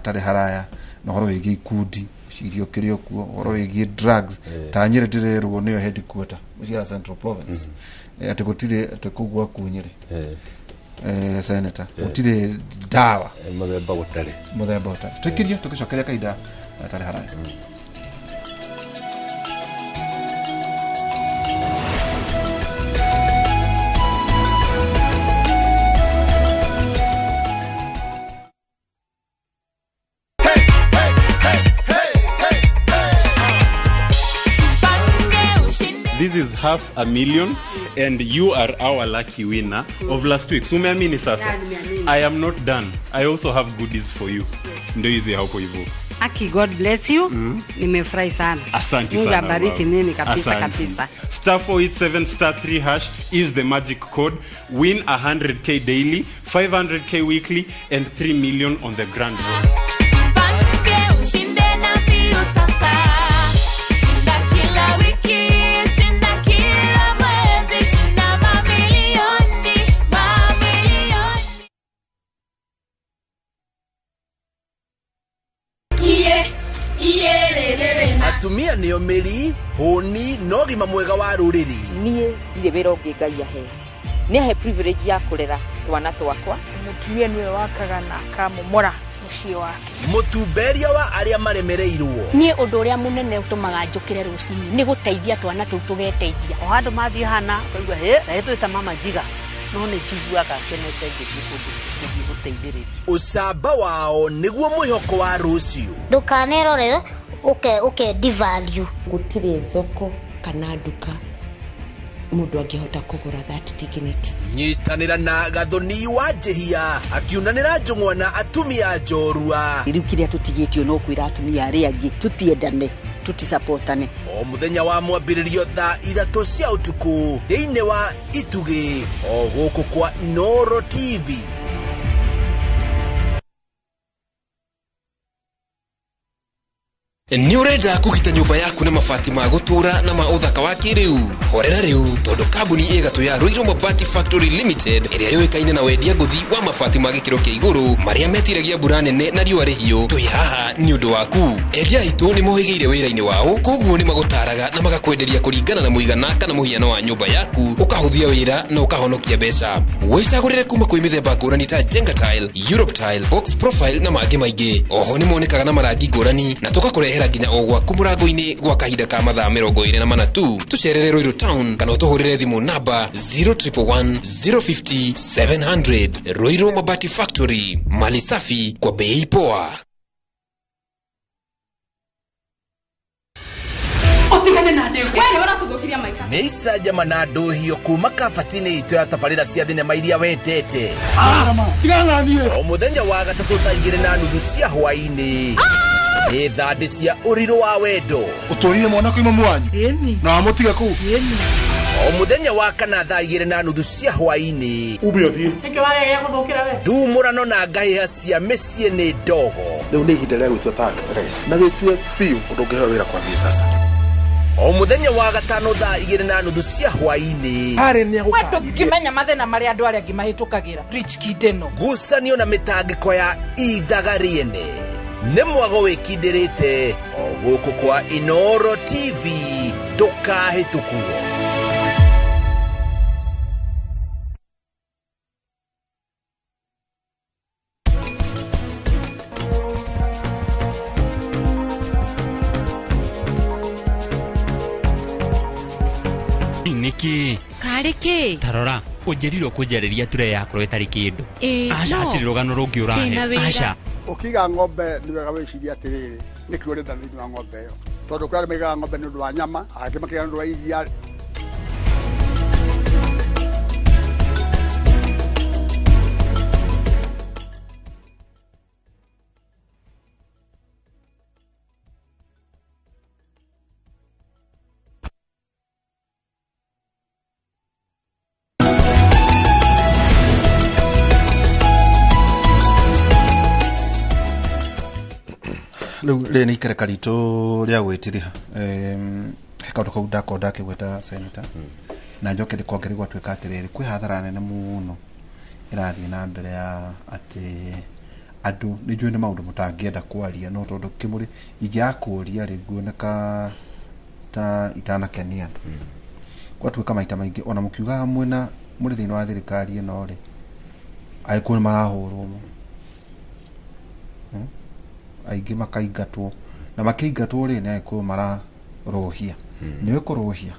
tari haraya no horo wigi ikundi cirio kirio kuo horo wigi drugs ta Nyeri ndirerwo niyo headquarter cia Central Province ati gutire ati kugwa kunyire senator gutire dawa muthemba gutari tukirio tugicokeria kahinda tari haraya This is 500,000 and you are our lucky winner of last week. Sumeamini sasa. I am not done. I also have goodies for you. Ndio hizi hapo hivyo. Aki, God bless you. Nimefurahi sana. Asante sana. Mungu abariki nini kabisa kabisa. Star 487 star 3 hash is the magic code. Win 100k daily, 500k weekly and 3 million on the grand draw. Atumia niyo meri honi no gima mwega wa ruriri nie ndire wira ungi Ngai ahe ni ahe privilege ya kurera twana twakwa mutumia niwe wakaga na kamomora muciĩ wake mutumberia wa aria maremereirwo nie undu uria munene utumaga njukire rucini ni guteithia twana tu tugeteithia o handu mathie hana koigwa he twita mama njiga no ni njiguaga kenete ngĩthiĩ guteithĩrĩria ucamba wao niguo mwihoko wa rucio ndukanerore uke devalue gutire thoko kana nduka mundu angihota kugura that dignity nyitanira na gathoni wa njehia akiunanira njung'wana atumia njorua riu kiria tutigitio no kwira atumia aria angi tutiendane tutisupportane o muthenya wa mwambiririo thaa 3 cia utuku thiini wa itugi o guku kwa Noro TV. Ni urenda kugita nyumba yaku na mabati ma gutura na ma uthaka wa kiriu horera riu tondu kambuni igatu ya Ruiru Mabati Factory Limited iria yoikaine na wendia nguthi wa mabati ma gikiro kia iguru maria metiragia mbura nene na riua rihio twi haha ni undu waku endia itu ni mohigeire wira-ini wao koguo ni magutaraga na magakwenderia kuringana na muigana kana muhiano wa nyumba yaku ukahuthia wira na ukahonokia mbeca wicagurire kuma kwi mithemba ngurani ta Jenga tile, Europe tile, box profile na mangi maingi oho ni monekaga na marangi ngurani na tukakure hera nginya o gwaku murango-ini gwa kahinda ka mathaa 24 tu tucerere Ruiru town kana utuhurire thimu namba 0111 050 700 Ruiru Mabati Factory, mali safi kwa bei poa. Otigane na ndego wewe waratuthukiria maica ni icanjama na nduhio kuma kabatini itu ya tabarira cia thinema iria wendete tigana nie o muthenya wa gatatu ta 2:30 cia hwaini ni thandi cia uriro wa wendo uturire mwana kwa imamu wanyu na amutiga ku o muthenya wa kana thaa 2:30 cia hwaini ubio thie eke wage ya guthukira we ndumurano na ngaiha cia micie ni ndogo riu ni ihinda ria gwitwa tag race na witue fiu ndungiheo wira kwa thie sasa o muthenya wa gatano thaa 2:30 cia hwaini hari ni agukania wetu kimenya mathena maria andu aria ngimahitukagira rich kideno gucanio na mitangiko ya ithaga riene nĩ mwago wĩkindĩrĩte o gũkũ kwa Inoro TV ndũkahĩtũkwo. Niki kariki tarora ujerirwo kunjariria ture yakro itari kindu acha atiri rugano rungi urahe acha ukiga ng'ombe ni wega wiciria atiriri ni kiure thani wa ng'ombe yo tondu kwa mega ng'ombe ni undu wa nyama akimakia undu wa iria le ni kare karito ria gwitiriha kaundu kau ndakonda kigweta senator na njoke ndikongere gwatwika atiriri kwi hathara nene muno irathii na mbere ya ati andu ni njui ni maundu mutangienda kwaria no tondu kimuri ingiakuria ri nguoneka ta itanakenia andu gwatwika maita maingi ona mukiuga hamwe na muri thiini wa thirikari ino ri aikuni marahurwo aingi makaingatwo na makiingatwo ri na ko mara rohia ni ko rohia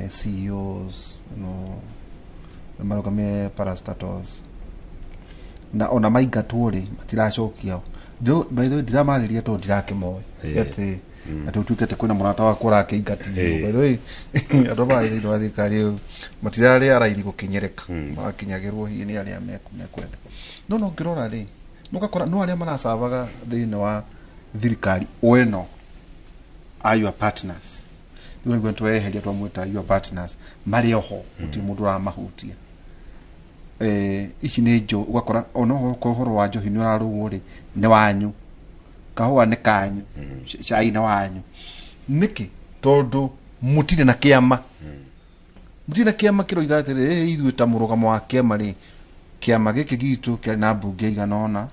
CEOs no marogame parastatals na ona maingatwo ri matiracokia by the way ndiramariria to ndirakimoe ati atutukete kwina murata wa kura akiingati by the way adoba ile wa thikari matirari arairi gukinyereka makinyagirwo hi ni aria mekwenda no ngirora ri nukakora no aria maracavaga thiini wa thirikari weno are your partners you going to eheria twamwita your partners mari oho uti mundu ra mahutia ici ni njo ugakora ono ko horo wa njo hinu rarugo ri ni wanyu kahua ni kanyu chai na wanyu niki tondu mutire na kiama kiroiga atiri ithuĩ ta mũrũgamo wa kiama ri kiama giki gitu kĩarĩ na mbunge iganona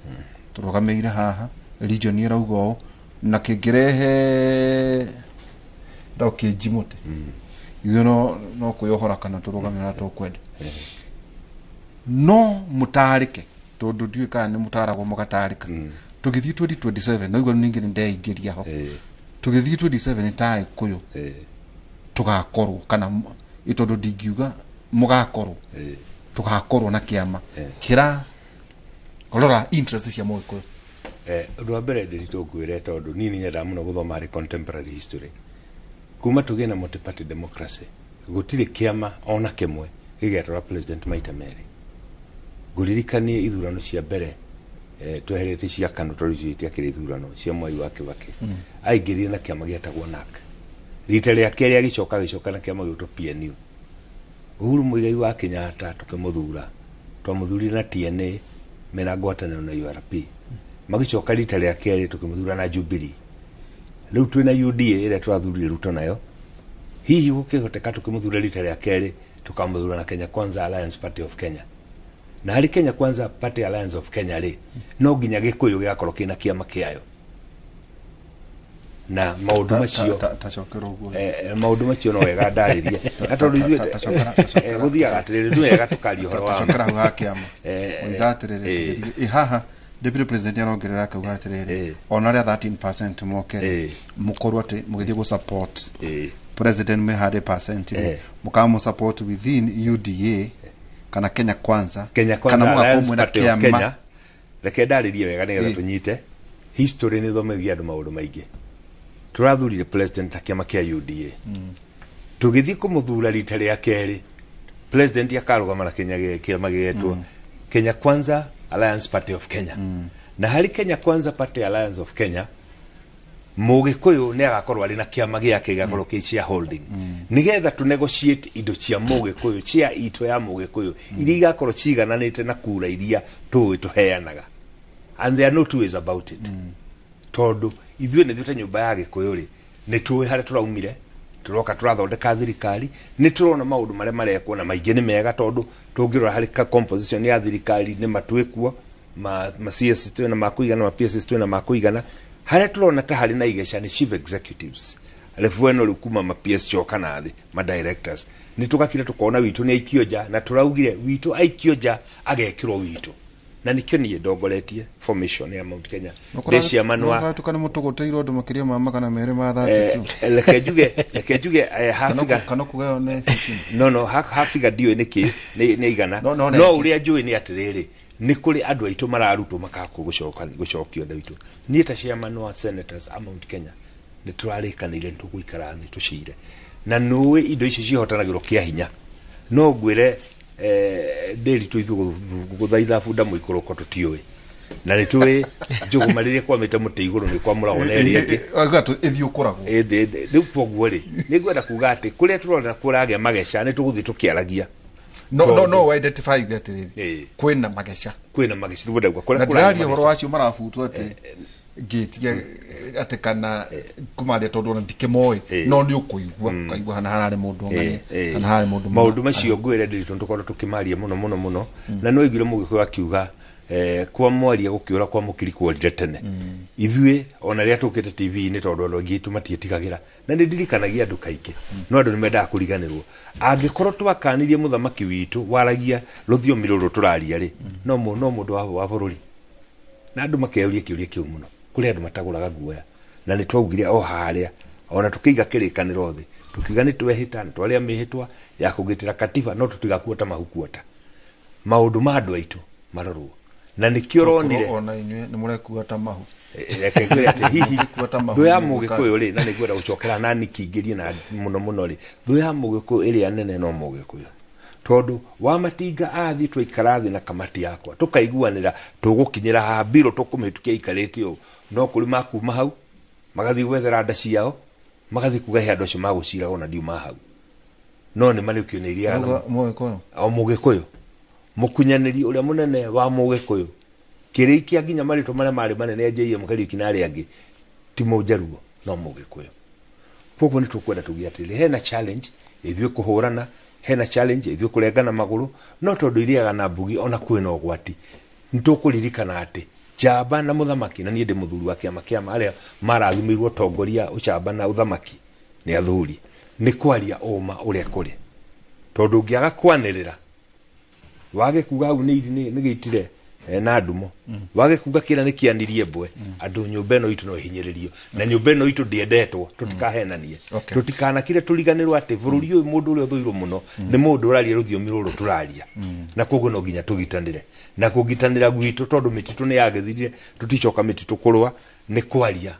tũrũgamĩire haha region ĩrauga na kĩngĩrehe ndokĩnjimũte ithuĩ no kwĩyohora kana tũrũgamĩra tũkwenda no mũtarĩke tondu ndiũĩ kana nĩ mũtaragwo mũgatarĩka tũgĩthiĩ 2027 no igũrũ ningĩ nĩndeingĩria ho tũgĩthiĩ 27 taĩ kũyũ tũgakorwo kana tondu ndingiuga mũgakorwo tugakorwo na kiama kira korora interest cia mwiko undu wa mbere ndiritungwire tondu nini nyenda muno guthoma ri contemporary history kuma tugie na multi-party democracy gutire kiama ona kimwe gigetora president maita meri nguririkanie ithurano cia mbere tweherete cia kanu toricia kire ithurano cia mwai wa Kibaki aingirire na kiama gietagwo NAK rita ria keri agicoka na kiama gitwo PNU Uhuru Muigai wa Kenyatta tukimuthura twamuthurire na TNA mena ngwatanĩro na URP magicoka rita rĩa kerĩ tukimuthura na Jubilee riu twina UDA ĩrĩa twathurire Ruto nayo hihi gũkĩhoteka tukimuthura rita rĩa kerĩ tukamuthura na Kenya Kwanza Alliance Party of Kenya na hari Kenya Kwanza Party Alliance of Kenya ri no nginya gĩkũyũ gĩgakorwo kĩna kĩama kĩayo na maundu macio maundu macio no wega ndarĩrie atondu ithuĩ gũthiaga atĩrĩrĩ nĩ wega tukaria ũhoro wa tacokera hau ha kĩama oiga atĩrĩrĩ haha Deputy President arongerera akauga atĩrĩrĩ ona arĩa 13% mokere mũkorwo atĩ mũgĩthiĩ gũ support President me 100% mũkamo support within UDA kana Kenya Kwanza kana mũgakomwe na kĩama reke ndarĩrie wega nĩgetha tunyite history nĩ thomegia andũ maũndũ maingĩ turathurire president ta kĩama kĩa UDA tugĩthiĩ kũmũthura rita rĩa kerĩ president akarũgama na kĩama gĩgetwo Kenya Kwanza Alliance Party of Kenya na hari Kenya Kwanza Party Alliance of Kenya mũgĩkũyũ nĩ agakorwo arĩ na kĩama gĩake gĩgakorwo kĩ shareholding nĩgetha tu negotiate indo cia mũgĩkũyũ cia ito ya mũgĩkũyũ iria igakorwo cigananĩte na kura iria tũĩ tũheanaga and there are no two ways about it tondu ithuĩ nĩ thuĩte nyũmba ya gĩkũyũ rĩ nĩ tũĩ harĩa tũraumire turoka turathondeka thirikari nĩ turona maũndũ marĩa marekwo na maingĩ nĩ mega tondu tũngĩrora harĩ composition ya thirikari nĩ matwĩkuo ma CS twĩna ma kũigana ma PS twĩna ma kũigana harĩa turona ta harĩ na igeca nĩ chief executives refueno rukuma ma PS choka na thĩ ma directors nĩ tũgakire tukona witũ nĩ aikio nja na turaugire witũ aikio nja agekirwo witũ na nikio niĩ ndongoretie formation ya Mount Kenya decia manwa tukana mũtũgũteirwo andũ makĩria ma magana merĩ ma 32 reke njuge hafiga kana kugayo ne no hafiga dio nĩ igana no ũrĩa njũĩ nĩ atĩrĩrĩ nĩ kũrĩ andũ aitũ mararutwo makakũ gũcokio nda witũ niĩ ta chairman wa senators a Mount Kenya nĩ tũrarĩkanĩire nĩ tũgũikara thĩ tũcire na nũĩ indo ici cihotanagĩrwo kĩa hinya no ngwĩre ndĩri tũithu gũthaitha bunda mũikũrũko tũtiũĩ na nĩ tũĩ njũgũma rĩrĩa kwamĩte mũtĩ igũrũ nĩ kwamũragwo na ĩrĩa ĩngĩ ĩthiĩ ũkũragwo rĩu kwoguo rĩ nĩ ngwenda kuga atĩ kũrĩa tũrona kũragĩa mageca nĩ tũgũthiĩ tũkĩaragia no identify atĩrĩrĩ kwĩna mageca ndĩrenda gũkora na ndĩraria ũhoro wacio marabutwo atĩ ngĩtia atĩ kana kumaria tondu na ndikĩmoĩ no nĩ ũkũigua kaigua hana harĩ mũndũ ng'ania hana harĩ mũndũ maũndũ macio ngwĩre ndĩritũ tũkorwo tũkĩmaria mũno na no igire mũgĩkũyũ akiuga kwa mwaria gũkĩũra kwa mũkiri kwonire tene ithuĩ ona rĩrĩa tũkĩte TV-inĩ tondu andũ aingĩ matiĩtigagĩra na nĩ ndirikanagia andũ kaingĩ no andũ nĩ mendaga kũriganĩrwo angĩkorwo twakanirie mũthamaki witũ waragia rũthiomi rũrũ tũraria rĩ no mũndũ wa bũrũri na andũ makeyũria kĩũria kĩu mũno kũrĩ andũ matagũraga guoya na nĩ twaugire o harĩa ona tũkĩiga kĩrĩkanĩro thĩ tukiuga nĩ twehĩta nĩ twarĩa mĩhĩtwa ya kũgitĩra katiba no tũtigakuota mahukuota maũndũ ma andũ aitũ marorwo na nĩkĩo ronire ona inyuĩ nĩ mũrekuota mahu reke ngwĩre atĩ hihi thũ ya mũgĩkũyũ rĩ na nĩngwenda gũcokera na nikingĩrie na mũno rĩ thũ ya mũgĩkũyũ ĩrĩa nene no mũgĩkũyũ tondu wa matinga athi twaikara thĩ na kamati yakwa tukaiguanĩra tũgũkinyĩra ha biro tũkũmĩtukia ikarĩte ũũ no kũrĩ makuma hau magathiĩ gwethera nda ciao magathiĩ kuga he andũ acio magũcira ona ndiuma hau no nĩ marĩkio nĩ iria o mũgĩkũyũ mũkunyanĩri ũrĩa mũnene wa mũgĩkũyũ kĩrĩkia nginya marĩtwa marĩa marĩ manene JM Kariuki na arĩa angĩ ti mũjaruo no mũgĩkũyũ koguo nĩ tũkwenda tuge atĩrĩ hena challenge ithuĩ kũhũrana hena challenge ithuĩ kũrengana magũrũ no tondũ iriaga na mbugi ona kwĩna ũgwati nĩ tũkũririkana atĩ njamba na mũthamaki na niĩ ndĩ mũthuri wa kĩama arĩa marathimĩirwo ũtongoria ũcamba na ũthamaki nĩ athuri nĩ kwaria ũma ũrĩa kũrĩ tondũ ũngĩaga kwanĩrĩra wage kuga hau nĩ gĩitire na ndumo wage kuga kĩra nĩ kĩanirie mbwe andũ nyũmba ĩno itũ no hinyĩrĩrio na nyũmba ĩno itũ ndĩendetwo tũtikahenanie tũtikanakire tũriganĩrwo atĩ bũrũri ũyũ mũndũ ũrĩa ũthũirwo mũno nĩ mũndũ ũraria rũthiomi rũrũ tũraria na koguo no nginya tũgitanĩre na kũgitanĩra gwitũ tondũ mĩtitũ nĩ yagethire tũticoka mĩtitũ kũrũa nĩ kwaria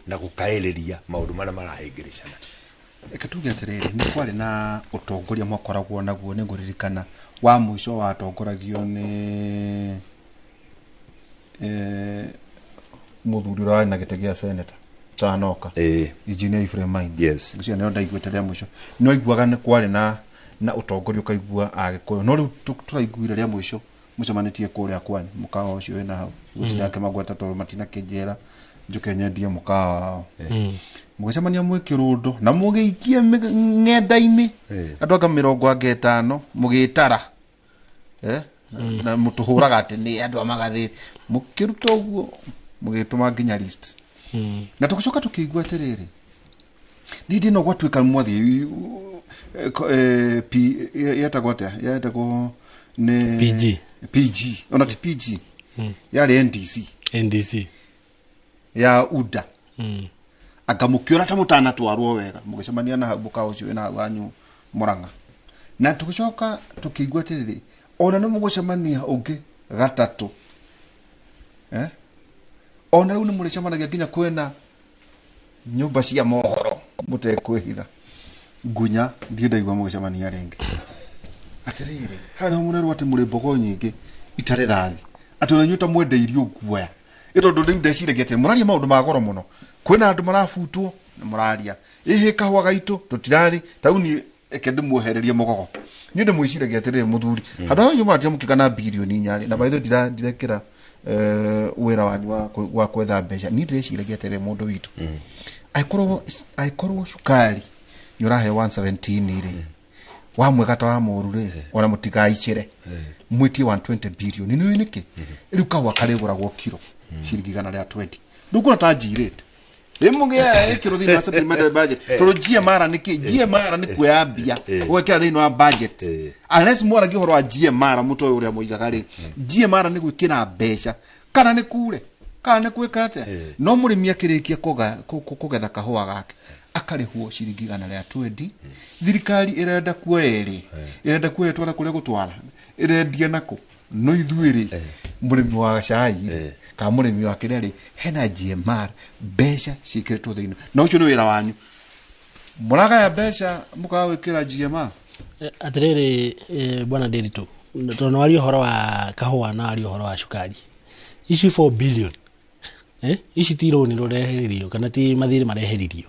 na gũkaĩrĩria maũndũ marĩa marahĩngĩrĩcana reke tuge atĩrĩrĩ nĩ kwarĩ na ũtongoria mwakoragwo naguo nĩ ngũririkana wa mũico watongoragio nĩ mũthuri ũrĩa warĩ na gĩtĩ gĩa seneta Tanoka Engineer Ephraim Maina ũcio nĩo ndaiguĩte rĩa mũico no iguaga nĩ kwarĩ na ũtongoria ũkaigua Agĩkũyũ no rĩu tũraiguire rĩa mũico mucemanitie kuria kwani mukawa ucio wina hau utirake magweta to matina kijera njuke nyendie mukawa mugicemania mwe kirundo na mugiikie ng'enda-ini andu anga 50 mugitara na mutuhuraga ati ni andu amagathiri mukiruta uguo mugituma nginya list na tugucoka tukigwa atiriri nindi no gwatuika mwathi yetagwo ne PG ona ti PG yari NDC ya UDA akamukiora ta mutana twarwo wega mugicemania na buka ucio wina wanyu Murang'a na tugucoka tukigwa atiriri ona no mugicemania ungi gatatu ona riu ni muricemanagia nginya kwena nyumba cia mohoro mutekwihitha ngunya ndiendaigua mugicemania ringi atiriri hana munero ati muri mbogo nyingi itare thathi ati ona nyuta mwendeirio guoya itondo ndi ndeciragia ati muraria maundu ma goro muno kwena andu marafutwo na muraria ihi kahwa gaitu tutirari tauni ekendimuohereria mugogo nyu ndi mwiciragia atiriri muthuri hada hoyo muratia mukigana bilioni nyari na baitho ndirekira wira wanyu wa kwetha mbeca ni ndiciragia atiriri mundu witu aikorwo cukari nyurahe 117 iri wamwe gata wa murure ona mutigaicire mwiti 120 billion ni niki riu kawa kareguragwo kiro ciringi 120 ndukuna ta njirite imugia ikiro thini wa supplementary budget toro GMR niki GMR ni kuyambia gwekira thini wa budget unless mwara gihoro wa GMR muto uria muigaga ri GMR ni gwikira mbeca kana ni kure kana ni kwikate no murimi akirikia kugetha kahua gake akarihwo ciringi 120 thirikari irenda kueri irenda kuya twara kuria gutwara irendia nako no ithuiri murimi wa cai ka murimi wa kireri hena GMR mbeca cikiretwo thini no ucio ni wira wanyu muraga ya mbeca mukawikira GMR atiriri bwana Nderitu tono wali horo wa kahua na wali horo wa cukari ici 4 billion ici tiro ni roreheririo kana ti mathiri mareheririo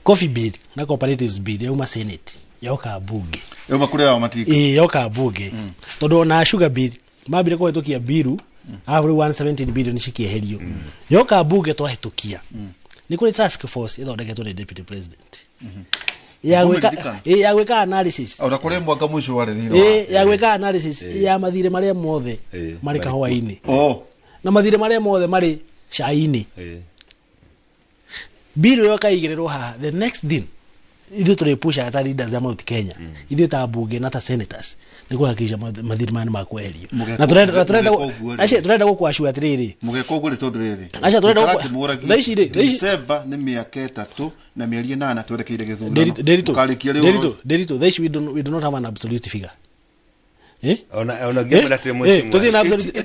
coffee bill na cooperatives bill yauma senate yoka bunge yauma kuria wa matika yoka bunge todo na sugar bill mabire ko hetokia biru avre 117 billion cikieherio yoka bunge to hetokia ni kuri task force ithondeketwo ni deputy president ya gweka analysis au nakore mwaka mwisho wale thiro ya gweka analysis ya mathire maria mothe mari kahwa-ini na mathire maria mothe mari cai-ini bill yoka igirerwo ha the next din ithu turepusha ata leaders ama uti Kenya ithu ta bunge na ta senators ni kuhakikisha mathiri mani makweherio na turenda gukwashua atiriri mugeko gure tondu riri acha turenda thaici December ni miaka 3 na mieri 8 twerekeire githurano ukarikia Derito thaici we do not have an absolute figure ona gimela tremosimu tuthi na absolute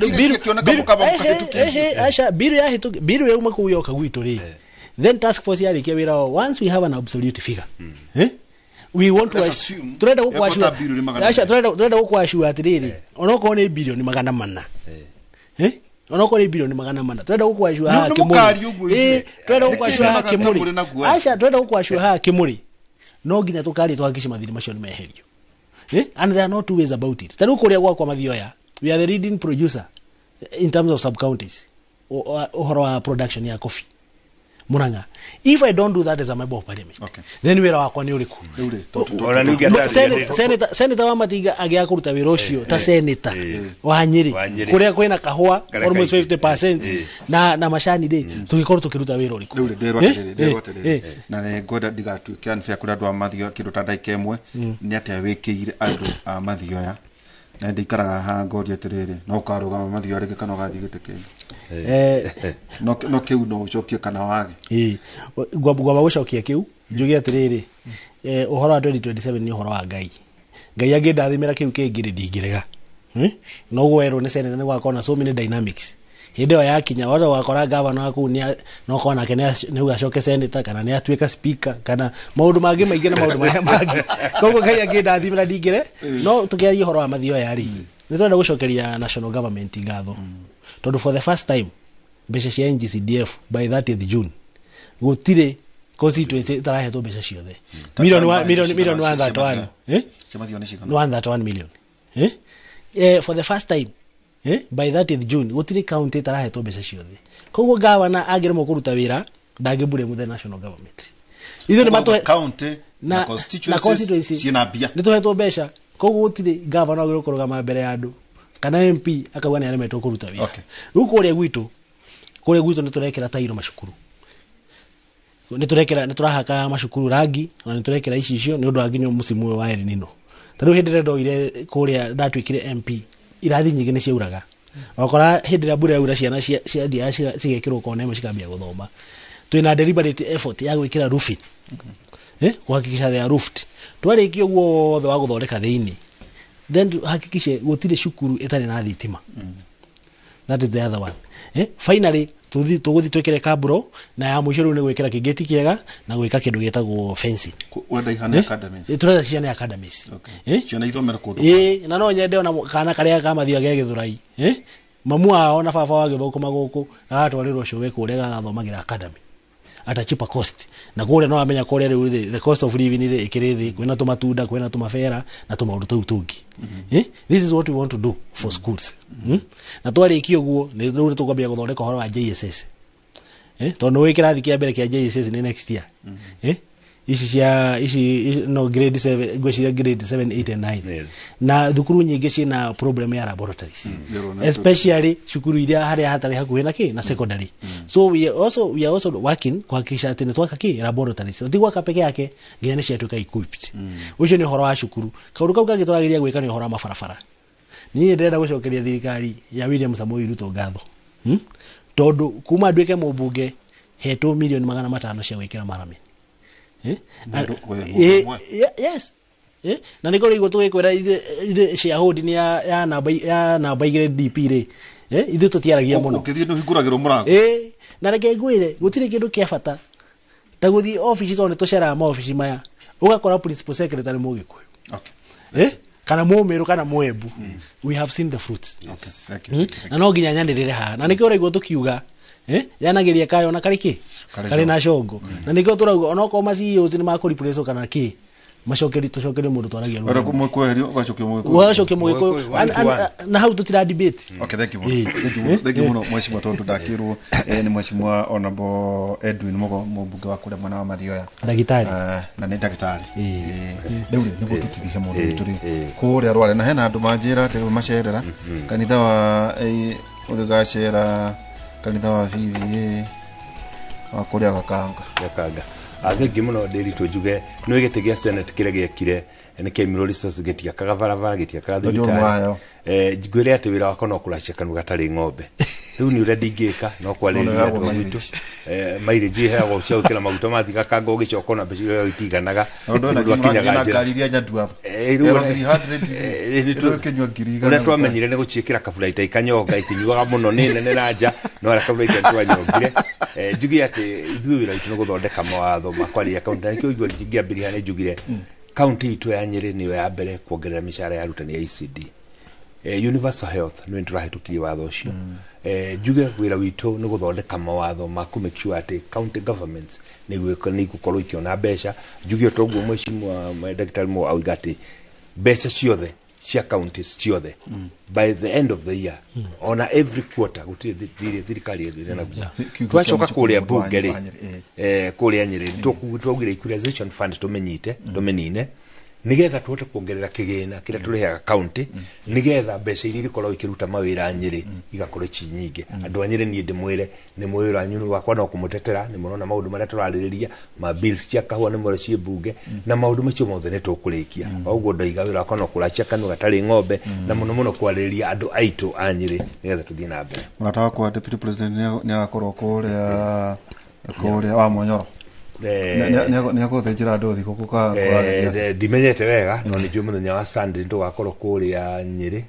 bill ya umaku yoka gwitu ri then task force yarikia wira once we have an absolute figure we want to assume turenda gukwashua atiriri onoko ni bilioni 400 onoko ni bilioni 400 turenda gukwashua ha kimuri turenda gukwashua ha kimuri acha turenda gukwashua ha kimuri no nginya tukari twakisha mathiri macio ni meherio and there are no two ways about it tari kuria kwa mathioya we are the leading producer in terms of sub counties ohoro wa production ya coffee Murang'a. If I don't do that as a member of parliament, then wira wakwa ni uriku. Senator wa Matiga agia kuruta wira ucio ta senator wa Nyeri kuria kwena kahua almost 50% na mashani de tugikorwo tukiruta wira uriku. Na ne goda digatu kian fia kuria dwa mathio kiruta ndaike imwe ni atia wikire andu a mathio ya na ndikaraga ha ngori atiriri no karugama mathio arike kana gathi giteke no kiu no ucokie kana wage gwaba gucokia kiu njugi atiriri uhoro wa 2027 ni uhoro wa Ngai agindathimira kiu kingire ndingirega no gwerwo ni seneta ni gwakona so many dynamics hindo ya kinya watu wakora governor waku ni no kona kene ni ugacoke senator kana ni atuika speaker kana maundu mangi maingi na maundu mangi koguo Ngai agindathimira ndingire no tukiaria uhoro wa mathio yari ni twenda gucokeria national government ngatho tondu for the first time mbeca cia NGCDF by 30th June gutire constituency tarahetwo mbeca ciothe million 131 million for the first time by 30th June gutire county tarahetwo mbeca ciothe koguo gavana agiremo kuruta wira ndangibure mu the national government ithu ni matwe county na constituency ciina bia nituhetwo mbeca koguo gutire gavana agirwo kurugama mbere ya andu kana MP akauga ni aremetwo kuruta wira riu kuria gwitu niturekera tairo mashukuru niturahaka mashukuru rangi na niturekera icio ni undu aginyo musimu wa El Nino tariu hindire ndoire kuria ndatwikire MP irathi nyingi ni ciuraga wakora hindire mbura yaura ciana ciathia cigekirwo kone cikambia guthoma twina deliberate effort ya gwikira roofing kuhakikisha they are roofed twariki uguo the wa guthondeka thiini then hakikishe gutire cukuru itari na thitima that is the other one finally tuguthi twekere kaburo na ya mwisho ni gwikira kigeti kiega na gwika kindu getagwo fencing wenda ihane academies turenda ciana academies ciana ithomera kundu na no nyende ona kana karia kamathia ge githurai mamu ao na baba wa githukuma guku agatwarirwo cuwe kuria gathomagira academy at a cheaper cost na kuria no amenya kuria the cost of living ile ikirithi kwena tumatunda kwena tumafera na tumaundu tungi this is what we want to do for schools na twarikio guo ni riu tukwambia guthondeka horo wa JSS tondu wikirathi kia mbere kia JSS ni next year ici no grade 7 gweciria grade 7 8 and 9 na thukuru nyingi cina problem ya laboratories especially cukuru iria haria hatari hakuhi na ki na secondary so we are also working kuhakikisha ati twaka ki laboratories ndigwa kapeke yake nginya ciatuka equipped ucio ni horo wa cukuru kaundu kau kagituragiria gwika ni horo wa mabarabara ni ndenda gucokeria thirikari ya William Samoei Ruto ngatho tondu kuma ndwike mubunge hetwo milioni 500 cia gwikira marami yes na niko rigo tugikwira ithe sharehold ni ya namba igire DP ri ithe tutiaragia muno ukithie no hinguragirwo murango na reke ngwire gutire kindu kia bata ta guthi office to ne tucera ma office maya ugakora principal secretary mugikuyu kana mumiru kana muebu we have seen the fruits na no ginya nyandirire ha na niko rigo tukiuga yanagiria kayo na kariki kari na shongo na niko turauga onoko macios ni makuri preso kana ki macokeri tucokeri mundu twaragia ro kumwe kweherio wacoke mugiko na hau tutira debate thank you muno mheshimiwa tondu ndakirwo ni mheshimiwa honorable Edwin Mugo mubunge wa kule mwana wa Mathioya ndagitari na ni ndagitari riu niguo tutithihe mundu turi kuria rware na hena andu manjira ati macerera kanitha wa urigacera kanitha wa bithi wa kuria gakanga agengi muno ndiri tujuge no gite gia senate kire giekire ni kemiro resource getia kagavarava getia kathirikari ngwire ati wira wako no kula chekanu gatari ng'ombe riu ni ure ndingika no kwaleria gwitu maire je hago cio kila maguto mathika kanga ugicoka na mbeca iyo itiganaga ndu akinyaga ngariria nyandua riu 300 kinywa ngiriga na twamenyire ni guciikira kabulaita ikanyonga ikinyuaga muno nene nanja no ara kabulaita twanyongire njugi ati ithui wira itu no guthondeka mawatho makwaria kaunti nikio igwa ngiambiri hane njugire kaunti itu ya Nyeri niyo ya mbere kuongerera mishahara ya arutani ya ECD universal health no nturahitukirie watho ucio njuge wira witu ni guthondeka mawatho ma ku make sure ati county governments ni gukorwo ikiona mbeca njuge toguo mheshimiwa Daktari Mo augati mbeca ciothe cia counties ciothe by the end of the year on every quarter gutire thirikari ire naguo twacoka kuria bunge ri kuria Nyeri twogire equalization fund tumenine nigetha tuhote kuongerera kigina kira turiheaga county nigetha mbeca iria ikorwo ikiruta mawira Nyeri igakorwo ci nyingi andu a Nyeri ni ndimwire ni mwira nyunu wakwa no kumutetera ni murona maundu maria turaririria ma bills cia kahua ni mwira cie bunge na maundu macio mothe ni tukurikia oguo ndaiga wira wakwa no kulacia kanu gatari ng'ombe na muno kwaririria andu aitu a Nyeri nigetha tuthie na mbere muratawa kwa deputy president ni agakorwo kuria wa Monyoro ni aguthenjira ndothi gukuka ndimenyete wega no ni muthenya wa Sunday ndugakorwo kuria Nyeri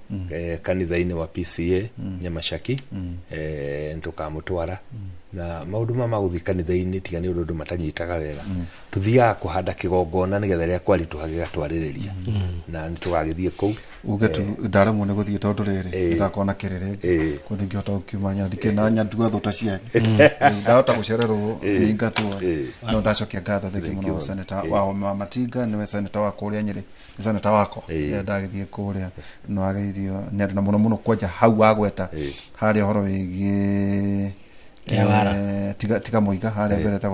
kanitha-ini wa PCA Nyamashaki ndukamutwara na maundu maguthi kanitha-ini tiga ni undu matanyitaga wega tuthiaga kuhanda kigongona nigetha ria kwari tuhagigatwaririria na nitugagithie kou uge tu ndaramwo ni guthie tondu riri ngakona kirire ko ndingihota ukiumanya ndikena nyandua thota cia ndahota gucererwo ningatwo no ndacokia ngatho thiki muno seneta wa Matinga niwe seneta wa kuria Nyeri ni seneta wako ndagithie kuria no ageithio ni andu na muno kwanja hau agweta hari horo wigi tiga muiga haria mbere ta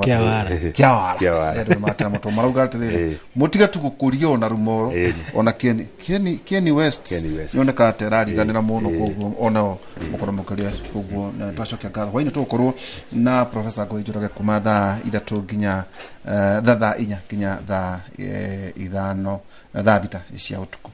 kiawara ndio makana moto marauga atire mutiga tugukurio na rumoro ona kieni west yoneka terari ganira muno koguo ona mukoro mukaria koguo na twacokia ngatho hwaini tukorwo na professor Ngoinjoroge kuma thaa 3 nginya thaa 4 nginya thaa 5 thaa 6 cia utuku.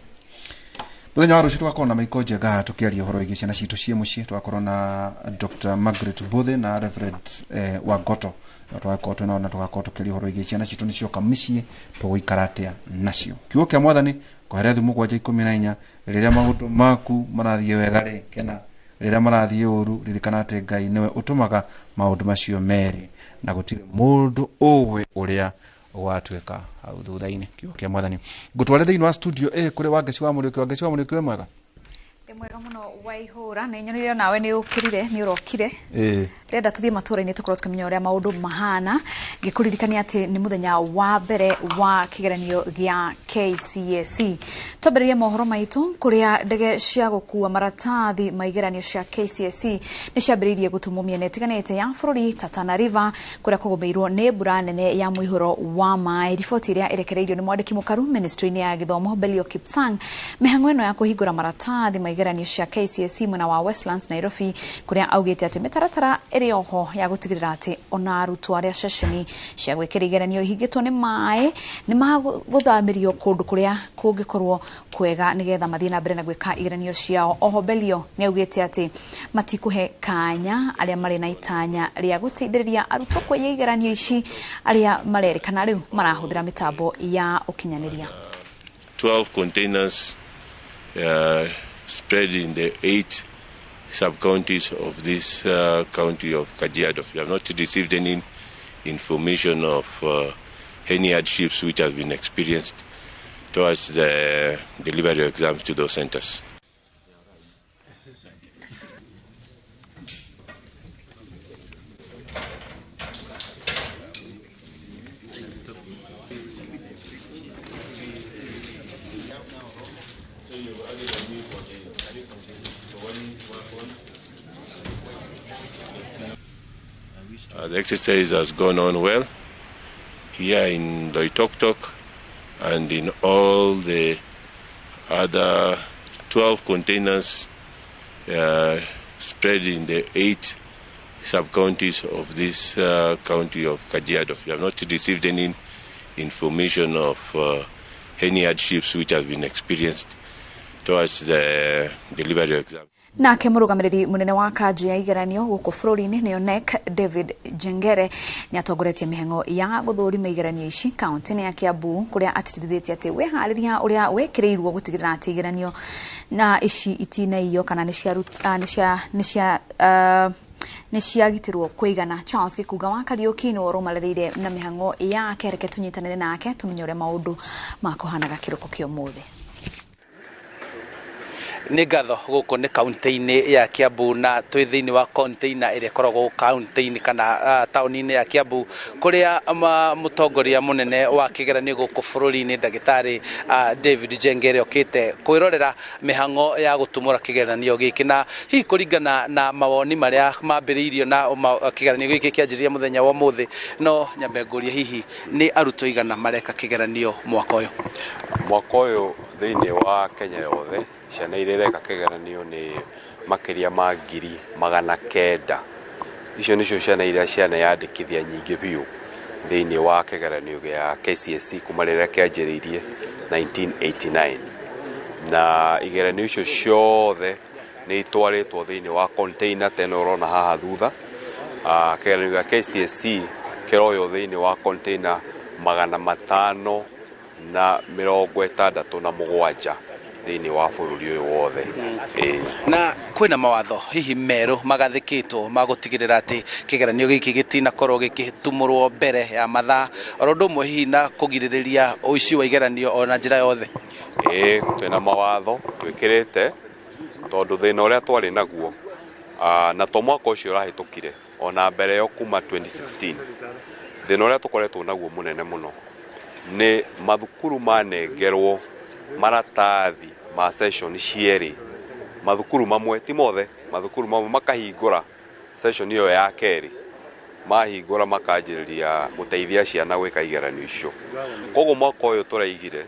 Muthenya wa rucio twakorwo na maiko njega tukiaria horo igi ciana citu cie mucii twakorwo na Dr. Margaret Bothe na Reverend Wagoto twakorwo twina tugakorwo tukiaria horo igi ciana citu nicioka mucii tuguikaratia nacio kiugo kia mwathani koheria thumu 14 riria maundu maku marathie wega ri kena riria marathie uru ririkana ati Ngai niwe utumaga maundu macio meri na gutire mundu uwe uria gwatuika hau thutha-ini kiugo kia mwathani ngutware thiini wa studio kuri Wangeci wa Muriuki mwega mwega muno waihura na nyonire nawe ni ukirire ni urokire renda tuthie matura-ini tukorwo tukimenya uria maundu mahana ngikuririkania ati ni muthenya wa mbere wa kigeranio gia KCSE twambiririe mohoro maitu kuria ndege cia gukua maratathi maigeranio cia KCSE ni ciambiririe gutumwo miena itiganite ya bururi ta Tana River kuria kugumeirwo ni mbura nene ya muihuro wa mai. Riboti iria irekereirio ni mwandiki mukaru ministry-ini ya githomo Belio Kipsang mihango ino ya kuhingura maratathi maigeranio cia KCSE mwena wa Westlands Nairobi kuria augite ati mitaratara iri oho ya gutigirira ati ona arutwo aria ceceni cia gwikira igeranio ihingitwo ni mai ni maguthamirio kundu kuria kungikorwo kwega nigetha mathie na mbere na gwika igeranio ciao. Oho Belio ni augite ati matikuhe kanya aria mari na itanya ria guteithiriria arutwo kwenye igeranio ici aria marerikana riu marahuthira mitambo ya ukinyaniria. 12 containers spread in the 8 sub-counties of this county of Kajiado. We have not received any information of any hardships which have been experienced towards the delivery of exams to those centers. The exercise has gone on well here in Loitoktok and in all the other 12 containers spread in the 8 sub-counties of this county of Kajiado. We have not received any information of any hardships which have been experienced towards the delivery of exams. Nake murugamiriri munene wa kanju ya igeranio guku bururi-ini niyo NEC David Jengere ni atongoretie mihengo ya guthurima igeranio ici kaunti-ini ya Kiambu kuria atitithitie ati wehariria uria wekireirwo gutigirira ati igeranio na ici itinaiyo kana ni ciagitirwo kuigana. Charles Gikuga wa Kariuki ni urumalirire na mihango ya kereke tunyitanire nake tumenye uria maundu makuhanaga kiruko kio muthe. Ni ngatho guku ni kaunti-ini ya Kiambu na twi thiini wa container ire koragwo kaunti-ini kana tauni-ini ya Kiambu kuria mutongoria munene wa kigeranio guku bururi-ini ndagitari David Jengere okite kwirorera mihango ya gutumura kigeranio giki na hi kuringana na mawoni maria mambiriirio na kigeranio giki kianjiria muthenya wa muthi no nyambe nguria hihi ni arutwo igana mareka kigeranio mwaka uyu thiini wa Kenya yothe ciana iria ireka kigeranio ni makiria ma 900,000. Icio nicio ciana iria cianeyandikithia nyingi biu thiini wa kigeranio gia KCSE kuma riria kianjiriirie 1989 na igeranio icio ciothe ni itwaritwo thiini wa container teno urona haha thutha. Kigeranio gia KCSE kiroyo thiini wa container 567 thiini wa bururi uyu wothe. Na kwina mawatho hihi meru magathikitwo magutigirira ati kigeranio giki gitinakorwo gikitumurwo mbere ya mathaa orondo mwe hihi na kugiririria uici wa igeranio ona njira yothe. Twina mawatho twikirite tondu thina uria twari naguo na to mwaka ucio urahitukire ona mbere yo kuma 2016 thina uria tukoretwo naguo munene muno ni mathukuru manengerwo maratathi ma session cieri mathukuru mamwe ti mothe mathukuru mamwe makahingura session iyo ya keri mahingura makanjiriria guteithia ciana gwika igeranio icio. Koguo mwaka uyu turaigire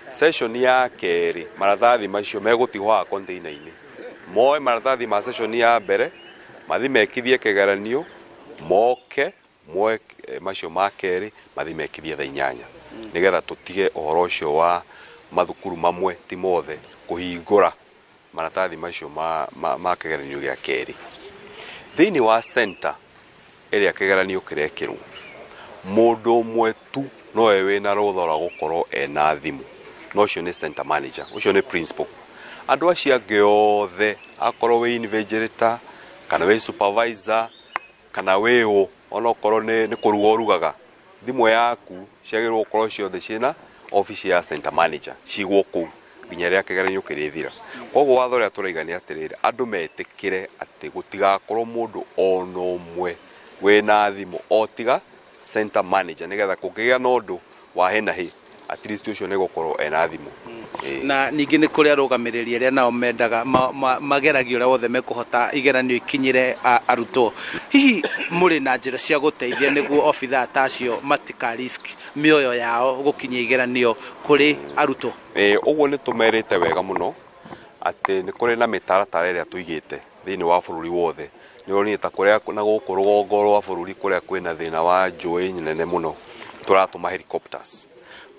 session ya keri maratathi macio megutigwa container-ini moe maratathi ma session ya mbere mathi mekithie kigeranio moke moe macio ma keri mathi mekithie thaa 8 nigetha tutige uhoro ucio wa mathukuru mamwe ti mothe kuhingura maratathi macio ma kigeranio gia keri. Thiini wa center iria kigeranio kirekirwo mundu umwe tu no ewe na rutha rwa gukorwo ena thimu no cio ni center manager ucio ni principal. Andu acio angi othe akorwo we invigilator kana we supervisor kana we ona okorwo ni kuruga urugaga thimu yaku ciagirwo gukorwo ciothe ciina office ya center manager cigwo ku nginya ria kigeranio kirithira. Koguo watho ria turaiga ni atiriri andu metikire ati gutigakorwo mundu ona umwe wena thimu otiga center manager nigetha kungigia na undu wa hena hi at least ucio ni gukorwo ena thimu. Na ningi ni kuri arugamiriria ria nao mendaga mageragio ria wothe mekuhota igeranio ikinyire arutwo. Hihi muri na njira cia guteithia niguo ofitha tacio matika risk mioyo yao gukinyia igeranio kuri arutwo? Uguo ni tumerite wega muno ati ni kuri na mitaratara iria tuigite thiini wa bururi wothe ni onita kuria na guku rugongo rwa bururi kuria kwina thina wa njui nene muno turatuma helicopters.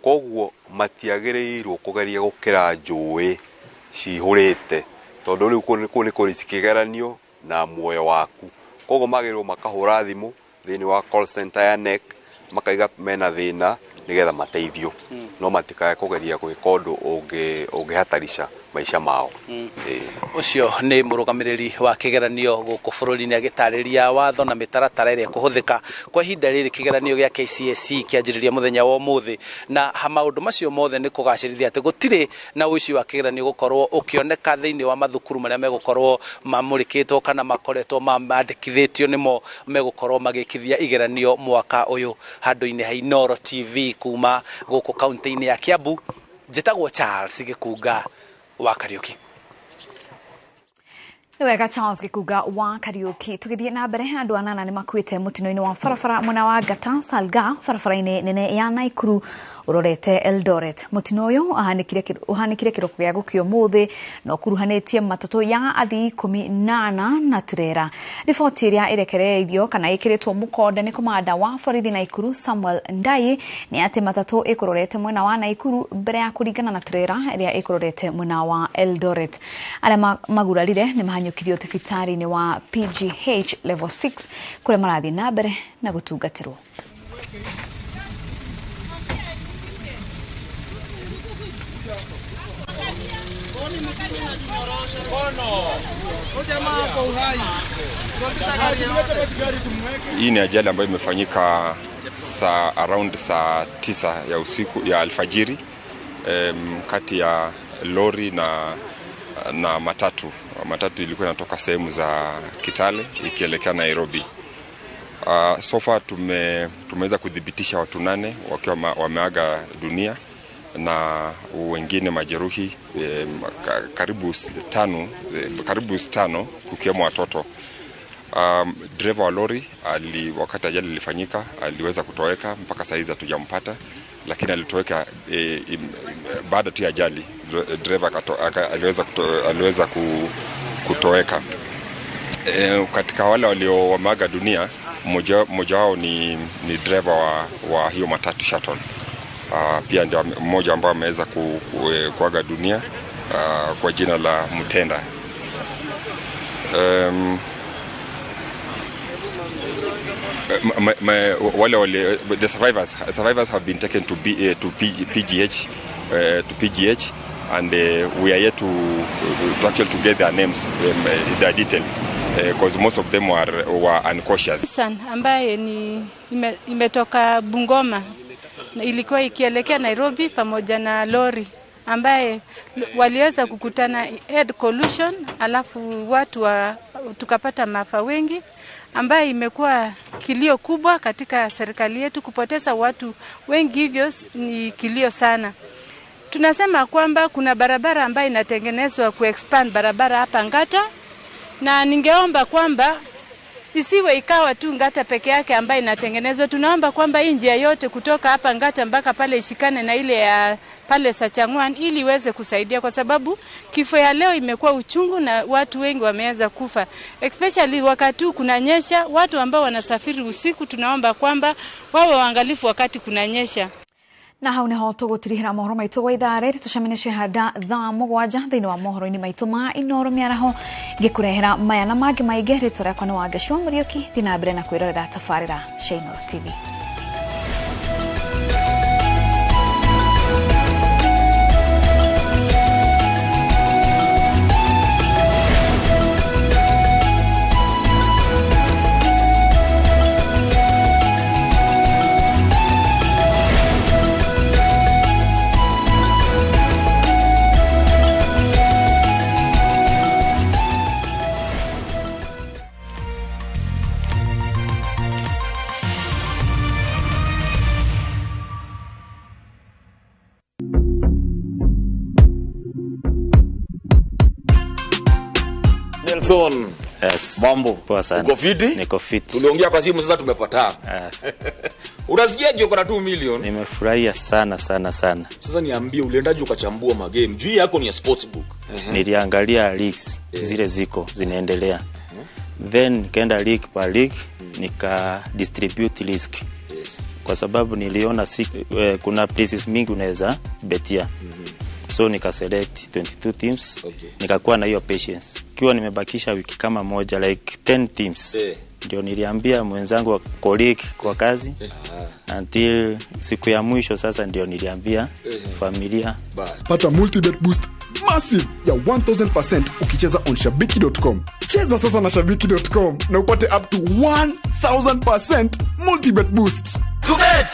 Koguo matiagirirwo kugeria gukira njui cihurite tondu riu ku ni kurisikigeranio na muoyo waku. Koguo magirirwo makahura thimu thiini wa call center ya NEC makaiga mena thina nigetha mateithio no matikae kugeria gwika undu ungihatarisha maisha mao. Ucio ni murugamiriri wa kigeranio guku bururi-ini agitariria watho na mitaratara iria kuhuthika kwa ihinda riri kigeranio gia KCSE kianjiriria muthenya wa umuthi na maundu macio mothe ni kugacirithia ati gutire na uici wa kigeranio gukorwo ukioneka thiini wa mathukuru maria megukorwo mamurikitwo kana makoretwo mandikithitio nimo megukorwo magikithia igeranio mwaka uyu. Handu-ini ha Inoro TV kuma guku kaunti-ini ya Kiambu njitagwo Charles Gikunga wa Kariuki. Wega Charles Gikunga wa Kariuki. Tugithie na mbere andu anana ni makuite mutino-ini wa barabara mwena wa Gata Salga barabara-ini nene ya Naikuru urorete Eldoret. Mutino uyu uhanikire kiroko gia gukio muthi no kuruhanetie matatu ya athii 18 na trera. Riboti iria irekereirio kana ikiritwo mukonde ni komanda wa borithi Naikuru Samuel Ndai ni ati matatu ikurorete mwena wa Naikuru mbere ya kuringana na trera iria ikurorete mwena wa Eldoret. Aria magurarire ni mahanyukirio thibitari-ini wa PGH level 6 kure marathi na mbere na gutungatirwo. Hii ni ajali ambayo imefanyika around saa 9 ya usiku ya alfajiri kati ya lori na matatu. Matatu ilikuwa inatoka sehemu za Kitale ikielekea Nairobi. So far tumeweza kudhibitisha watu 8 wakiwa wameaga dunia na wengine majeruhi karibu 5 kukiwemo watoto. Driver wa lori wakati ajali ilifanyika aliweza kutoweka, mpaka saa hizi hatujampata, lakini alitoweka baada tu ya ajali. Driver aliweza kutoweka. Katika wale walioaga dunia, mmoja wao ni driver wa hiyo matatu shuttle. Pia ndio mmoja ambaye ameweza kuaga dunia kwa jina la Mutenda. The survivors have been taken to PGH and we are yet to actually to get their names, their details, because most of them were uncautious. Ambaye imetoka Bungoma ilikuwa ikielekea Nairobi pamoja na lori ambaye waliweza kukutana head collision, alafu tukapata maafa wengi, ambaye imekuwa kilio kubwa katika serikali yetu. Kupoteza watu wengi hivyo ni kilio sana. Tunasema kwamba kuna barabara ambayo inatengenezwa kuexpand barabara hapa Ngata, na ningeomba kwamba isiwe ikawa tu Ngata peke yake ambayo inatengenezwa. Tunaomba kwamba hii njia yote kutoka hapa Ngata mpaka pale ishikane na ile ya pale Sachangwan ili iweze kusaidia, kwa sababu kifo ya leo imekuwa uchungu na watu wengi wameanza kufa, especially wakati kunanyesha. Watu ambao wanasafiri usiku, tunaomba kwamba wawe waangalifu wakati kunanyesha. Na hau niho tugutirihira mohoro maitu wa ithaa riri tucemanicie handa thaa mugwanja thiini wa mohoro-ini maitu ma Inoro miaraho ngikurehera maya na mangi maingi. Ritwa riakwa ni Wangeci Muriuki. Thiĩ na mbere na kwĩrorera tabarĩra cia Inoro TV. Nelson. Yes. Mambo. Poa sana. Uko fiti? Niko fiti. Tuliongea kwa simu, sasa tumepatana. Unasikiaje uko na 2 million? Nimefurahia sana sana sana. Sasa niambie, uliendaje ukachambua magame? Juu yako ni ya sportsbook. Niliangalia leagues zile ziko zinaendelea. Then nikaenda league per league, nika distribute risk. Kwa sababu niliona kuna places mingi unaweza betia. So nika select 22 teams. Nikakuwa na hiyo patience. Kiwa nimebakisha wiki kama moja, like 10 teams. Ndio niliambia mwenzangu wa colleague kwa kazi. Until siku ya mwisho sasa ndio niliambia familia. Pata multi-bet boost massive ya 1000% ukicheza on shabiki.com. Cheza sasa na shabiki.com na upate up to 1000% multi-bet boost. To bet!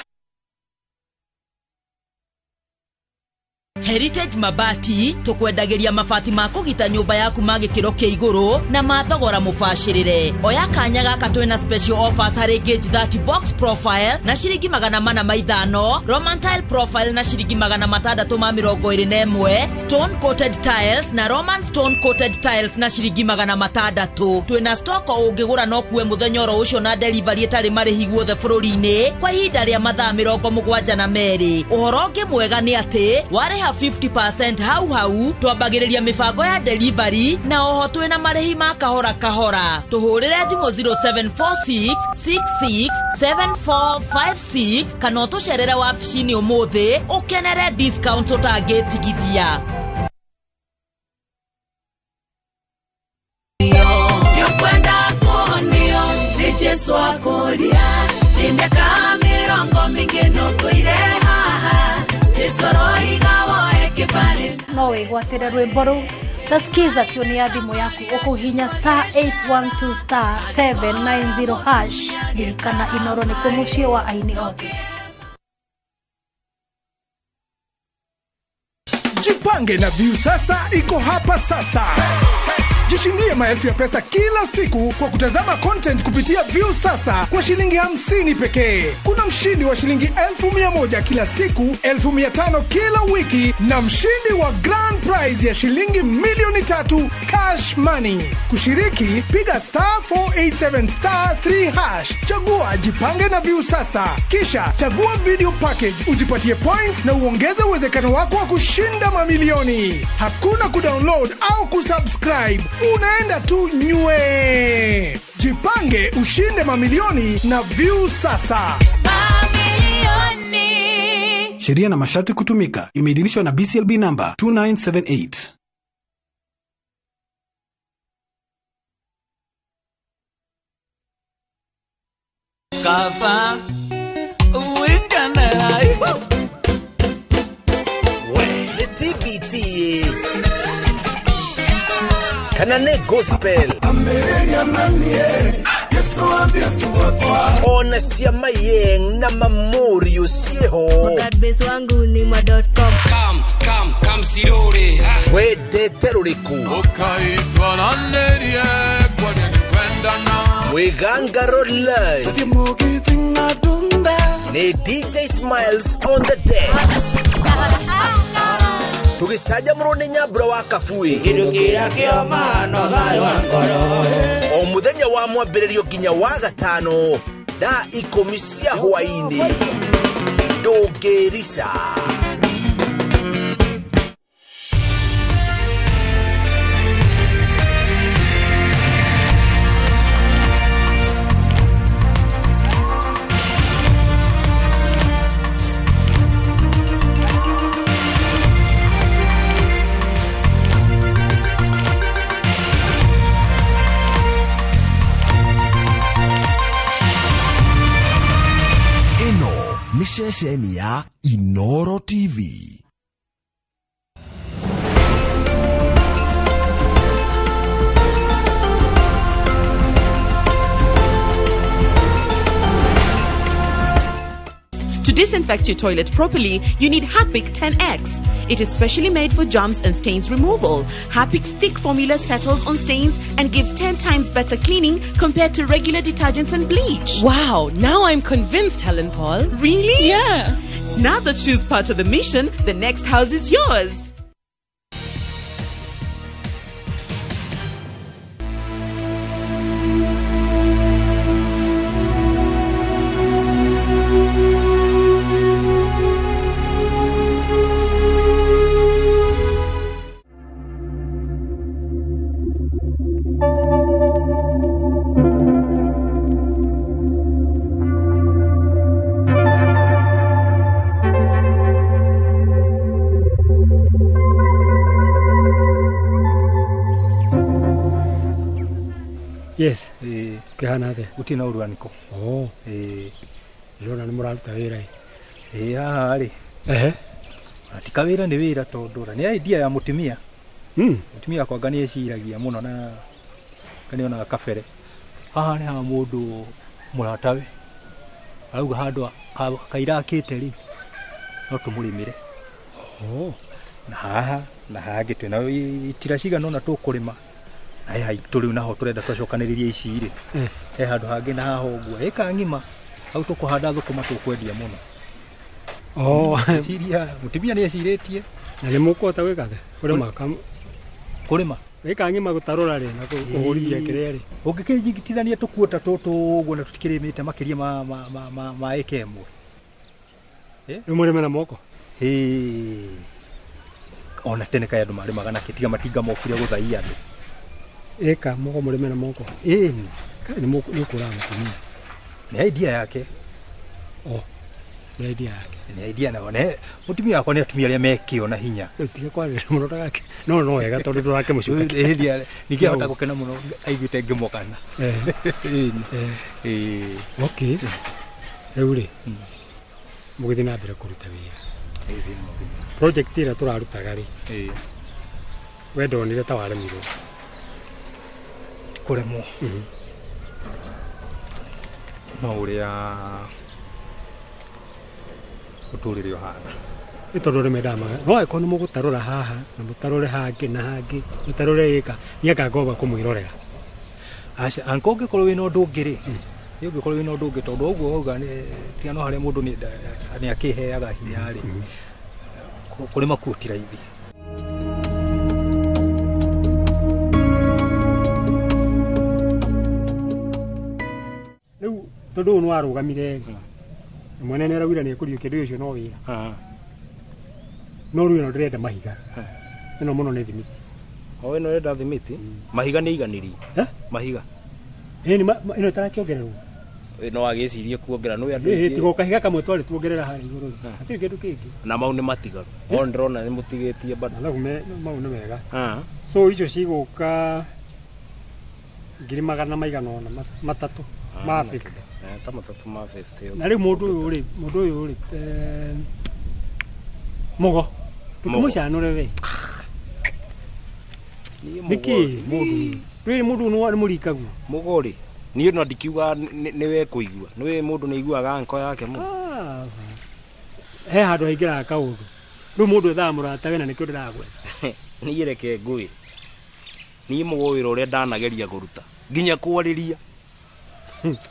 Heritage Mabati tukwendagiria mabati ma kugita nyumba yaku magikiro kia iguru na mathogora mubashirire. Oya kanya gaka twina special offers hari gauge 30 box profile na shiringi 450, Roman tile profile na shiringi 621, stone coated tiles na Roman stone coated tiles na shiringi 600. Twina stock ungigura no kuwe muthenyoro ucio na delivery etari marihi guothe bururi-ini kwa ihinda ria mathaa 72. Uhoro ungi mwega ni ati wareha 50% hau twambagiriria mibango ya delivery na oho twina marehi ma kahora. Tuhurire thimu 0746667456 kana tucerere wabici-ini umuthi ukenere discount utangitigithia. Yokwenda konio ni Jesu akoria ni miaka 70 mingi no tuire haha no wigwatire rwimbo ru tasikiza tuni ya thimu yaku ukuhinya *812*790# dirikana Inoro ni kumucie wa aini othe. Jipange na View sasa iko hapa sasa. Jishindie maelfu ya pesa kila siku kwa kutazama content kupitia View sasa kwa shilingi 50 pekee. Kuna mshindi wa shilingi 1,100 kila siku, 1,500 kila wiki na mshindi wa grand prize ya shilingi 3,000,000 cash money. Kushiriki, piga *487*3#. Chagua Jipange na View sasa. Kisha chagua video package, ujipatie points na uongeze uwezekano wako wa kushinda mamilioni. Hakuna kudownload au kusubscribe. Unaenda tu nywe. Jipange ushinde mamilioni na View sasa. Mamilioni. Sheria na masharti kutumika. Imeidhinishwa na BCLB number 2978. Kava uingana. We, the TV APT kana nĩ gospel ona ciama yeng na mamorio ciĩho Wakadbase wangu ni ma.com. Come sirore wendete rũrĩkũ ukaitwa na nerie kwa nini kwenda na Mwĩgangaro live nĩ DJ Smiles on the decks tũgĩcanjamũrwo nĩ Nyambura wa Kabui o mũthenya wa mwambĩrĩrio nginya wa gatano thaa 10 cia hwaĩ-inĩ ndũngĩrica. Ni ceceni ya Inoro TV. To disinfect your toilet properly, you need Harpic 10X. It is specially made for germs and stains removal. Harpic's thick formula settles on stains and gives 10 times better cleaning compared to regular detergents and bleach. Wow, now I'm convinced, Helen Paul. Really? Yeah. Now that she's part of the mission, the next house is yours. Yes. Kehana the. Utina uruaniko. Oh. Rona ni muraruta wira. Ari. Atika wira ni wira tondora. Ni idea ya mutumia. Mutumia kwa gani eciragia muno na kani ona kafere. Haha ni ha mundu muratawe. Arauga handu kairakite ri. No tumurimire. Oh. Na haha gitu na itiraciga nona tukurima. Ai turiu naho turenda twacokaniririe ici ri handu hangi na haho guo eka ngima au tukuhanda thukuma tukwendia muno. Siria mutumia ni eciritie na ni mukota gwikathe kurima eka ngima gutarura ri na kuhurithia kireri ungikijigitithania tukuota tutu guo na tutikirimite makiria ma eka imwe ni murime na moko ona tene kaya andu mari magana kitiga matinga mokire guthaia andu eka moko murime na moko ni mukura mutumia ni idea yake ni idea yake ni idea na one mutumia wako ni atumia aria mekio na hinya tige kwarira muno gake no wega tondu turake mucuka idea nikihota gukena muno aiguite ngimokana okay riu ri mugithi na mbere kuruta wira project ira turarutaga ri wendo ni ta waremirwo kuremwo no uria uturire ohana itondu rimedama no iko ni mugutarura haha na mutarure hangi na hangi mutarure ika ni akagoba kumwirorera acha anko ngikorwo wina undu ngiri ni ungikorwo wina undu ngi tondu uguo uga ni tiano haria mundu ni akiheaga hinya ri kurima kuotira ithi riu tondu no arugamire mwene ni arawira ni ekuriyo kindu ucio no wira no riu no ndirenda mahiga ino muno ni thimiti we no renda thimiti mahiga ni iganiri mahiga ni ino tarakiongererwo no agicirie kuongera no andu tigo kahiga kamwe twari tuongerera hari iguru ati kindu kingi na mau ni matigaru no ndirona ni mutigetie bado na mau ni mega so icio ciguka ngiri magana maigana ona matatu ma 50 ta matatu ma 50 na riu mundu uyu ri mugo Tumucanure we. Niki mundu no murikagu. Mugori. Niĩ no ndikiuga nĩwe kũigua. Nĩwe mũndũ nĩ aiguaga nko yake mu. He handũ haingĩra kaũndũ. Rĩu mũndũ ethaga mũratawe na nĩkĩo ndĩragwe. Niĩ reke ngũĩ. Niĩ mũgũwĩra ũrĩa ndanageria kũruta. Nginya kwarĩria.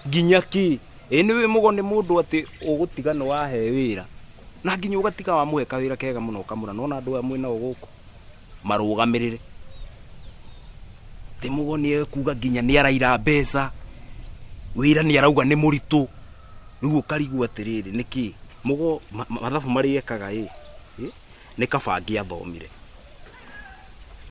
Nginya ki. Nĩwe mũgo nĩ mũndũ atĩ ũgũtiga nĩ wahe wĩra. Na nginya ũgatiga wa mũhe kawĩra kega mũno kamũra. Nona andũ aya mwĩna gũkũ marũgamĩrĩre. Te mũgo nĩ kuga nginya nĩ araira mbeca. Wĩra nĩ arauga nĩ mũritũ. Rĩu ũkarigwo atĩrĩrĩ nĩkĩ mũgo mathabu marĩ ekaga nĩ kabangi athomire.